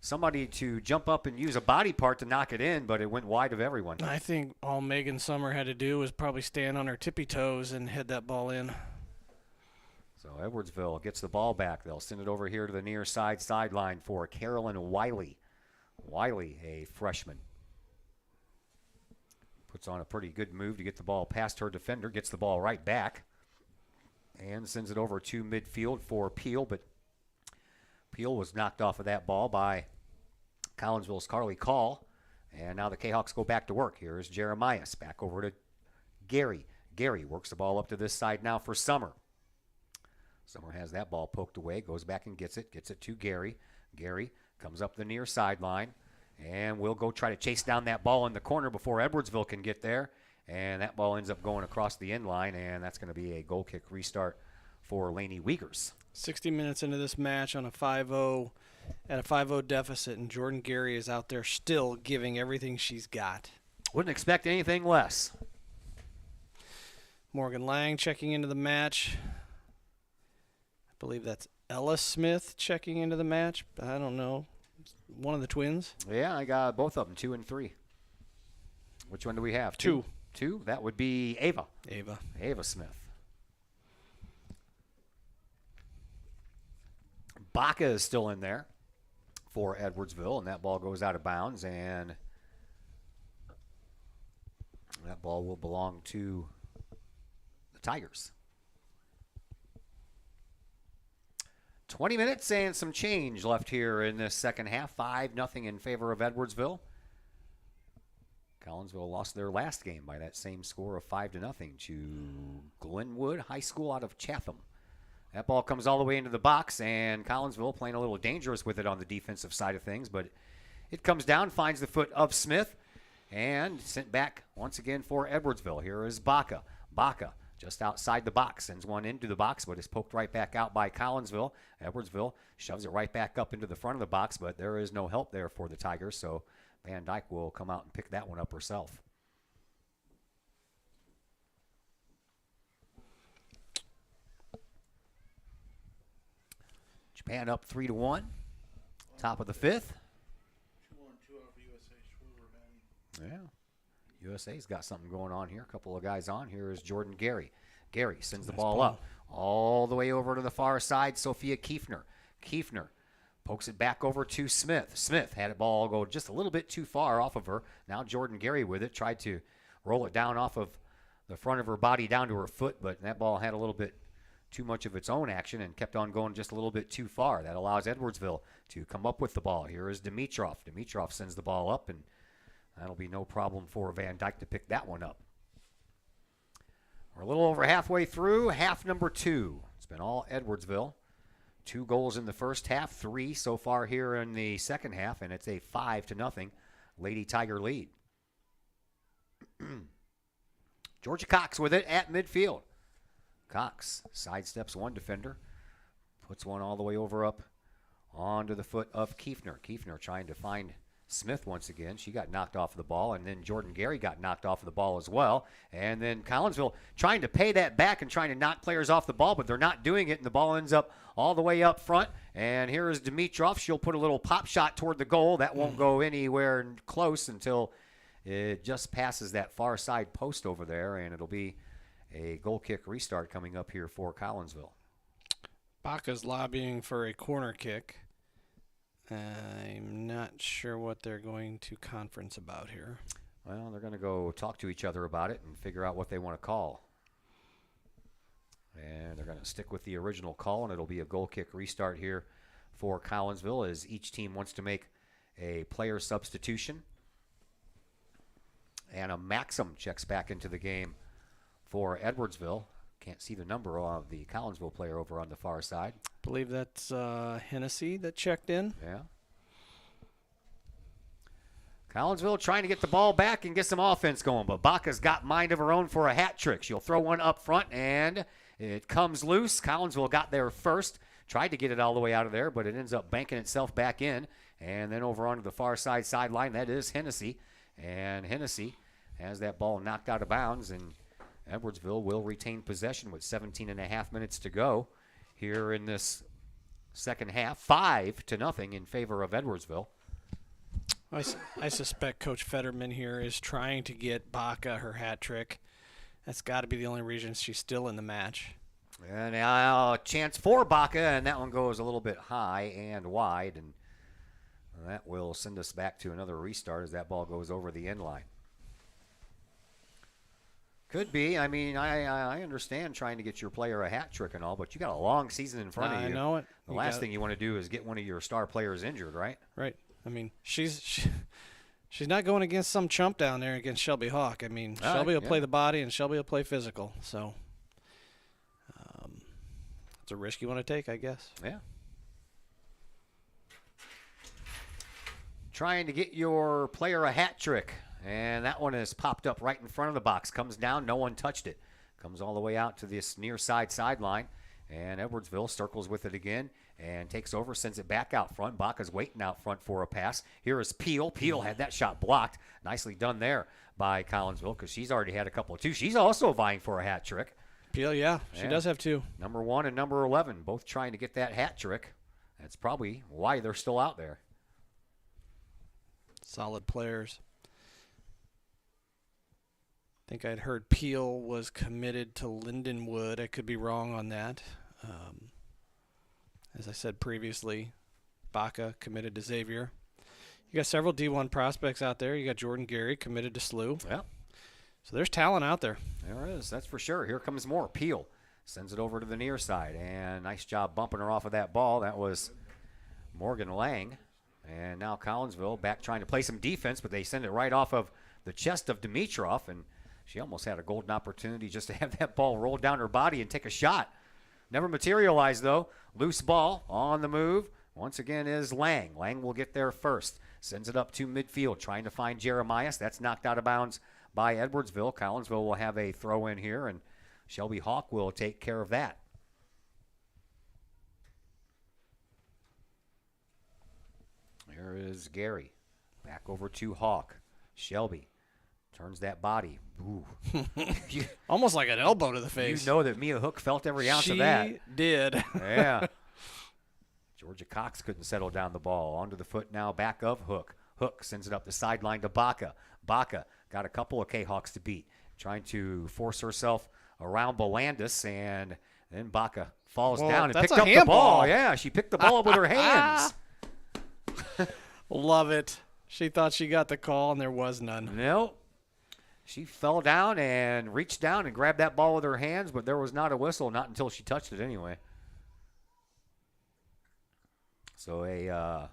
somebody to jump up and use a body part to knock it in, but it went wide of everyone. I think all Megan Summer had to do was probably stand on her tippy toes and head that ball in. So Edwardsville gets the ball back. They'll send it over here to the near side sideline for Carolyn Wiley. Wiley, a freshman. Puts on a pretty good move to get the ball past her defender, gets the ball right back, and sends it over to midfield for Peel, but Peel was knocked off of that ball by Collinsville's Carly Call, and now the Kahawks go back to work. Here's Jeremias back over to Gary. Gary works the ball up to this side now for Summer. Summer has that ball poked away, goes back and gets it to Gary. Gary comes up the near sideline, And we'll go try to chase down that ball in the corner before Edwardsville can get there. And that ball ends up going across the end line, and that's going to be a goal kick restart for Laney Wiegers. 60 minutes into this match on a 5-0, at a 5-0 deficit, and Jordan Gary is out there still giving everything she's got. Wouldn't expect anything less. Morgan Lang checking into the match. I believe that's Ella Smith checking into the match. I don't know. One of the twins. Yeah, I got both of them, 2 and 3. Which one do we have? 2. 2? That would be Ava. Ava Smith. Baca is still in there for Edwardsville, and that ball goes out of bounds, and that ball will belong to the Tigers. 20 minutes and some change left here in this second half. 5-0 in favor of Edwardsville. Collinsville lost their last game by that same score of 5-0 to Glenwood High School out of Chatham. That ball comes all the way into the box, and Collinsville playing a little dangerous with it on the defensive side of things, but it comes down, finds the foot of Smith, and sent back once again for Edwardsville. Here is Baca. Baca just outside the box, sends one into the box, but is poked right back out by Collinsville. Edwardsville shoves it right back up into the front of the box, but there is no help there for the Tigers, so Van Dyke will come out and pick that one up herself. Japan up 3-1. Top of the 5th. Yeah. USA's got something going on here. A couple of guys on. Here is Jordan Gary. Gary sends the ball up all the way over to the far side. Sophia Kiefner. Kiefner pokes it back over to Smith. Smith had a ball go just a little bit too far off of her. Now Jordan Gary with it. Tried to roll it down off of the front of her body down to her foot, but that ball had a little bit too much of its own action and kept on going just a little bit too far. That allows Edwardsville to come up with the ball. Here is Dimitrov. Dimitrov sends the ball up, and that'll be no problem for Van Dyke to pick that one up. We're a little over halfway through, half number 2. It's been all Edwardsville. 2 goals in the first half, 3 so far here in the second half, and it's a 5-0 Lady Tiger lead. Georgia Cox with it at midfield. Cox sidesteps one defender, puts one all the way over up onto the foot of Kiefner. Kiefner trying to find Smith once again. She got knocked off the ball, and then Jordan Gary got knocked off of the ball as well. And then Collinsville trying to pay that back and trying to knock players off the ball, but they're not doing it, and the ball ends up all the way up front. And here is Dimitrov. She'll put a little pop shot toward the goal. That won't go anywhere close until it just passes that far side post over there, and it'll be a goal kick restart coming up here for Collinsville. Baca's lobbying for a corner kick. I'm not sure what they're going to conference about here. Well, they're going to go talk to each other about it and figure out what they want to call. And they're going to stick with the original call, and it'll be a goal kick restart here for Collinsville as each team wants to make a player substitution. Anna Maxim checks back into the game for Edwardsville. Can't see the number of the Collinsville player over on the far side. I believe that's Hennessy that checked in. Yeah. Collinsville trying to get the ball back and get some offense going, but Baca's got mind of her own for a hat trick. She'll throw one up front, and it comes loose. Collinsville got there first, tried to get it all the way out of there, but it ends up banking itself back in. And then over onto the far side sideline, that is Hennessy. And Hennessy has that ball knocked out of bounds, and Edwardsville will retain possession with 17.5 minutes to go here in this second half. 5-0 in favor of Edwardsville. I suspect Coach Fetterman here is trying to get Baca her hat trick. That's got to be the only reason she's still in the match. And now a chance for Baca, and that one goes a little bit high and wide, and that will send us back to another restart as that ball goes over the end line. Could be. I mean, I understand trying to get your player a hat trick and all, but you got a long season in front of you. I know it. The last thing you want to do is get one of your star players injured, right? Right. I mean, she's not going against some chump down there against Shelby Hawk. I mean, Shelby will play the body and Shelby will play physical. So it's a risk you want to take, I guess. Yeah. trying to get your player a hat trick. And that one is popped up right in front of the box. Comes down, no one touched it. Comes all the way out to this near sideline. And Edwardsville circles with it again and takes over, sends it back out front. Baca's waiting out front for a pass. Here is Peel. Peel had that shot blocked. Nicely done there by Collinsville because she's already had a couple of two. She's also vying for a hat trick. Peel, yeah, she does have two. Number 1 and number 11, both trying to get that hat trick. That's probably why they're still out there. Solid players. I think I'd heard Peel was committed to Lindenwood. I could be wrong on that. As I said previously, Baca committed to Xavier. You got several D1 prospects out there. You got Jordan Gary committed to SLU. Yeah. So there's talent out there. There is, that's for sure. Here comes more. Peel sends it over to the near side, and nice job bumping her off of that ball. That was Morgan Lang. And now Collinsville back trying to play some defense, but they send it right off of the chest of Dimitrov, and she almost had a golden opportunity just to have that ball roll down her body and take a shot. Never materialized, though. Loose ball on the move. Once again is Lang. Lang will get there first. Sends it up to midfield, trying to find Jeremias. That's knocked out of bounds by Edwardsville. Collinsville will have a throw in here, and Shelby Hawk will take care of that. There is Gary. Back over to Hawk. Shelby turns that body. Ooh. Almost like an elbow to the face. You know that Mia Hook felt every ounce of that. She did. Yeah. Georgia Cox couldn't settle down the ball. Onto the foot now, back of Hook. Hook sends it up the sideline to Baca. Baca got a couple of K-Hawks to beat. Trying to force herself around Belandis, and then Baca falls down and picked up the ball. Yeah, she picked the ball up with her hands. Love it. She thought she got the call, and there was none. No. She fell down and reached down and grabbed that ball with her hands, but there was not a whistle, not until she touched it anyway. So a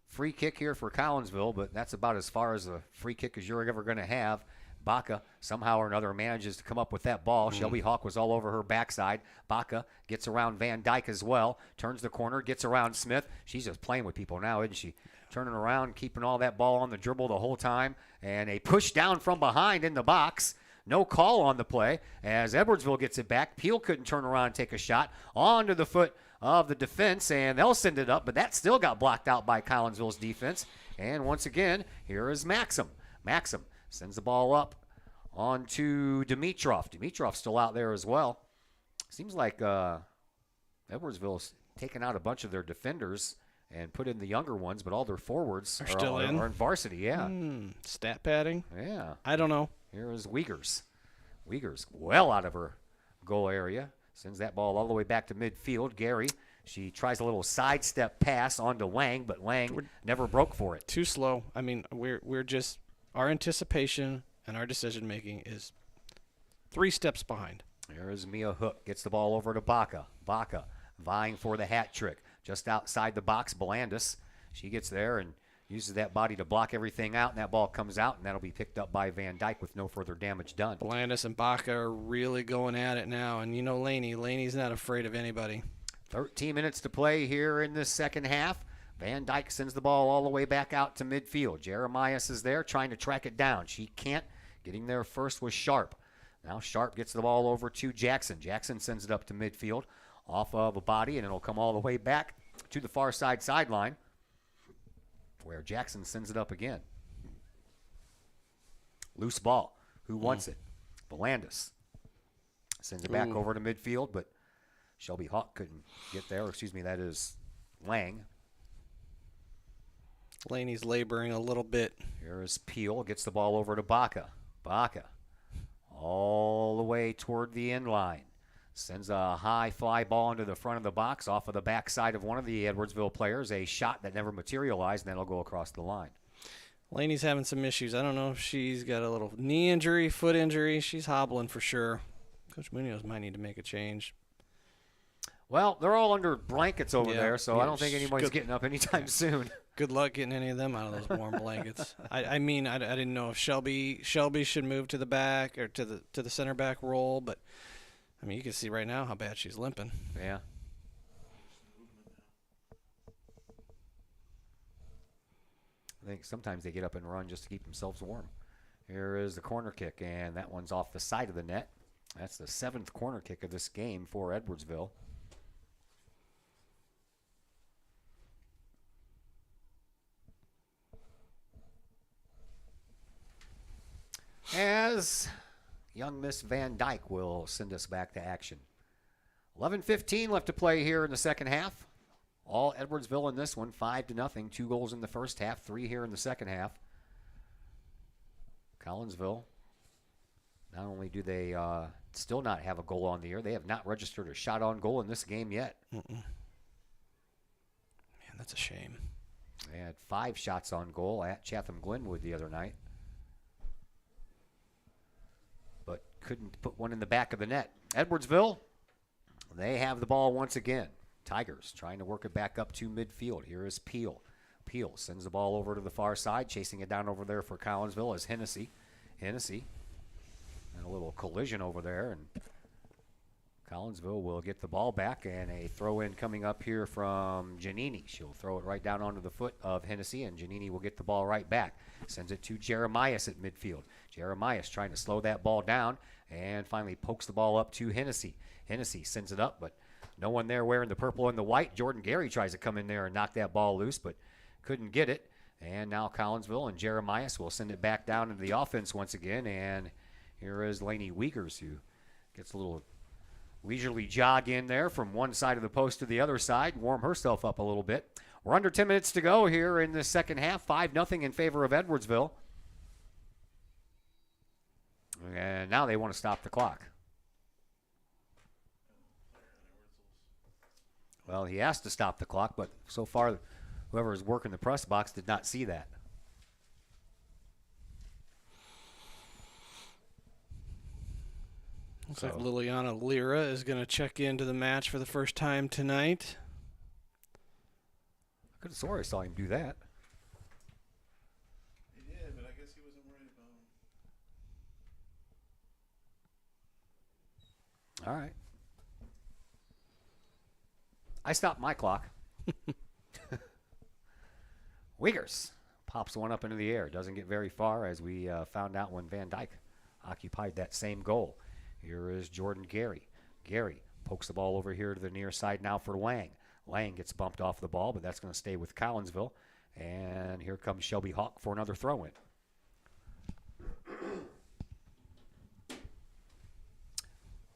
free kick here for Collinsville, but that's about as far as a free kick as you're ever going to have. Baca somehow or another manages to come up with that ball. Shelby Hawk was all over her backside. Baca gets around Van Dyke as well. Turns the corner, gets around Smith. She's just playing with people now, isn't she? Turning around, keeping all that ball on the dribble the whole time. And a push down from behind in the box. No call on the play as Edwardsville gets it back. Peel couldn't turn around and take a shot. Onto the foot of the defense, and they'll send it up, but that still got blocked out by Collinsville's defense. And once again, here is Maxim. Maxim sends the ball up onto Dimitrov. Dimitrov's still out there as well. Seems like Edwardsville's taken out a bunch of their defenders and put in the younger ones, but all their forwards are still in. Are in varsity, yeah. Stat padding? Yeah. I don't know. Here is Wiegers. Wiegers well out of her goal area. Sends that ball all the way back to midfield. Gary, she tries a little sidestep pass onto Lang, but Lang never broke for it. Too slow. I mean, we're just, our anticipation and our decision making is 3 steps behind. There is Mia Hook. Gets the ball over to Baca. Baca vying for the hat trick. Just outside the box, Belandis. She gets there and uses that body to block everything out, and that ball comes out, and that'll be picked up by Van Dyke with no further damage done. Belandis and Baca are really going at it now, and you know Laney's not afraid of anybody. 13 minutes to play here in this second half. Van Dyke sends the ball all the way back out to midfield. Jeremias is there trying to track it down. She can't. Getting there first was Sharp. Now Sharp gets the ball over to Jackson. Jackson sends it up to midfield off of a body, and it'll come all the way back to the far sideline, where Jackson sends it up again. Loose ball. Who wants it? Belandis sends it back over to midfield, but Shelby Hawk couldn't get there. Excuse me, that is Lang. Laney's laboring a little bit. Here is Peel. Gets the ball over to Baca. Baca all the way toward the end line. Sends a high fly ball into the front of the box off of the backside of one of the Edwardsville players. A shot that never materialized, and that'll go across the line. Laney's having some issues. I don't know if she's got a little knee injury, foot injury. She's hobbling for sure. Coach Munoz might need to make a change. Well, they're all under blankets over there, so I don't think anybody's getting up anytime soon. Good luck getting any of them out of those warm blankets. I mean, I didn't know if Shelby should move to the back or to the center back role, but I mean, you can see right now how bad she's limping. Yeah. I think sometimes they get up and run just to keep themselves warm. Here is the corner kick, and that one's off the side of the net. That's the 7th corner kick of this game for Edwardsville. As young Miss Van Dyke will send us back to action. 11:15 left to play here in the second half. All Edwardsville in this one, 5-0. 2 goals in the first half, 3 here in the second half. Collinsville, not only do they still not have a goal on the year, they have not registered a shot on goal in this game yet. Man, that's a shame. They had 5 shots on goal at Chatham Glenwood the other night, but couldn't put one in the back of the net. Edwardsville, they have the ball once again. Tigers trying to work it back up to midfield. Here is Peel. Peel sends the ball over to the far side, chasing it down over there for Collinsville as Hennessy. Hennessy, and a little collision over there, and Collinsville will get the ball back, and a throw-in coming up here from Giannini. She'll throw it right down onto the foot of Hennessy, and Giannini will get the ball right back. Sends it to Jeremias at midfield. Jeremias trying to slow that ball down, and finally pokes the ball up to Hennessy. Hennessy sends it up, but no one there wearing the purple and the white. Jordan Gary tries to come in there and knock that ball loose, but couldn't get it. And now Collinsville and Jeremias will send it back down into the offense once again, and here is Lainey Wiegers, who gets a little leisurely jog in there from one side of the post to the other side, warm herself up a little bit. We're under 10 minutes to go here in the second half, 5-0 in favor of Edwardsville. And now they want to stop the clock. Well, he asked to stop the clock, but so far whoever is working the press box did not see that. Looks like Liliana Lira is going to check into the match for the first time tonight. I could have swore I saw him do that. He did, but I guess he wasn't worried about him. All right. I stopped my clock. Wiegers pops one up into the air. Doesn't get very far, as we found out when Van Dyke occupied that same goal. Here is Jordan Gary. Gary pokes the ball over here to the near side now for Lang. Lang gets bumped off the ball, but that's going to stay with Collinsville. And here comes Shelby Hawk for another throw-in.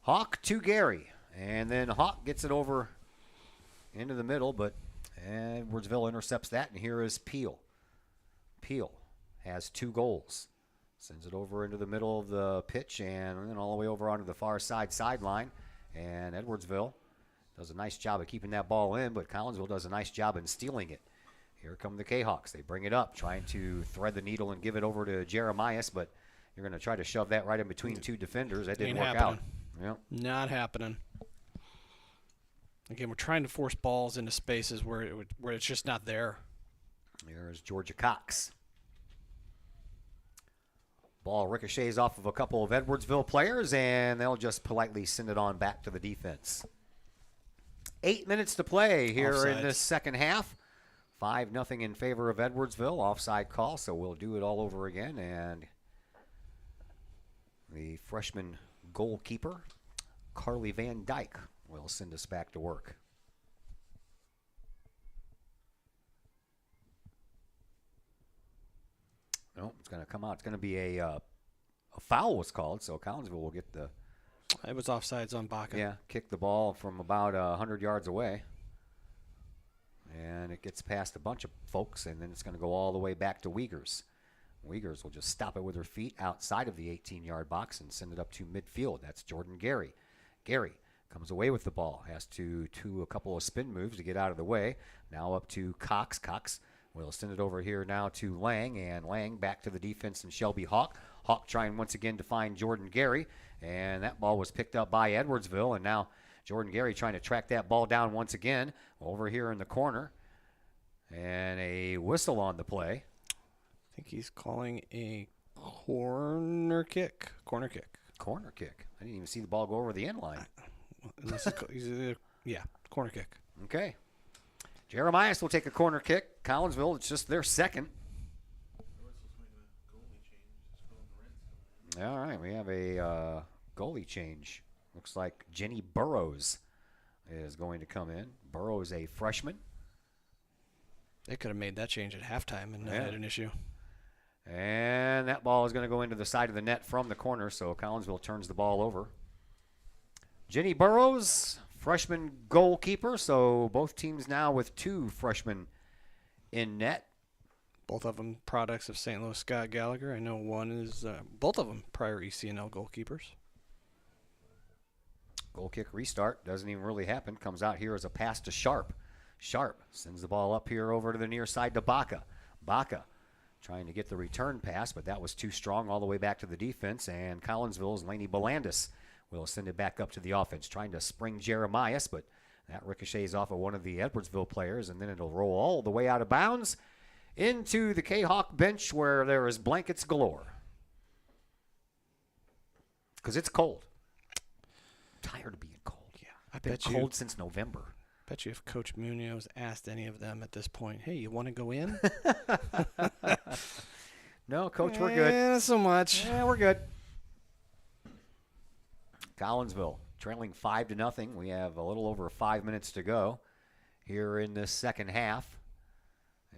Hawk to Gary. And then Hawk gets it over into the middle, but Edwardsville intercepts that, and here is Peel. Peel has 2 goals. Sends it over into the middle of the pitch and then all the way over onto the far sideline. And Edwardsville does a nice job of keeping that ball in, but Collinsville does a nice job in stealing it. Here come the Kahawks. They bring it up, trying to thread the needle and give it over to Jeremias, but you're going to try to shove that right in between 2 defenders. That didn't work out. Yep. Not happening. Again, we're trying to force balls into spaces where it's just not there. Here's Georgia Cox. Ball ricochets off of a couple of Edwardsville players, and they'll just politely send it on back to the defense. 8 minutes to play here Offside. in this second half. 5-0 in favor of Edwardsville. Offside call, so we'll do it all over again. And the freshman goalkeeper, Carly Van Dyke, will send us back to work. No, it's going to come out. It's going to be a foul was called, so Collinsville will get the... It was offsides on Baca. Yeah, kick the ball from about 100 yards away. And it gets past a bunch of folks, and then it's going to go all the way back to Wiegers. Wiegers will just stop it with her feet outside of the 18-yard box and send it up to midfield. That's Jordan Gary. Gary comes away with the ball, has to do a couple of spin moves to get out of the way. Now up to Cox. Cox will send it over here now to Lang, and Lang back to the defense and Shelby Hawk. Hawk trying once again to find Jordan Gary, and that ball was picked up by Edwardsville, and now Jordan Gary trying to track that ball down once again over here in the corner. And a whistle on the play. I think he's calling a corner kick. Corner kick. Corner kick. I didn't even see the ball go over the end line. Yeah, corner kick. Okay. Jeremias will take a corner kick. Collinsville, it's just their second. All right, we have a goalie change. Looks like Jenny Burrows is going to come in. Burrows, a freshman. They could have made that change at halftime and not had an issue. And that ball is going to go into the side of the net from the corner, so Collinsville turns the ball over. Jenny Burrows, freshman goalkeeper, so both teams now with 2 freshmen in net. Both of them products of St. Louis Scott Gallagher. I know one is, both of them prior ECNL goalkeepers. Goal kick restart. Doesn't even really happen. Comes out here as a pass to Sharp. Sharp sends the ball up here over to the near side to Baca. Baca trying to get the return pass, but that was too strong all the way back to the defense. And Collinsville's Laney Belandis will send it back up to the offense. Trying to spring Jeremias, but that ricochets off of one of the Edwardsville players, and then it'll roll all the way out of bounds into the Kahok bench where there is blankets galore. Because it's cold. Tired of being cold. Yeah, I've been cold since November. Bet you if Coach Munoz asked any of them at this point, hey, you want to go in? No, Coach, we're good. Not so much. Yeah, we're good. Collinsville trailing 5-0. We have a little over 5 minutes to go here in this second half.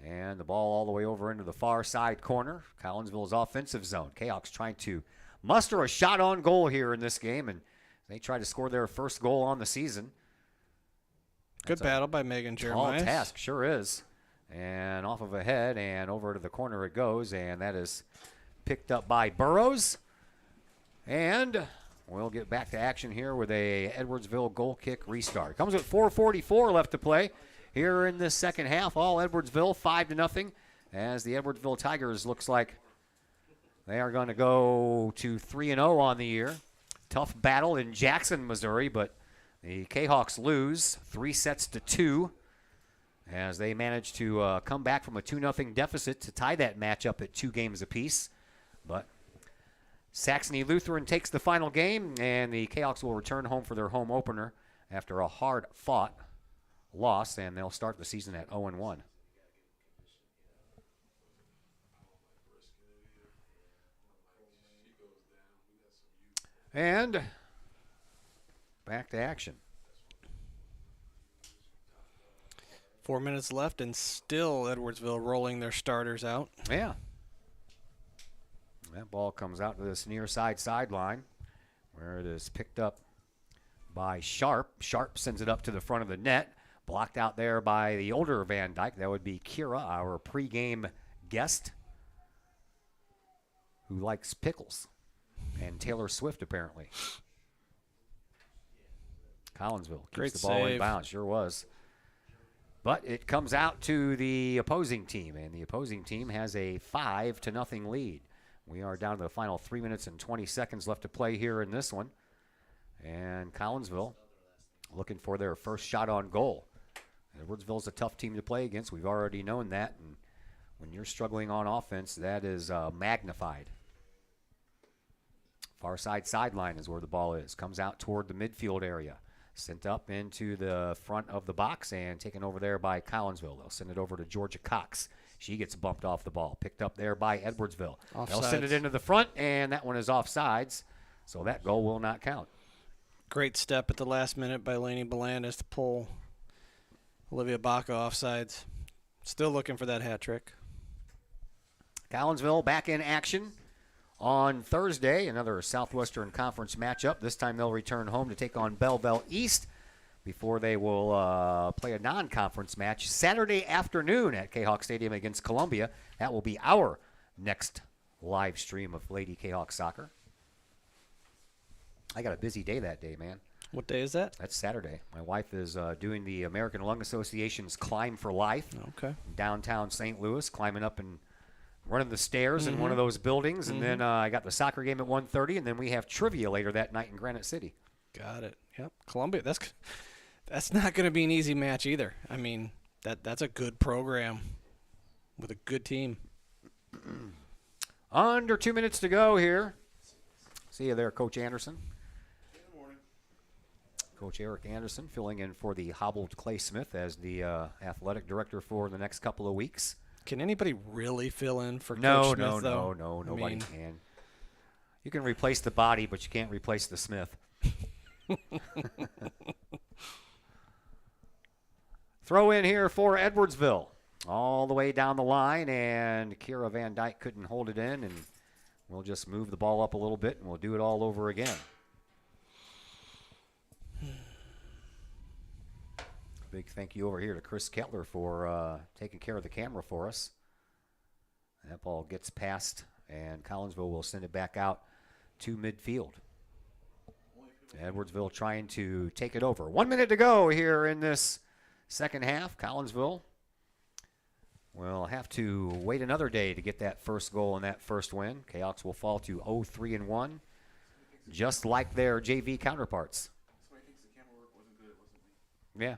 And the ball all the way over into the far side corner. Collinsville's offensive zone. Kahok's trying to muster a shot on goal here in this game, and they try to score their first goal on the season. Good battle by Megan Jeremiah. Tall task, sure is. And off of a head and over to the corner it goes, and that is picked up by Burrows. And we'll get back to action here with a Edwardsville goal kick restart. Comes with 4:44 left to play here in this second half. All Edwardsville 5-0, as the Edwardsville Tigers looks like they are going to go to 3-0 on the year. Tough battle in Jackson, Missouri, but the Kahawks lose 3-2 as they manage to come back from a 2-0 deficit to tie that matchup at 2 games apiece. But Saxony Lutheran takes the final game, and the Kahawks will return home for their home opener after a hard-fought loss, and they'll start the season at 0-1. And back to action. 4 minutes left, and still Edwardsville rolling their starters out. Yeah. That ball comes out to this near side sideline where it is picked up by Sharp. Sharp sends it up to the front of the net. Blocked out there by the older Van Dyke. That would be Kira, our pregame guest, who likes pickles. And Taylor Swift, apparently. Collinsville keeps the ball in bounds. Sure was. But it comes out to the opposing team, and the opposing team has a 5-0 lead. We are down to the final 3 minutes and 20 seconds left to play here in this one. And Collinsville looking for their first shot on goal. Edwardsville's a tough team to play against. We've already known that. And when you're struggling on offense, that is magnified. Far side sideline is where the ball is. Comes out toward the midfield area. Sent up into the front of the box and taken over there by Collinsville. They'll send it over to Georgia Cox. She gets bumped off the ball. Picked up there by Edwardsville. Offsides. They'll send it into the front, and that one is offsides. So that goal will not count. Great step at the last minute by Laney Belandis to pull Olivia Baca offsides. Still looking for that hat trick. Collinsville back in action on Thursday. Another Southwestern Conference matchup. This time they'll return home to take on Belleville East before they will play a non-conference match Saturday afternoon at Kahok Stadium against Columbia. That will be our next live stream of Lady Kahok soccer. I got a busy day that day, man. What day is that? That's Saturday. My wife is doing the American Lung Association's Climb for Life. Okay. Downtown St. Louis, climbing up and running the stairs in one of those buildings. And then I got the soccer game at 1:30, and then we have trivia later that night in Granite City. Got it. Yep. Columbia, that's not going to be an easy match either. I mean, that's a good program with a good team. Under 2 minutes to go here. See you there, Coach Anderson. Coach Eric Anderson filling in for the hobbled Clay Smith as the athletic director for the next couple of weeks. Can anybody really fill in for No, Coach Smith, though? No, nobody can. You can replace the body, but you can't replace the Smith. Throw in here for Edwardsville. All the way down the line, and Kira Van Dyke couldn't hold it in, and we'll just move the ball up a little bit, and we'll do it all over again. Big thank you over here to Chris Kettler for taking care of the camera for us. That ball gets past, and Collinsville will send it back out to midfield. Edwardsville trying to take it over. 1 minute to go here in this second half. Collinsville will have to wait another day to get that first goal and that first win. Kahawks will fall to 0-3-1, just like their JV counterparts. Yeah.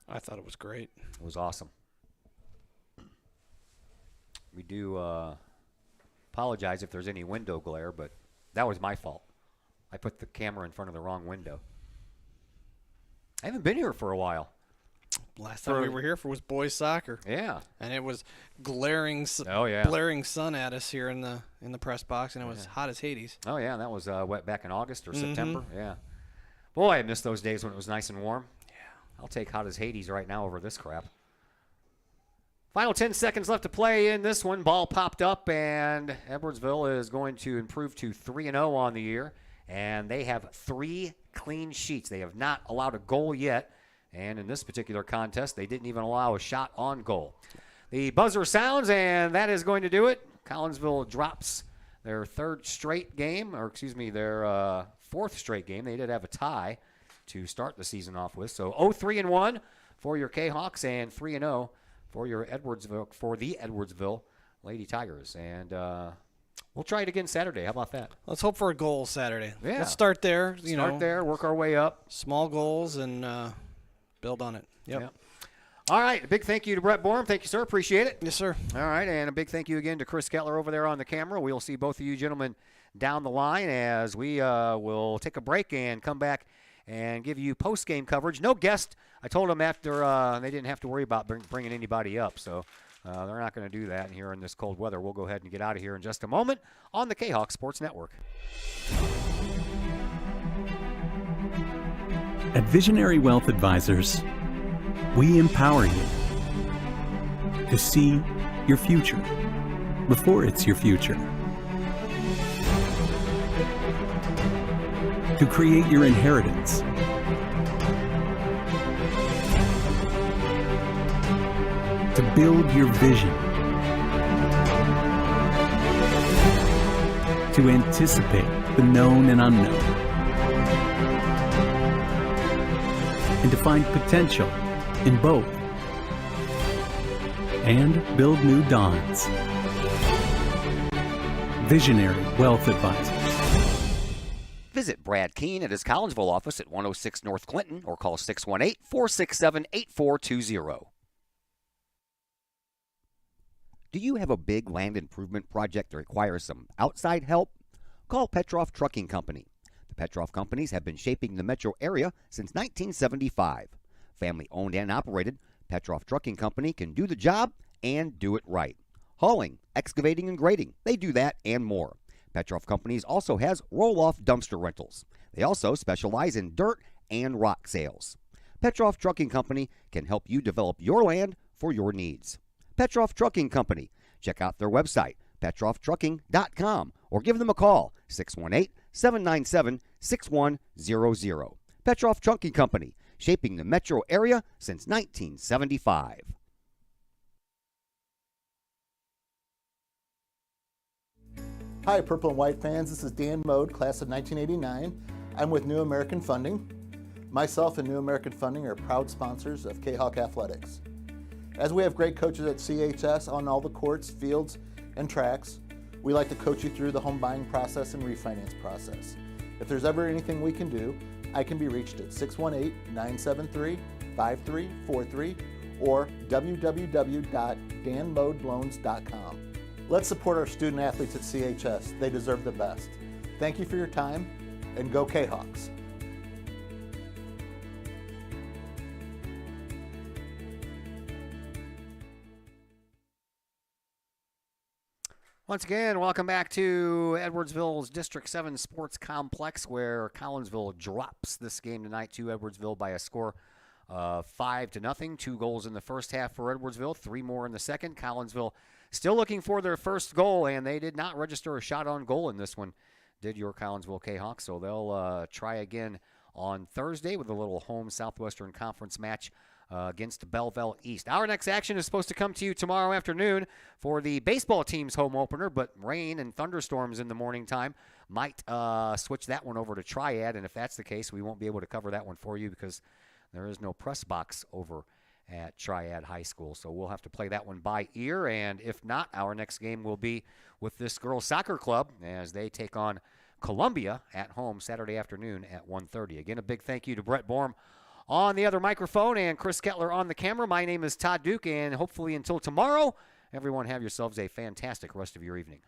I thought it was great. It was awesome. We do apologize if there's any window glare, but that was my fault. I put the camera in front of the wrong window. I haven't been here for a while. Last time we were here for was boys soccer. Yeah. And it was glaring sun at us here in the press box, and it was hot as Hades. Oh, yeah, that was back in August or September. Yeah. Boy, I miss those days when it was nice and warm. Yeah. I'll take hot as Hades right now over this crap. Final 10 seconds left to play in this one. Ball popped up, and Edwardsville is going to improve to 3-0 on the year, and they have 3 clean sheets. They have not allowed a goal yet. And in this particular contest, they didn't even allow a shot on goal. The buzzer sounds, and that is going to do it. Collinsville drops their their 4th straight game. They did have a tie to start the season off with. So 0-3-1 for your Kahawks and 3-0 for your Edwardsville Lady Tigers. And we'll try it again Saturday. How about that? Let's hope for a goal Saturday. Yeah. Let's start there. Start there, work our way up. Small goals and build on it. Yep. All right. A big thank you to Brett Borum. Thank you, sir. Appreciate it. Yes, sir. All right. And a big thank you again to Chris Kettler over there on the camera. We'll see both of you gentlemen down the line as we will take a break and come back and give you post-game coverage. No guest. I told them after they didn't have to worry about bringing anybody up. So they're not going to do that here in this cold weather. We'll go ahead and get out of here in just a moment on the Kahawk Sports Network. At Visionary Wealth Advisors, we empower you to see your future before it's your future, to create your inheritance, to build your vision, to anticipate the known and unknown, and to find potential in both, and build new dawns. Visionary Wealth Advisors. Visit Brad Keene at his Collinsville office at 106 North Clinton or call 618-467-8420. Do you have a big land improvement project that requires some outside help? Call Petroff Trucking Company. The Petroff Companies have been shaping the metro area since 1975. Family owned and operated, Petroff Trucking Company can do the job and do it right. Hauling, excavating, and grading, they do that and more. Petroff Companies also has roll-off dumpster rentals. They also specialize in dirt and rock sales. Petroff Trucking Company can help you develop your land for your needs. Petroff Trucking Company. Check out their website, petrofftrucking.com, or give them a call, 618-797-6100. Petroff Trucking Company, shaping the metro area since 1975. Hi, Purple and White fans. This is Dan Mode, class of 1989. I'm with New American Funding. Myself and New American Funding are proud sponsors of Kahawk Athletics. As we have great coaches at CHS on all the courts, fields, and tracks, we like to coach you through the home buying process and refinance process. If there's ever anything we can do, I can be reached at 618-973-5343 or www.danmodeloans.com. Let's support our student athletes at CHS. They deserve the best. Thank you for your time, and go Kahawks. Once again, welcome back to Edwardsville's District 7 Sports Complex, where Collinsville drops this game tonight to Edwardsville by a score of 5-0. 2 goals in the first half for Edwardsville, 3 more in the second. Collinsville still looking for their first goal, and they did not register a shot on goal in this one, did your Collinsville Kahawks. So they'll try again on Thursday with a little home Southwestern Conference match against Belleville East. Our next action is supposed to come to you tomorrow afternoon for the baseball team's home opener, but rain and thunderstorms in the morning time might switch that one over to Triad, and if that's the case, we won't be able to cover that one for you because there is no press box over at Triad High School, so we'll have to play that one by ear, and if not, our next game will be with this girls' soccer club as they take on Columbia at home Saturday afternoon at 1:30. Again, a big thank you to Brett Borm on the other microphone and Chris Kettler on the camera. My name is Todd Duke, and hopefully until tomorrow, everyone have yourselves a fantastic rest of your evening.